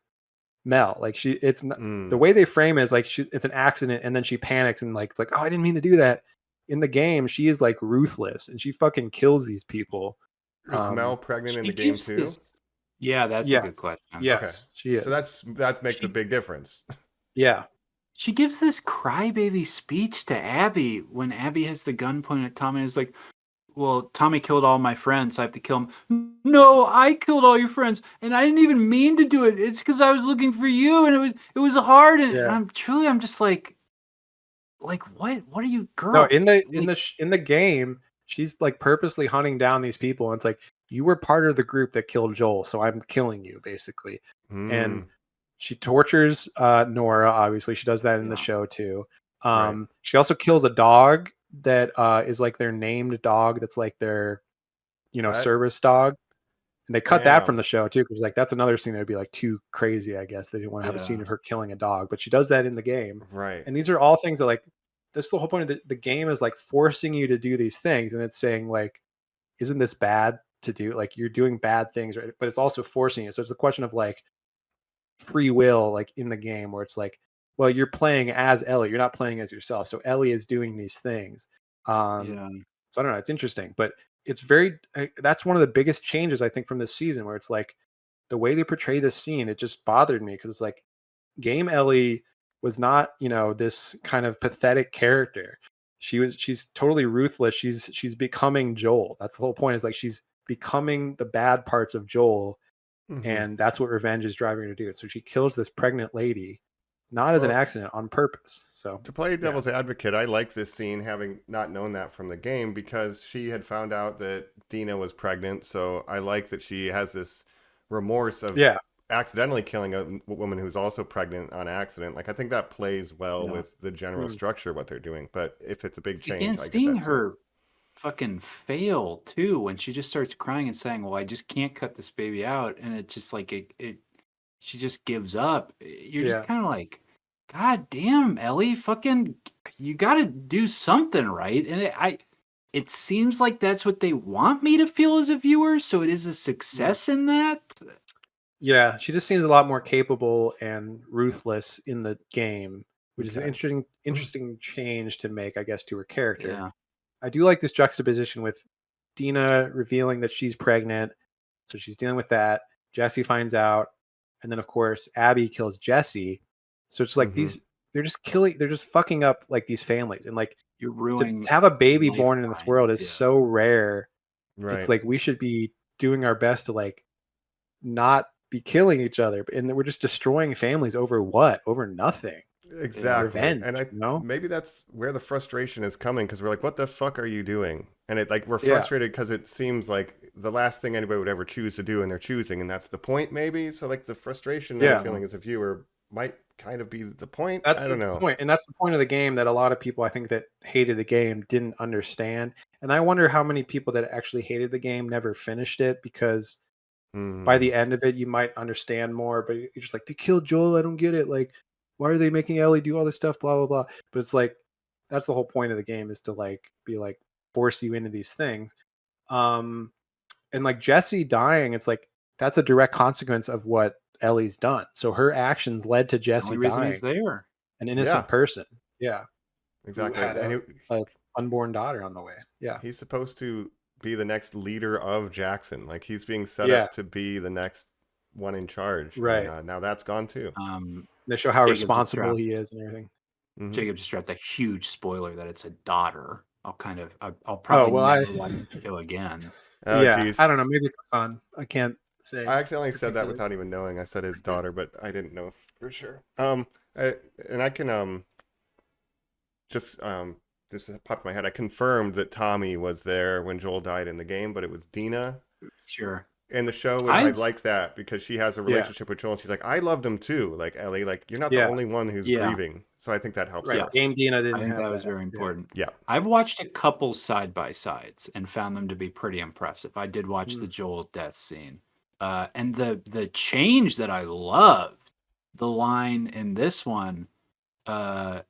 Mel. Like, it's not, the way they frame it is like it's an accident, and then she panics and it's like, "Oh, I didn't mean to do that." In the game, she is like ruthless, and she fucking kills these people. Is Mel pregnant in the game too? Yeah, that's a good question. Yes, she is. So that makes a big difference. Yeah. She gives this crybaby speech to Abby when Abby has the gun pointed at Tommy. It's like, "Well, Tommy killed all my friends, so I have to kill him." "No, I killed all your friends, and I didn't even mean to do it. It's because I was looking for you, and it was hard." And I'm just like what are you, girl? No, in the game, she's like purposely hunting down these people, and it's like, "You were part of the group that killed Joel, so I'm killing you," basically. And she tortures Nora. Obviously, she does that in the show too. She also kills a dog that is like their named dog. That's like their, service dog. And they cut that from the show too, because like that's another scene that would be like too crazy. I guess they didn't want to have a scene of her killing a dog, but she does that in the game. Right. And these are all things that, like, this is the whole point of the game, is like forcing you to do these things, and it's saying like, isn't this bad to do? Like, you're doing bad things, right? But it's also forcing you. So it's a question of like free will, like in the game, where it's like, well, you're playing as Ellie, you're not playing as yourself. So Ellie is doing these things. So I don't know. It's interesting, but it's that's one of the biggest changes I think from this season, where it's like the way they portray this scene, it just bothered me, because it's like, game Ellie was not, this kind of pathetic character. She's totally ruthless. She's becoming Joel. That's the whole point, is like she's becoming the bad parts of Joel, and that's what revenge is driving her to do. So she kills this pregnant lady, not as an accident, on purpose. So to play devil's advocate, I like this scene, having not known that from the game, because she had found out that Dina was pregnant. So I like that she has this remorse of Yeah. accidentally killing a woman who's also pregnant on accident. Like I think that plays well with the general structure of what they're doing. But if it's a big change, Again, I get seeing that too. her fucking fail too when she just starts crying and saying, "Well, I just can't cut this baby out," and it just like she just gives up. You're just kind of like, God damn, Ellie, fucking, you got to do something right. And it seems like that's what they want me to feel as a viewer. So it is a success in that. Yeah, she just seems a lot more capable and ruthless in the game, which is an interesting change to make, I guess, to her character. Yeah. I do like this juxtaposition with Dina revealing that she's pregnant, so she's dealing with that. Jesse finds out, and then of course Abby kills Jesse. So it's like they're just fucking up like these families, and like you're to ruining have a baby born in this world is so rare. Right. It's like we should be doing our best to like not be killing each other, and we're just destroying families over what? Over nothing. Exactly. Revenge, and maybe that's where the frustration is coming, because we're like, what the fuck are you doing? And it like we're frustrated because it seems like the last thing anybody would ever choose to do, and they're choosing, and that's the point maybe. So like the frustration that I'm feeling as a viewer might kind of be the point. That's I don't know. point, and that's the point of the game that a lot of people I think that hated the game didn't understand. And I wonder how many people that actually hated the game never finished it, because by the end of it you might understand more, but you're just like, they killed Joel, I don't get it, like why are they making Ellie do all this stuff, blah blah blah. But it's like that's the whole point of the game, is to like be like force you into these things. And like Jesse dying, it's like that's a direct consequence of what Ellie's done. So her actions led to Jesse dying. He's there. An innocent person. Yeah. Exactly. Who had a unborn daughter on the way. Yeah. He's supposed to be the next leader of Jackson. Like he's being set up to be the next one in charge. Right. And, now that's gone too. They show how responsible he is and everything. Jacob just dropped a huge spoiler that it's a daughter. I'll probably never watch the show again. Oh, yeah, geez. I don't know. Maybe it's a son. I can't say. I accidentally said that without even knowing. I said his daughter, but I didn't know for sure. And I can just popped in my head. I confirmed that Tommy was there when Joel died in the game, but it was Dina. Sure. In the show, I like that because she has a relationship with Joel, and she's like, I loved him too. Like Ellie, like you're not the only one who's grieving. So I think that helps. Right. Game Dina didn't. I think that was very important. Yeah. I've watched a couple side by sides and found them to be pretty impressive. I did watch the Joel death scene, and the change that I loved, the line in this one, what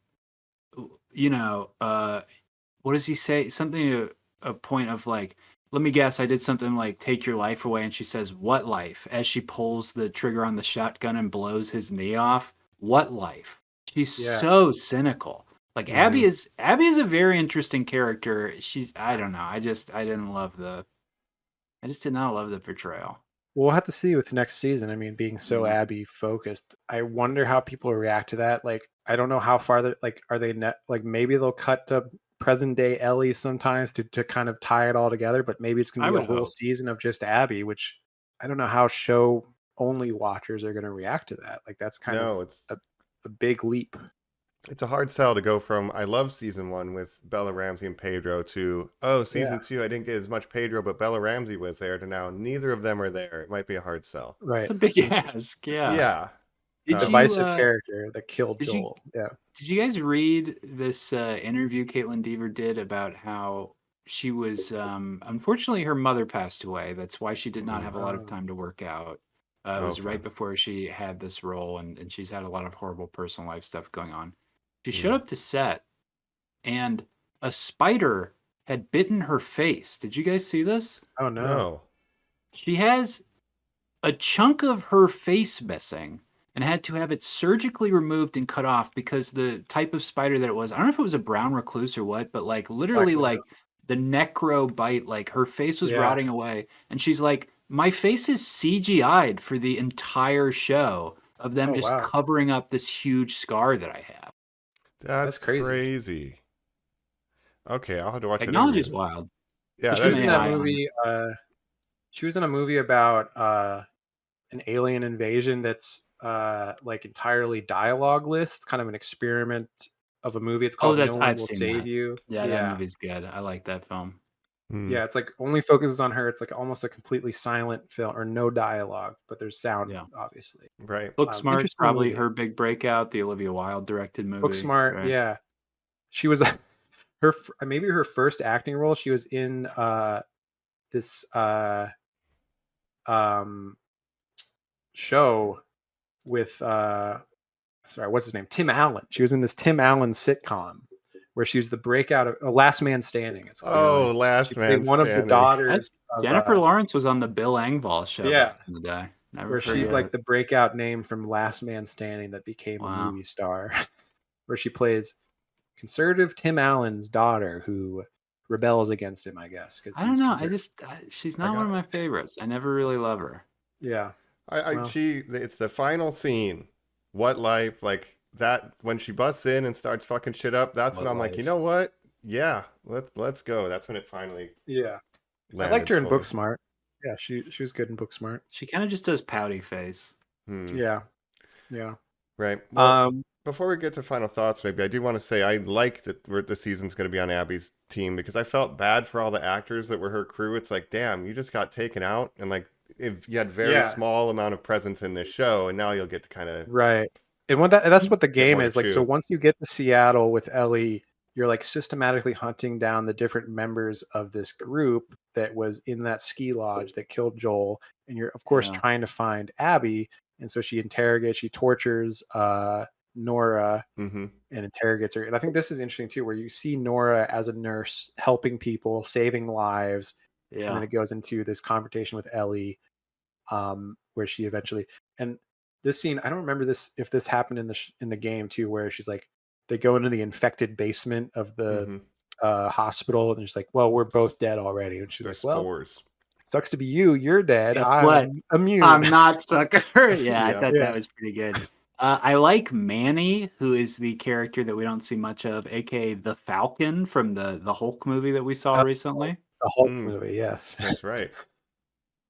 does he say? Something to a point of like, let me guess, I did something like take your life away. And she says, what life? As she pulls the trigger on the shotgun and blows his knee off. What life? She's so cynical. Like Abby is a very interesting character. I don't know. I just did not love the portrayal. Well, we'll have to see with next season. I mean, being so Abby focused, I wonder how people react to that. Like, I don't know how far are they like maybe they'll cut to present day Ellie sometimes to kind of tie it all together, but maybe it's going to be a whole season of just Abby, which I don't know how show only watchers are going to react to that. Like that's kind of a big leap. It's a hard sell to go from I love season 1 with Bella Ramsey and Pedro to season 2 I didn't get as much Pedro, but Bella Ramsey was there, to now neither of them are there. It might be a hard sell. Right. It's a big ask. Yeah. Divisive character that killed Joel. Did you guys read this interview Caitlin Deaver did about how she was unfortunately her mother passed away. That's why she did not have a lot of time to work out. It was right before she had this role, and she's had a lot of horrible personal life stuff going on. She showed up to set, and a spider had bitten her face. Did you guys see this? Oh, no. She has a chunk of her face missing and had to have it surgically removed and cut off because the type of spider that it was, I don't know if it was a brown recluse or what, but like literally like the necro bite, like her face was rotting away. And she's like, my face is CGI'd for the entire show of them covering up this huge scar that I have. That's crazy. Okay, I'll have to watch it. Technology is wild. Yeah, she was in that movie. She was in a movie about an alien invasion that's like entirely dialogueless. It's kind of an experiment of a movie. It's called No One Will Save You. Yeah, that movie's good. I like that film. Yeah, it's like only focuses on her. It's like almost a completely silent film or no dialogue, but there's sound, obviously. Right. Booksmart, Interesting probably movie. her big breakout, the Olivia Wilde directed movie. Booksmart, right? yeah. She was maybe her first acting role. She was in this show with what's his name? Tim Allen. She was in this Tim Allen sitcom where she was the breakout of Last Man Standing. It's Oh, Last Man one of the Standing. daughters of, Jennifer Lawrence was on the Bill Engvall show back in the day. Never where she's forget. like the breakout name from Last Man Standing that became a movie star, where she plays conservative Tim Allen's daughter who rebels against him, I guess. I don't know. She's not one of my favorites. I never really love her. Yeah. It's the final scene. What life, like that when she busts in and starts fucking shit up. That's when I'm like, you know what? Yeah, let's go. That's when it finally. Yeah. I liked her in Booksmart. Yeah, she was good in Booksmart. She kind of just does pouty face. Yeah. Yeah. Right. Well, before we get to final thoughts, maybe I do want to say I like that the season's going to be on Abby's team because I felt bad for all the actors that were her crew. It's like, damn, you just got taken out, and like if you had very small amount of presence in this show, and now you'll get to kind of right. And that's what the game is like. So once you get to Seattle with Ellie, you're like systematically hunting down the different members of this group that was in that ski lodge that killed Joel, and you're of course trying to find Abby. And so she tortures Nora and interrogates her. And I think this is interesting too, where you see Nora as a nurse helping people, saving lives. Yeah. And then it goes into this confrontation with Ellie, where she eventually, and this scene, I don't remember if this happened in the game too, where she's like, they go into the infected basement of the hospital, and she's like, well, we're both dead already. And she's like, well, spores. Sucks to be you. You're dead. I'm immune. I'm not, sucker. I thought that was pretty good. I like Manny, who is the character that we don't see much of, aka the Falcon from the Hulk movie that we saw recently. The Hulk movie, yes. That's right.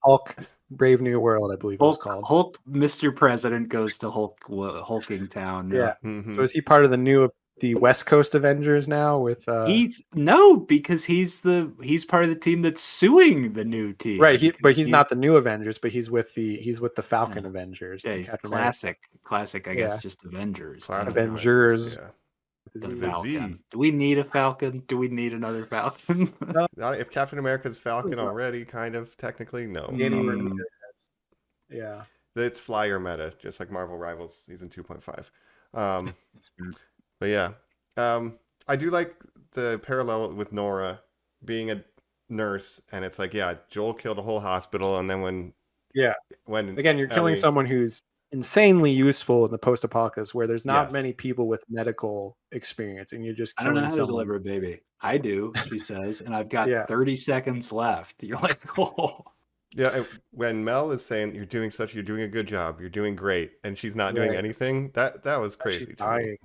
Hulk, Brave New World, I believe it was called. Hulk, Mr. President goes to Hulking Town. Yeah. So is he part of the West Coast Avengers now with because he's part of the team that's suing the new team. Right, he's not the new Avengers, but he's with the Falcon Avengers. Yeah, he's classic, I guess, just Avengers. Avengers. The Falcon. Do we need a Falcon? Do we need another Falcon? If Captain America's Falcon already, kind of technically, no. Yeah. It's flyer meta, just like Marvel Rivals season 2.5. But yeah, I do like the parallel with Nora being a nurse, and it's like, yeah, Joel killed a whole hospital, and then when again you're killing someone who's insanely useful in the post-apocalypse, where there's not many people with medical experience, and you're just killing I don't know how to someone. deliver a baby. I do, she says, and I've got 30 seconds left. You're like, oh. Yeah, when Mel is saying you're doing a good job, you're doing great, and she's not doing anything, that was crazy. She's dying.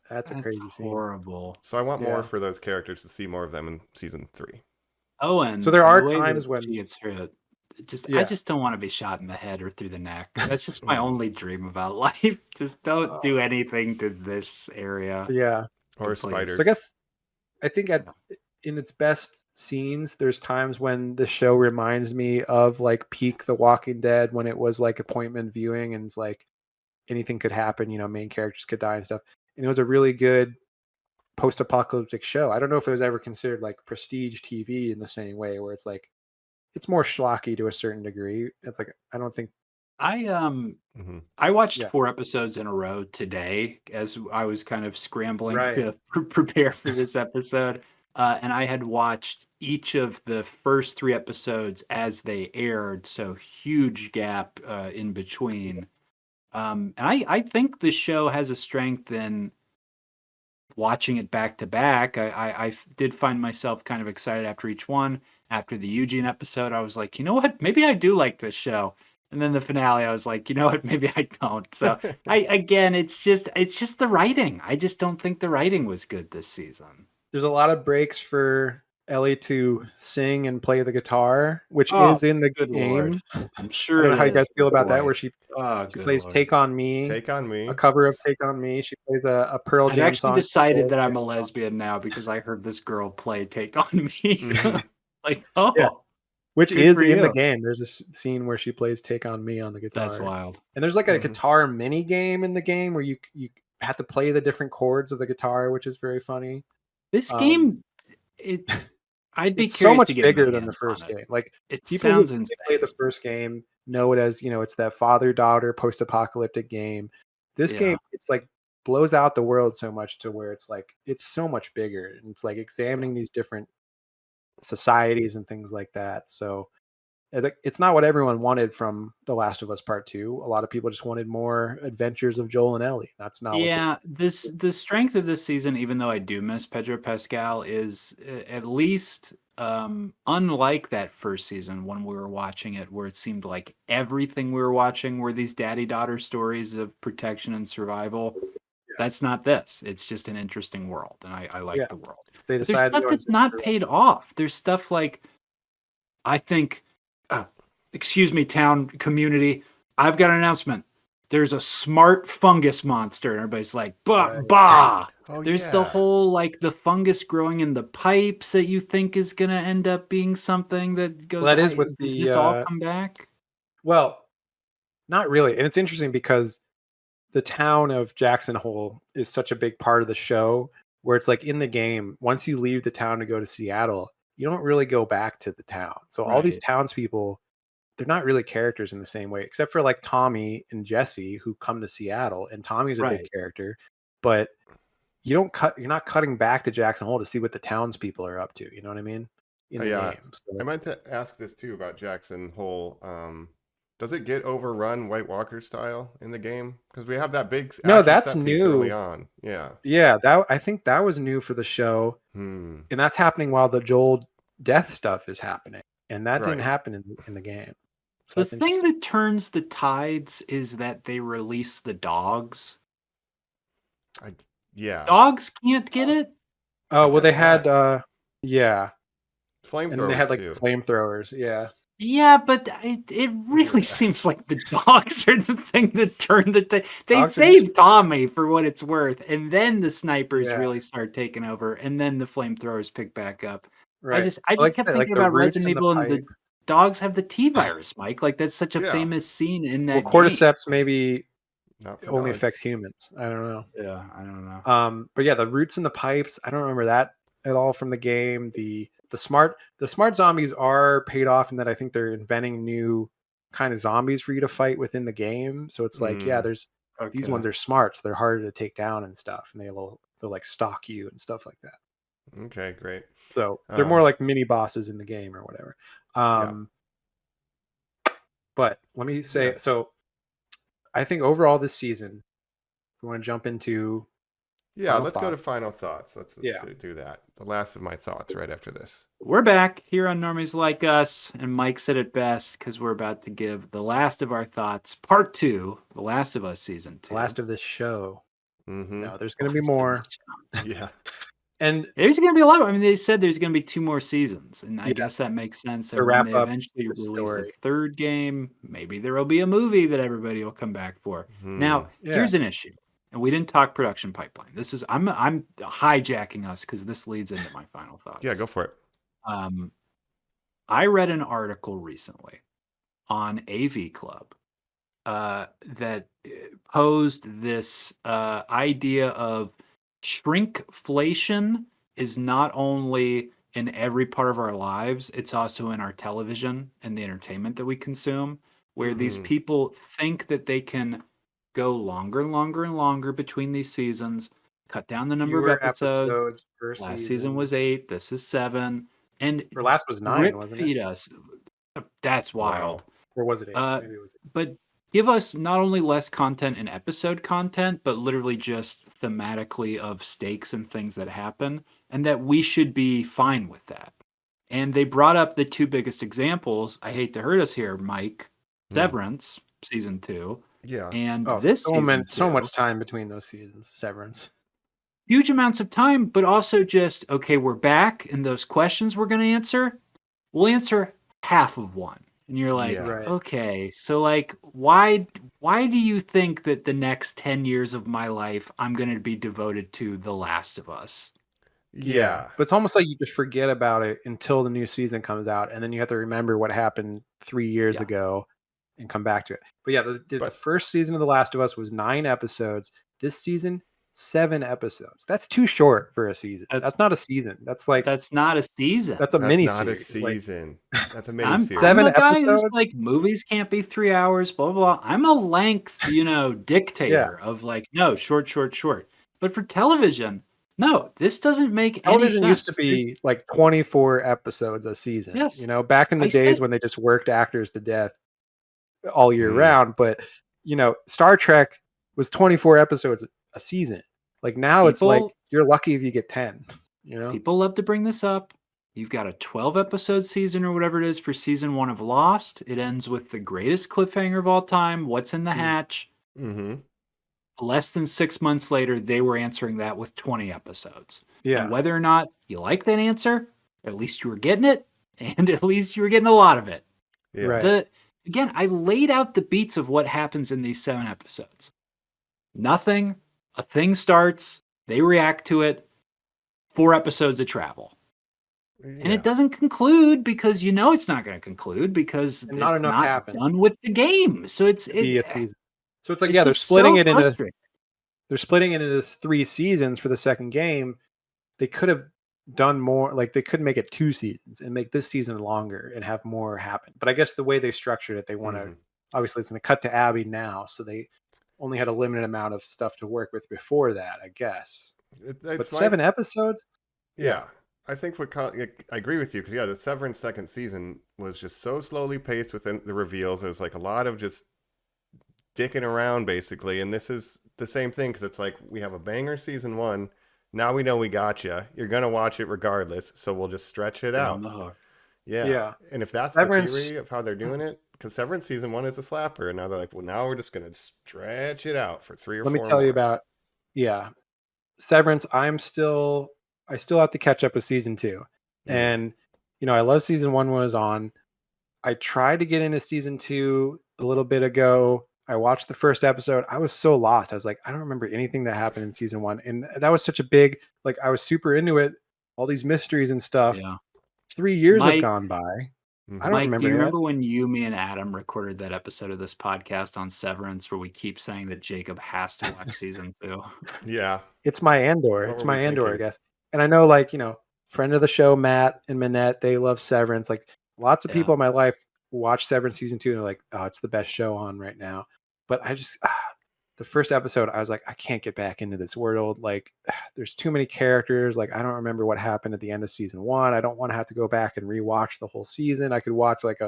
That's a crazy scene. Horrible. So I want more for those characters, to see more of them in season 3. Oh, and so there are times when she gets hurt. I just don't want to be shot in the head or through the neck. That's just my only dream about life. Just don't do anything to this area. Yeah. Or spiders. So I think in its best scenes, there's times when the show reminds me of like peak The Walking Dead, when it was like appointment viewing and it's like anything could happen, main characters could die and stuff. And it was a really good post-apocalyptic show. I don't know if it was ever considered like prestige TV in the same way, where it's like, it's more schlocky to a certain degree. It's like, I don't think I watched 4 episodes in a row today as I was kind of scrambling to prepare for this episode. And I had watched each of the first 3 episodes as they aired, so huge gap in between. And I think the show has a strength in watching it back to back. I did find myself kind of excited after each one. After the Eugene episode, I was like, you know what? Maybe I do like this show. And then the finale, I was like, you know what? Maybe I don't. So it's just the writing. I just don't think the writing was good this season. There's a lot of breaks for Ellie to sing and play the guitar, which is in the game. Lord. I'm sure. I don't know how you guys feel about that, where she plays Lord. Take on Me. Take on Me. A cover of Take on Me. She plays a Pearl Jam song. I actually decided that I'm a lesbian now because I heard this girl play Take on Me. Like, oh, Yeah. Which good is for in the you. game. There's a scene where she plays "Take on Me" on the guitar. That's wild. And there's like a Mhm. guitar mini game in the game where you have to play the different chords of the guitar, which is very funny. This Um, game, I'd be It's so curious to much get my bigger than the hands on first it. game. Like It people who sounds insane. played the first game know it as, it's that father-daughter post-apocalyptic game. This Yeah. game, it's like blows out the world so much to where it's like it's so much bigger, and it's like examining these different societies and things like that. So it's not what everyone wanted from The Last of Us Part 2. A lot of people just wanted more adventures of Joel and Ellie. That's not what Yeah, the strength of this season, even though I do miss Pedro Pascal, is at least unlike that first season when we were watching it, where it seemed like everything we were watching were these daddy-daughter stories of protection and survival. That's not this. It's just an interesting world, and I like Yeah. the world. they But there's decided. stuff that's not paid off. There's stuff like, I think, excuse me, town community, I've got an announcement. There's a smart fungus monster. And everybody's like, bah, Right. bah. Oh, There's the yeah. whole, like, the fungus growing in the pipes that you think is going to end up being something that goes, Well, that is with does the this all come back? well, not really. And it's interesting because the town of Jackson Hole is such a big part of the show, where it's like in the game, once you leave the town to go to Seattle, you don't really go back to the town. So all these Right. townspeople, they're not really characters in the same way, except for like Tommy and Jesse who come to Seattle, and Tommy's a big Right. character, but you're not cutting back to Jackson Hole to see what the townspeople are up to. You know what I mean? In the Yeah. game. So I meant to ask this too about Jackson Hole. Does it get overrun White Walker style in the game? Because we have that big no, action that's set piece early new. on. Yeah. Yeah, I think that was new for the show. Hmm. And that's happening while the Joel death stuff is happening, and that didn't Right. happen in the game. So The that's thing interesting. that turns the tides is that they release the dogs. Yeah. Dogs can't get it. Oh well, they guess had not. yeah, and they had Flamethrowers like too. flamethrowers. Yeah, Yeah, but it really Yeah. seems like the dogs are the thing that turned the they Dogs are saved Tommy for what it's worth, and then the snipers yeah, really start taking over, and then the flamethrowers pick back up. I right. just I just Like kept like thinking the about roots Resident in the Evil, and pipe. the dogs have the T virus, Mike. Like that's such a Yeah. famous scene in Well, that game. cordyceps maybe Not for only dogs. affects humans. I don't know. Yeah, I don't know. But yeah, the roots in the pipes. I don't remember that at all from the game. The smart zombies are paid off in that I think they're inventing new kind of zombies for you to fight within the game. So it's like, yeah, Mm. these Okay. ones are smart, so they're harder to take down and stuff, and they'll like stalk you and stuff like that. Okay, great. So they're more like mini bosses in the game or whatever. But let me say, Yeah. so I think overall this season, if we want to jump into Yeah, final let's go to thoughts. final thoughts. Let's Yeah. do that. The last of my thoughts right after this. We're back here on Normies Like Us, and Mike said it best because we're about to give the last of our thoughts, part 2, The Last of Us season 2. The last of this show. Mm-hmm. No, there's going to be Last of more. this show. Yeah. And There's going to be a lot. I mean, they said there's going to be 2 more seasons, and I Yeah. guess that makes sense. To And when wrap they up eventually the release story. a 3rd game, maybe there will be a movie that everybody will come back for. Now, Yeah. here's an issue, and we didn't talk production pipeline. This is I'm hijacking us because this leads into my final thoughts. Yeah, go for it. I read an article recently on AV Club that posed this idea of shrinkflation is not only in every part of our lives, it's also in our television and the entertainment that we consume, where these Mhm. people think that they can go longer and longer and longer between these seasons, cut down the number of fewer episodes. per Last season. season was 8, this is 7, and Or last was 9, rip wasn't feed it? us. That's wild. Or was it 8? Uh, Maybe it was 8. But give us not only less content and episode content, but literally just thematically of stakes and things that happen, and that we should be fine with that. And they brought up the 2 biggest examples. I hate to hurt us here, Mike. Severance, season 2, Yeah. and Oh, this season so 2. much time between those seasons. Severance. Huge amounts of time, but also just, okay, we're back, and those questions we're going to answer, we'll answer half of one. And you're like, Yeah. Right. okay, so like, why do you think that the next 10 years of my life I'm going to be devoted to The Last of Us? Yeah. But it's almost like you just forget about it until the new season comes out, and then you have to remember what happened 3 years ago and come back to it. But yeah, the first season of The Last of Us was 9 episodes. This season, 7 episodes. That's too short for a season. That's not a season. That's like That's not a season. that's a That's mini not a series. season. That's a mini I'm series. 7 the guy who's episodes? like, movies can't be 3 hours, blah, blah, blah. I'm a length, dictator of like, no, short. But for television, no, this doesn't make any Television sense. used to be like 24 episodes a season. Yes. Back in the days when they just worked actors to death all year round. But Star Trek was 24 episodes a season. Like now it's like you're lucky if you get 10. People love to bring this up. You've got a 12-episode season or whatever it is for season 1 of Lost. It ends with the greatest cliffhanger of all time. What's in the hatch? Mm-hmm. Less than 6 months later, they were answering that with 20 episodes. Yeah. And whether or not you like that answer, at least you were getting it, and at least you were getting a lot of it. Yeah. Right. Again, I laid out the beats of what happens in these 7 episodes. Nothing. A thing starts. They react to it. 4 episodes of travel. And it doesn't conclude because it's not going to conclude because And not enough happened. done with the game. So it's be a season. So it's like they're splitting it into 3 seasons for the second game. They could have done more, like they could make it 2 seasons and make this season longer and have more happen. But I guess the way they structured it, they want to obviously it's going to cut to Abby now, so they only had a limited amount of stuff to work with before that, I guess. But 7 episodes? Yeah. I think I agree with you because the Severance second season was just so slowly paced within the reveals. There's like a lot of just dicking around basically, and this is the same thing because it's like we have a banger season 1. Now we know we got you. You're gonna watch it regardless, so we'll just stretch it out. On the hook. Yeah. And if that's Severance, the theory of how they're doing it, because Severance season 1 is a slapper, and now they're like, well, now we're just gonna stretch it out for 3 or 4. Let me tell you about Severance. I still have to catch up with season 2. And, I love season 1 when it was on. I tried to get into season 2 a little bit ago. I watched the first episode. I was so lost. I was like, I don't remember anything that happened in season 1. And that was such a big, like, I was super into it. All these mysteries and stuff. Yeah. 3 years have gone by. I don't remember. Do you remember when me and Adam recorded that episode of this podcast on Severance where we keep saying that Jacob has to watch season 2? Yeah. It's my Andor. It's my Andor, I guess. And I know, like, friend of the show, Matt and Manette, they love Severance. Like, lots of people in my life watch Severance season 2 and they're like, oh, it's the best show on right now. But I just, the first episode, I was like, I can't get back into this world. Like, there's too many characters. Like, I don't remember what happened at the end of season 1. I don't want to have to go back and rewatch the whole season. I could watch like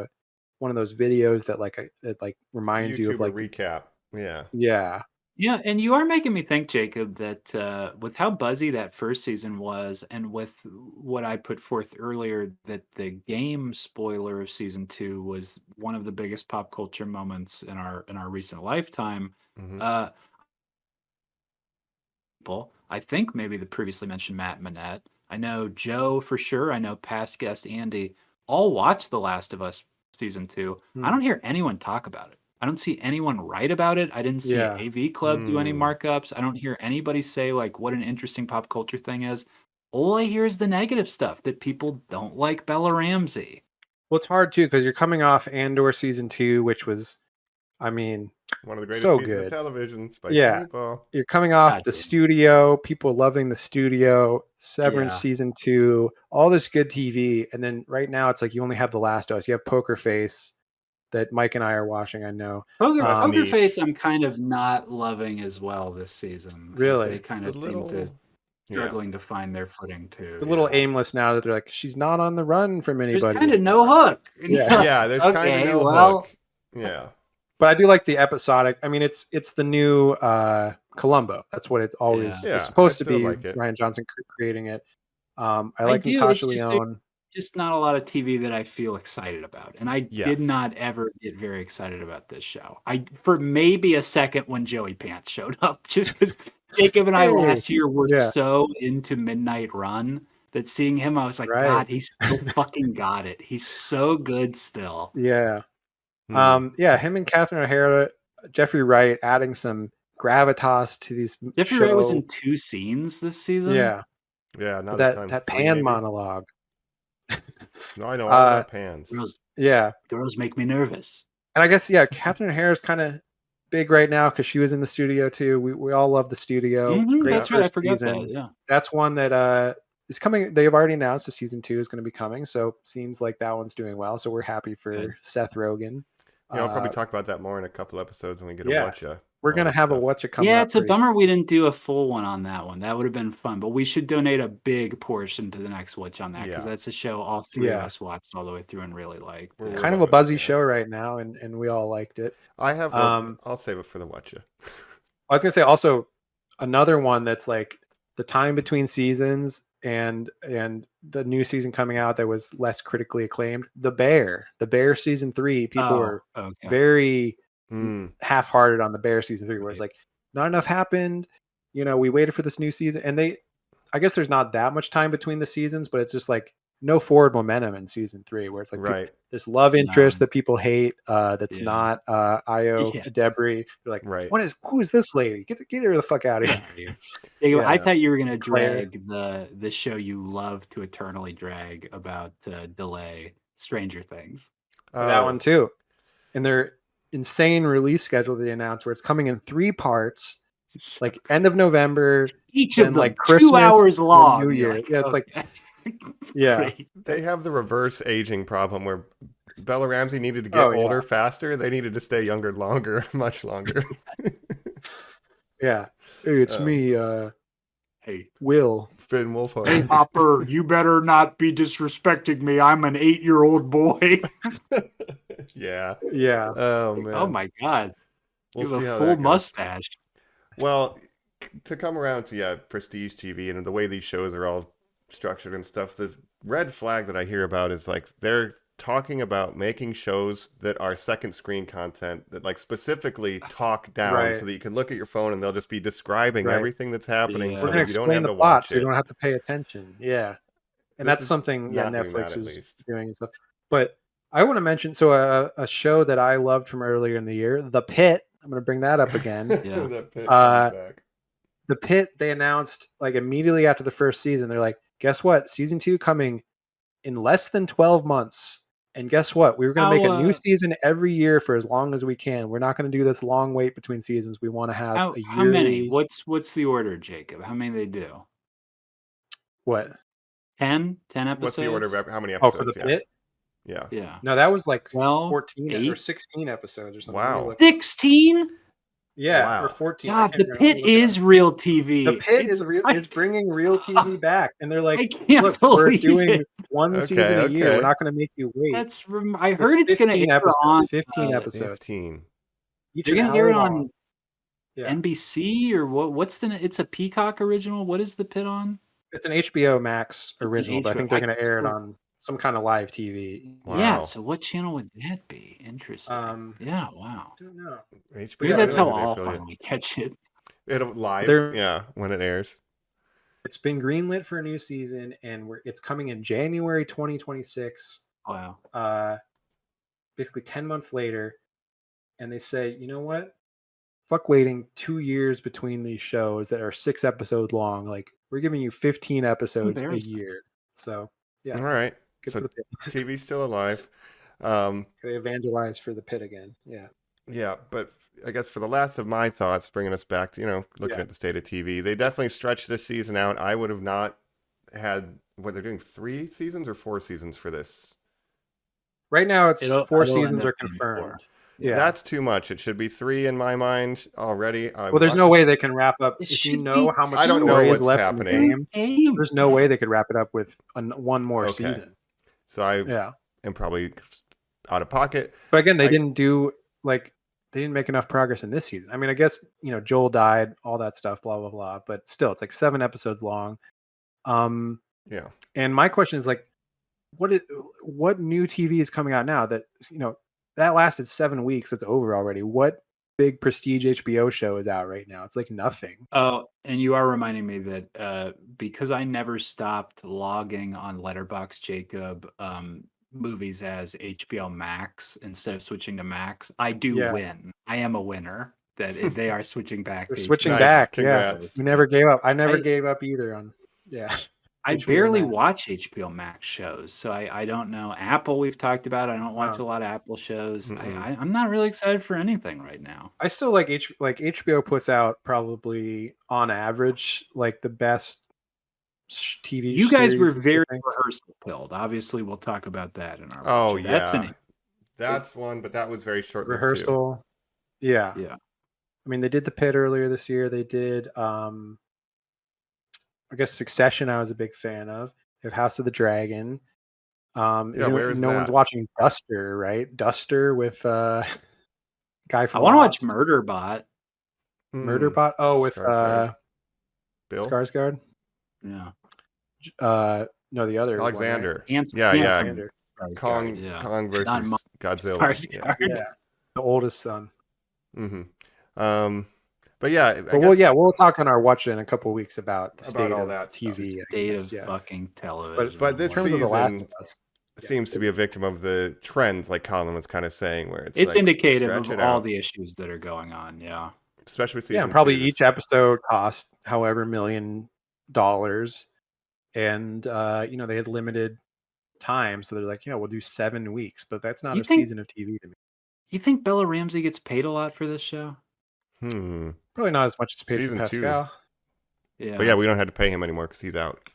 one of those videos that it reminds YouTube you of like a recap. Yeah. Yeah. Yeah, and you are making me think, Jacob, that with how buzzy that first season was, and with what I put forth earlier, that the game spoiler of season 2 was one of the biggest pop culture moments in our recent lifetime. I think maybe the previously mentioned Matt and Manette. I know Joe for sure. I know past guest Andy all watched The Last of Us season 2. I don't hear anyone talk about it. I don't see anyone write about it. I didn't see AV Club do any markups. I don't hear anybody say like what an interesting pop culture thing is. All I hear is the negative stuff that people don't like Bella Ramsey. Well, it's hard too because you're coming off Andor season 2, which was, I mean, one of the greatest so pieces good. of television. You're coming off the studio, people loving the studio, Severance season 2, all this good TV, and then right now it's like you only have The Last of Us. You have Poker Face that Mike and I are watching. I know Poker Face I'm kind of not loving as well this season. Really? They kind of seem to struggling to find their footing too. It's a little aimless now that they're like, she's not on the run from anybody. There's kind of no hook. Yeah, there's kind of no hook. Yeah. But I do like the episodic. I mean, it's the new Columbo. That's what it's always it's supposed to be. Like Ryan Johnson creating it. I like Natasha Lyonne. Just not a lot of TV that I feel excited about. And I did not ever get very excited about this show. For maybe a second when Joey Pants showed up, just because Jacob and I last year were so into Midnight Run that seeing him, I was like, God, he's still fucking got it. He's so good still. Yeah. Him and Catherine O'Hara, Jeffrey Wright adding some gravitas to these Jeffrey Wright was in 2 scenes this season. Yeah. Yeah, not a that ton. that 3 pan maybe? monologue. No, I know all about pans. Yeah, Girls make me nervous. and I guess Catherine O'Hara's kind of big right now because she was in the studio too. We all love the studio. Great That's right. I first forgot season. that. Yeah. That's one that is coming. They've already announced a season 2 is going to be coming, so seems like that one's doing well. So we're happy for Good. Seth Rogen. Yeah, I'll probably talk about that more in a couple episodes when we get to yeah, watch ya. We're gonna have a watch it coming Yeah, up. it's a pretty bummer soon. we didn't do a full one on that one. That would have been fun, but we should donate a big portion to the next Witch on that because Yeah. that's a show all three of Yeah. us watched all the way through and really liked. We're Kind of a love it, buzzy yeah. show right now, and we all liked it. I have. I'll save it for the watcha. I was gonna say also another one that's like the time between seasons and the new season coming out that was less critically acclaimed. The Bear season 3. People were very half-hearted on the Bear season 3, where it's like not enough happened. We waited for this new season, and I guess there's not that much time between the seasons, but it's just like no forward momentum in season 3, where it's like this love interest that people hate. That's not Io Debris. They're like, who is this lady? Get her the fuck out of here. I thought you were gonna drag the show you love to eternally drag about delay, Stranger Things. That one too, and their insane release schedule they announced, where it's coming in 3 parts. Like end of November, each of them like Christmas, 2 hours long. New Year. It's like They have the reverse aging problem where Bella Ramsey needed to get older faster. They needed to stay younger longer, much longer. Hey, it's me. Hey, Will. Finn Wolfhard. Hey, Hopper, you better not be disrespecting me. I'm an 8-year-old boy. Yeah. Oh man. Oh my God. We'll you have see a how full that goes. mustache. Well, to come around to prestige TV and the way these shows are all structured and stuff, the red flag that I hear about is like they're talking about making shows that are second screen content that like specifically talk down so that you can look at your phone and they'll just be describing everything that's happening. So we're gonna that you don't explain have the to plot, watch so you it. don't have to pay attention. Yeah, and that's something Netflix is doing and stuff. But I want to mention a show that I loved from earlier in the year, The Pit. I'm going to bring that up again. The Pit comes back. The Pit, they announced like immediately after the first season, they're like, guess what? Season 2 coming in less than 12 months. And guess what? We were going to make a new season every year for as long as we can. We're not going to do this long wait between seasons. We want to have a yearly... How many? What's the order, Jacob? How many they do? What? 10 episodes? What's the order of how many episodes? For The Pit? Yeah. No, that was like 14 8? Or 16 episodes or something. Wow. 16? Yeah, or 14. God, The Pit is real TV. The Pit is real. It's bringing real TV back, and they're like, "Look, we're doing one season a year. We're not going to make you wait." I heard it's going to air on 15 episodes. 15. You're going to air it on NBC or what? It's a Peacock original. What is The Pit on? It's an HBO Max original, but I think they're going to air it on some kind of live TV. Wow. Yeah, so what channel would that be? Interesting. Yeah, wow. I don't know. Maybe that's how I'll finally catch it. It'll live, when it airs. It's been greenlit for a new season, and it's coming in January 2026. Wow. Basically 10 months later, and they say, you know what? Fuck waiting 2 years between these shows that are 6 episodes long. Like, we're giving you 15 episodes a year. So, yeah. All right. Good so for The Pit. TV's still alive. They evangelize for The Pit again. Yeah. Yeah, but I guess for the last of my thoughts, bringing us back to, looking at the state of TV, they definitely stretched this season out. I would have not had, they're doing 3 seasons or 4 seasons for this? Right now, it's 4 seasons are confirmed. Yeah, that's too much. It should be 3 in my mind already. There's no way they can wrap up. If you know how much story is left in the game, there's no way they could wrap it up with one more season. So I am probably out of pocket. But again, they didn't make enough progress in this season. I mean, I guess Joel died, all that stuff, blah blah blah. But still, it's like 7 episodes long. Yeah. And my question is like, what new TV is coming out now that that lasted 7 weeks? It's over already. What big prestige HBO show is out right now? It's like nothing. Oh, and you are reminding me that because I never stopped logging on Letterboxd, Jacob, movies as HBO Max instead of switching to Max, I do win. I am a winner that they are switching back. They're switching back. Congrats. Yeah, we never gave up. I never gave up either. I HBO barely Max. watch HBO Max shows, so I don't know. Apple, we've talked about. I don't watch Oh. a lot of Apple shows. Mm-mm. I'm not really excited for anything right now. I still like HBO puts out probably on average like the best TV You guys were series. I very think. rehearsal pilled. Obviously, we'll talk about that in our Oh watch. That's yeah, an that's one, but that was very short-lived too. Rehearsal. Yeah. yeah. I mean, they did The Pit earlier this year. They did, I guess, Succession. I was a big fan of. They have House of the Dragon. Yeah, where is no one's that? watching Duster, right? Duster with guy I from want to watch Lost. Murderbot. Murderbot. Oh, with Skarsgård. Bill Skarsgård. Yeah. No, the other Alexander. And Yeah, one, right? yeah. Alexander. Kong, yeah. Kong Not versus Godzilla. Skarsgård. Yeah, the oldest son. Mm-hmm. But yeah, I But guess we'll talk on our watch in a couple weeks about the state all of that stuff. TV. I State guess, of yeah. fucking television. But this In terms of The Last season of Us, seems to be a victim of the trends, like Colin was kind of saying, where it's like, indicative stretch of it all out, the issues that are going on. Yeah. especially with season yeah, and probably 2. each episode cost however $1 million, and they had limited time, so they're like, yeah, we'll do 7 weeks, but that's not You a think- season of TV to me. You think Bella Ramsey gets paid a lot for this show? Probably not as much as paid Season for 2. Pascal. Yeah. But yeah, we don't have to pay him anymore because he's out.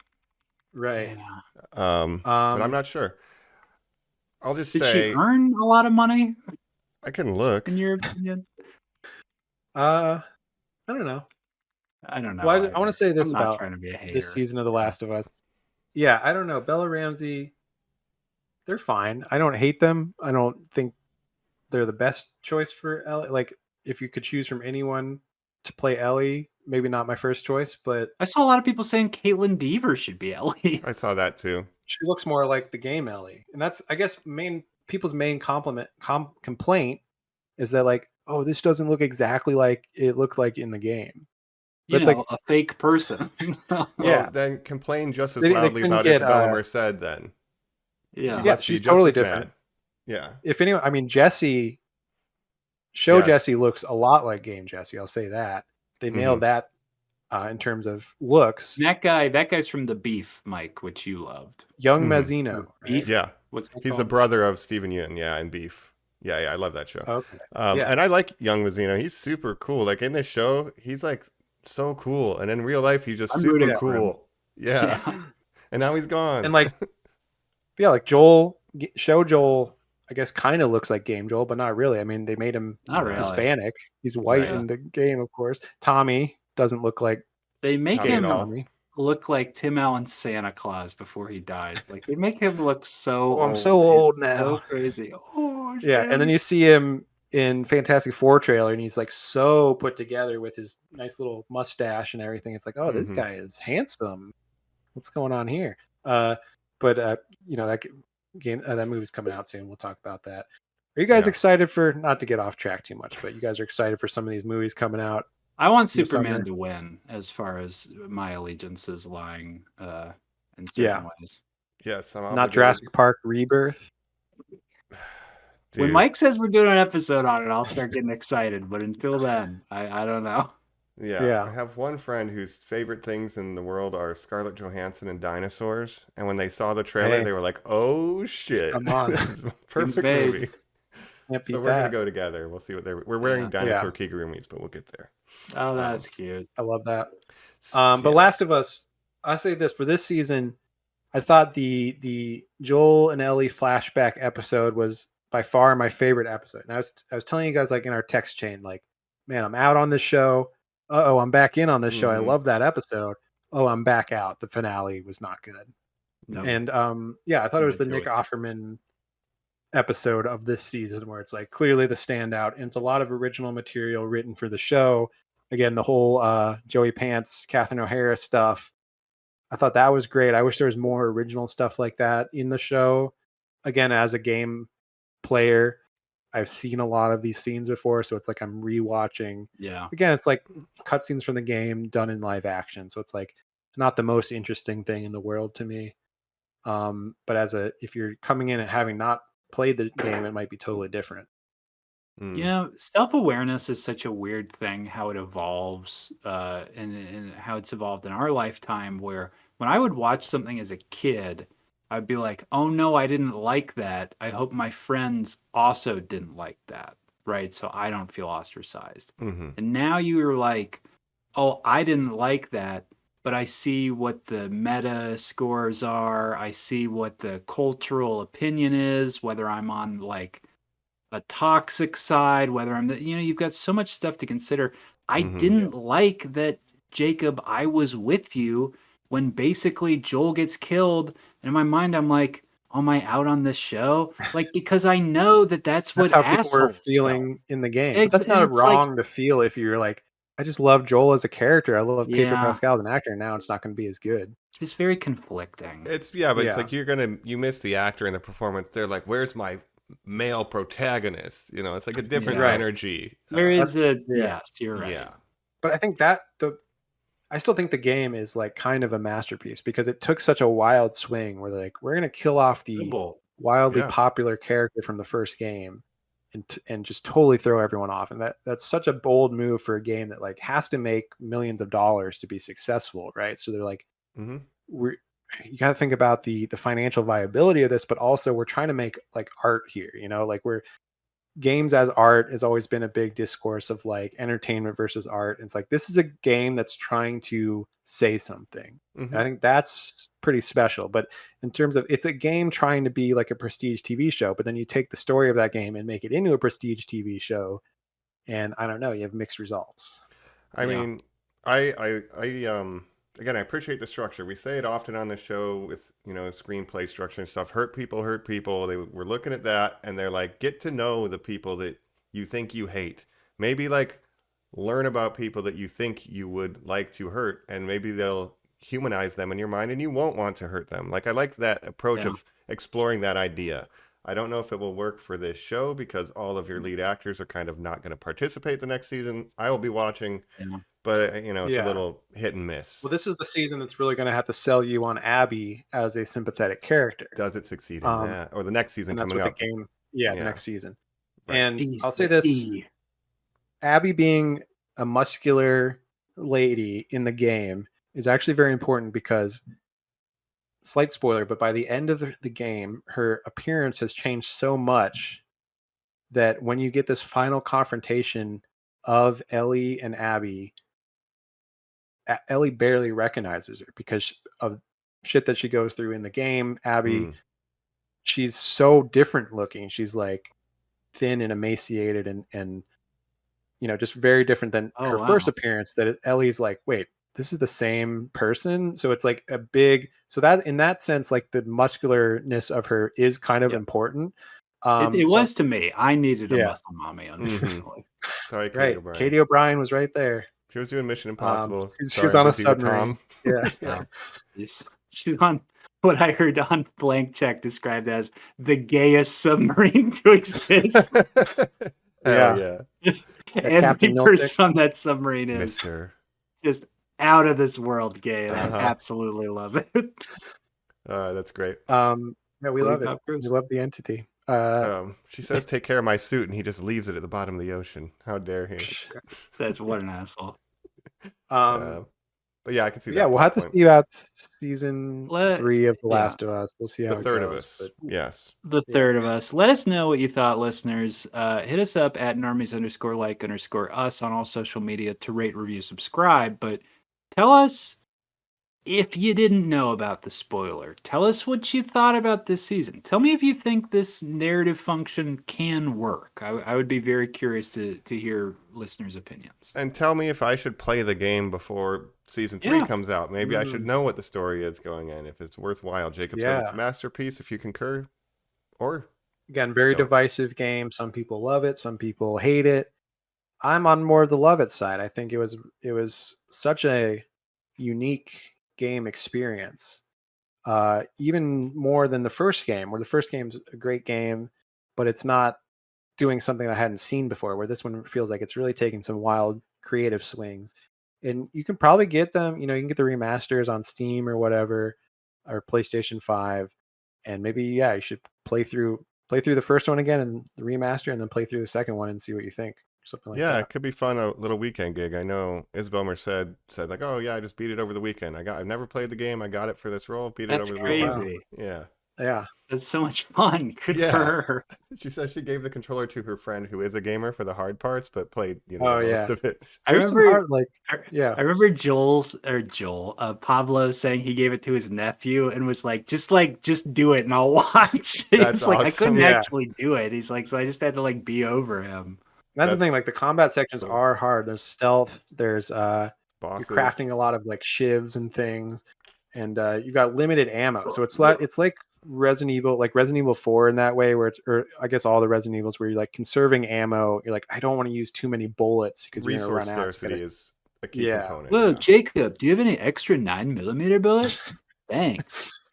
Right. Yeah. But I'm not sure. I'll just Did say she earn a lot of money, I can look. in your opinion? I don't know. I don't know. Well, I want to say this I'm not about trying to be a hater. this season of The Last of Us. Yeah, I don't know. Bella Ramsey, they're fine. I don't hate them. I don't think they're the best choice for Ellie. Like, if you could choose from anyone to play Ellie, maybe not my first choice, but I saw a lot of people saying Caitlin Deaver should be Ellie. I saw that too. she looks more like the game Ellie. And that's, I guess, people's main complaint is that, like, oh, this doesn't look exactly like it looked like in the game. You But know, it's like, a fake person. Well, yeah, then complain just as They loudly couldn't about get, Isabella Merced then. yeah. Yeah, Must be she's just totally as different. mad. Yeah. if anyone, I mean, Jesse Yes. Jesse looks a lot like game Jesse. I'll say that. They nailed that in terms of looks. That guy's from The Beef, Mike, which you loved. Young Mhm. Mazzino. Right? Beef? Yeah. What's that He's the called? brother of Stephen Yeun, yeah, in Beef. Yeah, I love that show. Okay. Yeah. And I like young Mazzino. He's super cool. Like in this show, he's like so cool, and in real life, he's just I'm super rooting for him. cool. Yeah. And now he's gone. And like, yeah, like Joel, I guess, kind of looks like game Joel, but not really. I mean, they made him Not really. Hispanic. He's white Right. in the game, of course. Tommy doesn't look like They make Not at him all. Tommy. look like Tim Allen's Santa Claus before he dies. Like they make him look so. Oh, I'm old. so old It's now. So crazy. Oh, Yeah, and then you see him in Fantastic Four trailer, and he's like so put together with his nice little mustache and everything. It's like, oh, this Mhm. guy is handsome. What's going on here? That game, that movie's coming out soon. We'll talk about that. Are you guys Yeah. excited for, not to get off track too much, but you guys are excited for some of these movies coming out? I want this Superman summer. to win, as far as my allegiance is lying in certain Yeah. ways. Yes, I'm Not obligated. Jurassic Park Rebirth. When Dude. Mike says we're doing an episode on it, I'll start getting excited. But until then, I don't know. Yeah, I Yeah. have one friend whose favorite things in the world are Scarlett Johansson and dinosaurs. And when they saw the trailer, Hey. they were like, "Oh shit, Come on. this is a perfect made. movie." Can't beat So we're gonna that. go together. We'll see what we're wearing Yeah. dinosaur kigurumis, but we'll get there. Oh, that's cute. I love that. Yeah. But Last of Us, I'll say this, for this season, I thought the Joel and Ellie flashback episode was by far my favorite episode. And I was telling you guys, like, in our text chain, like, man, I'm out on this show. Uh-oh, I'm back in on this show. I Mhm. love that episode. Oh, I'm back out. The finale was not good. No. And yeah, I thought it was the Right, Nick really. Offerman episode of this season where it's like clearly the standout, and it's a lot of original material written for the show. Again, the whole Joey Pants, Catherine O'Hara stuff, I thought that was great. I wish there was more original stuff like that in the show. Again, as a game player, I've seen a lot of these scenes before, so it's like I'm rewatching. Yeah. Again, it's like cutscenes from the game done in live action, so it's like not the most interesting thing in the world to me. But if you're coming in and having not played the game, it might be totally different. You know, self-awareness is such a weird thing, how it evolves, and how it's evolved in our lifetime, where when I would watch something as a kid, I'd be like, "Oh no, I didn't like that. I hope my friends also didn't like that." Right? So I don't feel ostracized. Mm-hmm. And now you're like, "Oh, I didn't like that, but I see what the meta scores are. I see what the cultural opinion is, whether I'm on like a toxic side, whether I'm you've got so much stuff to consider. I Mm-hmm. didn't like that, Jacob, I was with you when basically Joel gets killed. And in my mind, I'm like, am I out on this show? Like, because I know that that's That's what how people were assholes felt. feeling in the game. But that's And not it's like, wrong to feel if you're like, I just love Joel as a character. I love Pedro yeah, Pascal as an actor. And now it's not going to be as good. it's just very conflicting. But it's Yeah. like you miss the actor in the performance. They're like, "Where's my male protagonist?" You know, it's like a different Yeah. energy. There is That's- yeah. yes, you're right. Yeah. But I think I still think the game is like kind of a masterpiece because it took such a wild swing where like we're gonna kill off the Bold. wildly Yeah. popular character from the first game and just totally throw everyone off. And that's such a bold move for a game that like has to make millions of dollars to be successful, right? So they're like, Mm-hmm. we're you got to think about the financial viability of this, but also we're trying to make like art here, like we're games as art has always been a big discourse of like entertainment versus art. It's like this is a game that's trying to say something. And Mm-hmm. I think that's pretty special. But in terms of it's a game trying to be like a prestige TV show, but then you take the story of that game and make it into a prestige TV show, and I don't know, you have mixed results. I Yeah. mean, again, I appreciate the structure. We say it often on the show with, screenplay structure and stuff. Hurt people hurt people. We're looking at that and they're like, get to know the people that you think you hate. Maybe like learn about people that you think you would like to hurt, and maybe they'll humanize them in your mind and you won't want to hurt them. Like I like that approach Yeah. of exploring that idea. I don't know if it will work for this show because all of your lead actors are kind of not going to participate the next season. I will be watching, Yeah. but it's a Yeah. little hit and miss. Well, this is the season that's really going to have to sell you on Abby as a sympathetic character. Does it succeed in Um, that? Or the next season and that's coming what up? the game, Yeah. next season. Right. And He's I'll say the this: key. Abby being a muscular lady in the game is actually very important because, slight spoiler, but by the end of the game, her appearance has changed so much that when you get this final confrontation of Ellie and Abby, Ellie barely recognizes her because of shit that she goes through in the game. Abby, she's so different looking. She's like thin and emaciated and just very different than her first appearance, that Ellie's like, wait, this is the same person. So it's like so that in that sense, like the muscularness of her is kind of important. It So- was to me. I needed a Yeah. muscle mommy, unfortunately. Sorry, Katie right. O'Brien. Katie O'Brien was right there. She was doing Mission Impossible. She was on a submarine. Yeah. Yeah. She's on what I heard on Blank Check described as the gayest submarine to exist. Hell yeah. Every Captain person on that submarine is Mister. just out of this world gay, and Uh-huh. I absolutely love it. That's great. Yeah, we Including love it. Tom Cruise. We love the entity. She says, take care of my suit, and he just leaves it at the bottom of the ocean. How dare he? That's what an asshole. But yeah, I can see that. Yeah, we'll have to point. see about season 3 of The yeah. Last of Us. We'll see how The it third goes, of us. but- Yes. The third of us. Let us know what you thought, listeners. Hit us up at normies_like_us on all social media to rate, review, subscribe. But tell us if you didn't know about the spoiler. Tell us what you thought about this season. Tell me if you think this narrative function can work. I would be very curious to hear listeners' opinions. And tell me if I should play the game before season 3 comes out. Maybe I should know what the story is going in, if it's worthwhile. Jacob said it's a masterpiece, if you concur. Or Again, very divisive game. Some people love it, some people hate it. I'm on more of the love it side. I think it was such a unique game experience. Even more than the first game, where the first game's a great game, but it's not doing something I hadn't seen before, where this one feels like it's really taking some wild creative swings. And you can probably get them, you can get the remasters on Steam or whatever, or PlayStation 5. And maybe, you should play through play through the first one again and the remaster, and then play through the second one and see what you think. Something like Yeah, that. it could be fun, a little weekend gig. I know Isabel Merced said like, "Oh yeah, I just beat it over the weekend. I've never played the game. I got it for this role. Beat it That's over the crazy. weekend." Yeah. Yeah. That's so much fun. Good for Yeah. her. She says she gave the controller to her friend who is a gamer for the hard parts, but played, Oh, most yeah. of it. I There's some remember, hard, like, yeah. I remember Pablo saying he gave it to his nephew and was like, just do it and I'll watch. That's He's like, I couldn't awesome. Yeah. actually do it. He's like, so I just had to like be over him. That's the That's thing. Like the combat sections cool. are hard. There's stealth. There's Bosses. you're crafting a lot of like shivs and things, and you've got limited ammo. So it's like Resident Evil 4 in that way, where or I guess all the Resident Evils where you're like conserving ammo. You're like, I don't want to use too many bullets because you're gonna Resource run out. So scarcity is a key Yeah. component. Whoa, yeah. Jacob, do you have any extra 9mm bullets? Thanks.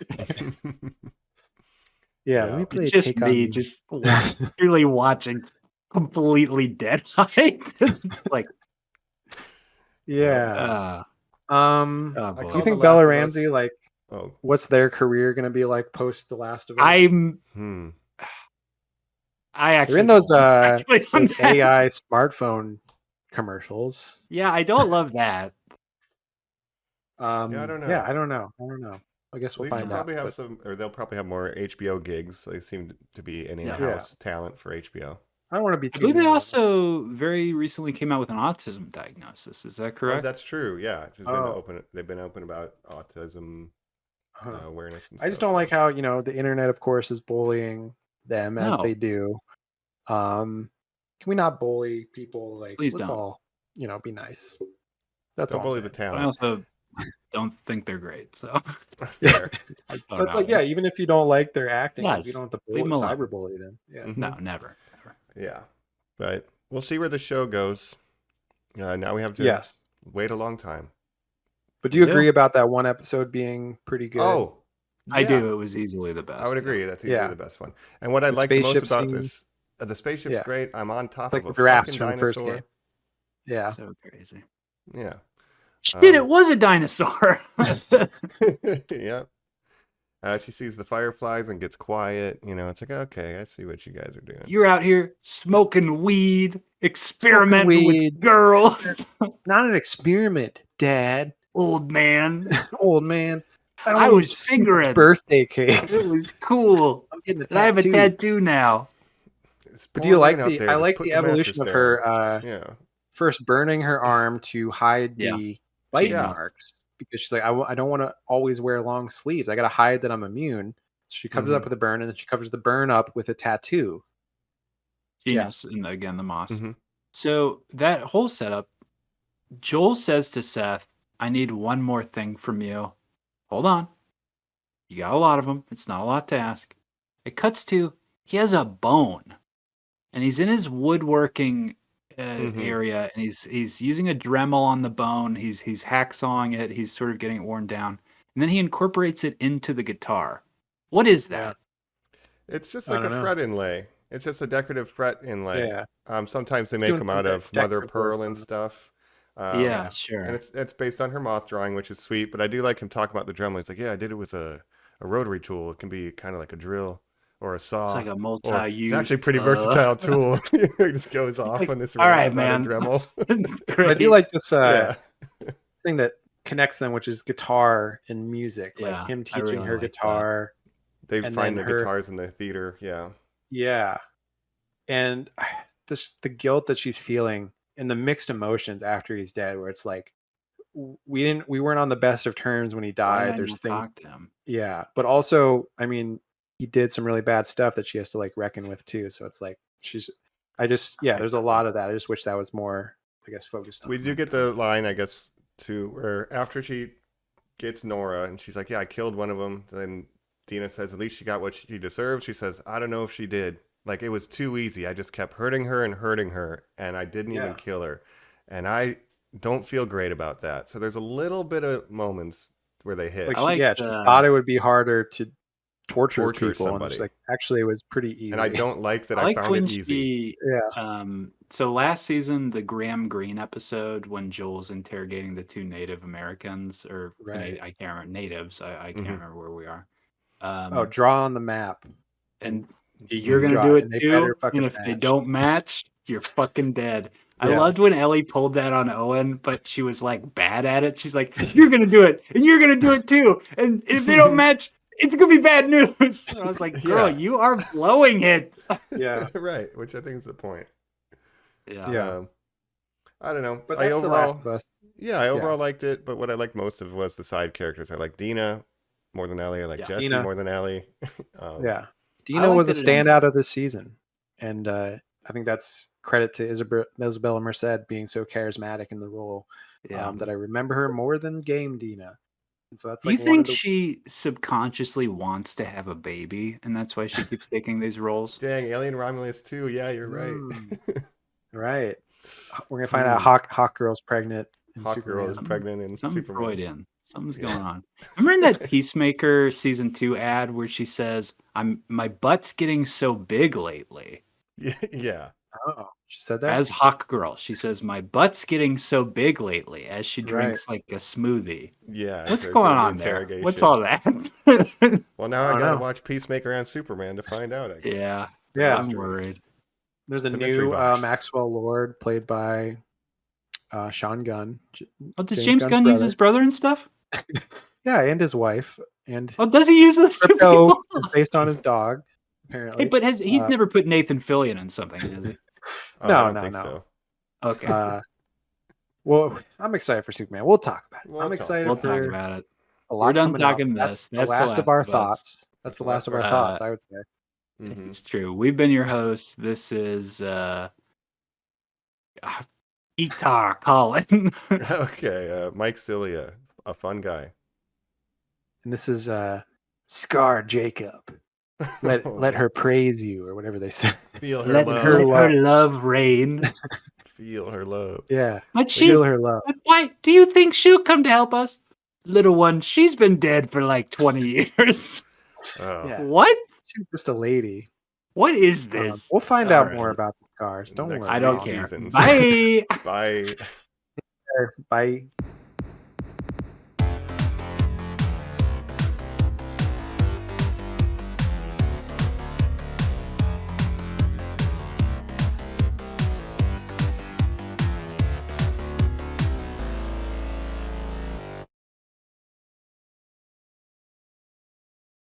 yeah, let me play. It's just Take me, on... just really watching completely dead height. Like, yeah. oh Do boy. you The think Last Bella of Ramsey Us- like? Oh. What's their career gonna be like post The Last of Us? I actually They're in those don't want to speculate on those that. AI smartphone commercials. Yeah, I don't love that. I don't know. Yeah, I don't know. I guess we'll They should find out. probably have but- some, or they'll probably have more HBO gigs. They seem to be an Yeah. in-house talent for HBO. I don't want to be I too. believe they mean. also very recently came out with an autism diagnosis. Is that Oh, correct? that's true. Yeah, she's been Oh. open. They've been open about autism Uh-huh. awareness. And I just stuff. don't like how the internet, of course, is bullying them as No. they do. Can we not bully people? Like, Please let's don't. all be nice. That's Don't all. bully I'm the saying. But I talent. also don't think they're great. So Yeah. I don't But it's know. like, yeah, even if you don't like their acting, like, you Yes, don't have to leave them alone. cyberbully them. Yeah. Mhm. No, never. Yeah, but we'll see where the show goes. Now we have to Yes. wait a long time. But do you Yeah. agree about that one episode being pretty good? Oh, I yeah. do. It was easily the best. I would agree. That's easily Yeah. the best one. And what I The like the most spaceship about scene. this, the spaceship's Yeah. great. I'm on top It's like of the a giraffes fucking from the first dinosaur. game. Yeah. So crazy. Yeah. Shit, it was a dinosaur. Yeah. She sees the fireflies and gets quiet. It's like, okay, I see what you guys are doing. You're out here smoking weed, experimenting weed. with girls. Not an experiment, Dad. Old man. Old man. I want was stupid fingering. birthday cakes. It was cool. I'm getting a And I have a tattoo. tattoo now. It's But do you like pouring rain out the? there. I Just like put the mattress evolution of down. her. Yeah. First burning her arm to hide Yeah. the bite Yeah. marks because she's like, I don't want to always wear long sleeves. I got to hide that I'm immune. So she covers it up with a burn, and then she covers the burn up with a tattoo. Genius. And again, the moss. Mhm. So that whole setup, Joel says to Seth, I need one more thing from you. Hold on. You got a lot of them. It's not a lot to ask. It cuts to, he has a bone. And he's in his woodworking area, and he's using a Dremel on the bone. He's hacksawing it. He's sort of getting it worn down. And then he incorporates it into the guitar. What is that? It's just I like a don't know. fret inlay. It's just a decorative fret inlay. Yeah. Sometimes they It's make doing them some out of mother decorative pearl work and on it. stuff. Yeah, sure. And it's based on her moth drawing, which is sweet. But I do like him talking about the Dremel. He's like, yeah, I did it with a rotary tool. It can be kind of like a drill or a saw. It's like a Or multi-use. it's actually a pretty versatile tool. It just goes off on this all right, on a man. Dremel. I do like this Yeah. thing that connects them, which is guitar and music. Yeah, like him I teaching really her like that. guitar. They And find the then her- guitars in the theater. Yeah. Yeah. And the guilt that she's feeling and the mixed emotions after he's dead, where it's like we weren't on the best of terms when he Why died. did I There's not things, talk to him? yeah. But also, I mean, he did some really bad stuff that she has to like reckon with too. So it's like there's a lot of that. I just wish that was more, I guess, focused on. We do get the line, I guess, where after she gets Nora and she's like, yeah, I killed one of them. Then Dina says, at least she got what she deserved. She says, I don't know if she did. Like, it was too easy. I just kept hurting her, and I didn't even Yeah. kill her. And I don't feel great about that. So there's a little bit of moments where they hit. Like, I like she the- thought it would be harder to torture Torture people, and somebody. it's like actually it was pretty easy. And I don't like that I I like found when it easy. Yeah. So last season, the Graham Greene episode when Joel's interrogating the two Native Americans, or Right. I can't remember, natives. I can't Mhm. remember where we are. Draw on the map. And You're gonna draw do it, it and they too, better fucking and if they match. don't match, you're fucking dead. I Yes. loved when Ellie pulled that on Owen, but she was like bad at it. She's like, "You're gonna do it, and you're gonna do it too, and if they don't match, it's gonna be bad news." And I was like, "Girl, Yeah. you are blowing it." Yeah. Right, which I think is the point. Yeah. I don't know. But I that's The Last of Us. Yeah, I overall liked it, but what I liked most of was the side characters. I like Dina more than Ellie. I like Jesse Dina. more than Ellie. Yeah. Dina liked was a it in- standout of this season. And I think that's credit to Isabella Merced being so charismatic in the role that I remember her more than Game Dina. And so that's Do like you one think of the... she subconsciously wants to have a baby, and that's why she keeps taking these roles? Dang, Alien Romulus too. Yeah, you're right. Right. We're gonna find out Hawk Girl's pregnant in Hawk Superman. Girl is pregnant in Something Superman. Freudian. Something's going on. Remember in that Peacemaker season 2 ad where she says, my butt's getting so big lately." Yeah. Oh, she said that? As Hawk Girl, she says, "My butt's getting so big lately," as she drinks like a smoothie. Yeah. What's they're going doing the on there? What's interrogation. all that? Well, now I don't gotta know. watch Peacemaker and Superman to find out. I guess. Yeah. Yeah. I'm worried. There's a It's a mystery new box. Maxwell Lord played by Sean Gunn. Oh, does James Gunn's Gunn use brother. his brother and stuff? Yeah, and his wife. And Oh, does he use those two Crypto people? is based on his dog, apparently. Hey, but he's never put Nathan Fillion in something, has he? I No, don't think no. so. Okay. Well, I'm excited for Superman. We'll talk about it. I'm excited We'll for talk about it. a lot We're done coming up. talking That's this. That's the last of our Us. thoughts. That's the last of our thoughts, I would say. Mhm. It's true. We've been your hosts. This is Etar Colin. Okay, Mike Cilia, a fun guy. And this is Scar Jacob. Let her praise you, or whatever they say. Feel her Let love. her love reign. Feel her love. Yeah. But she, Feel her love. but why do you think she'll come to help us? Little one, she's been dead for like 20 years. Oh. Yeah. What? She's just a lady. What is this? We'll find All out right. more about the scars. Don't Next worry. I don't three care. seasons. Bye. Bye. Bye.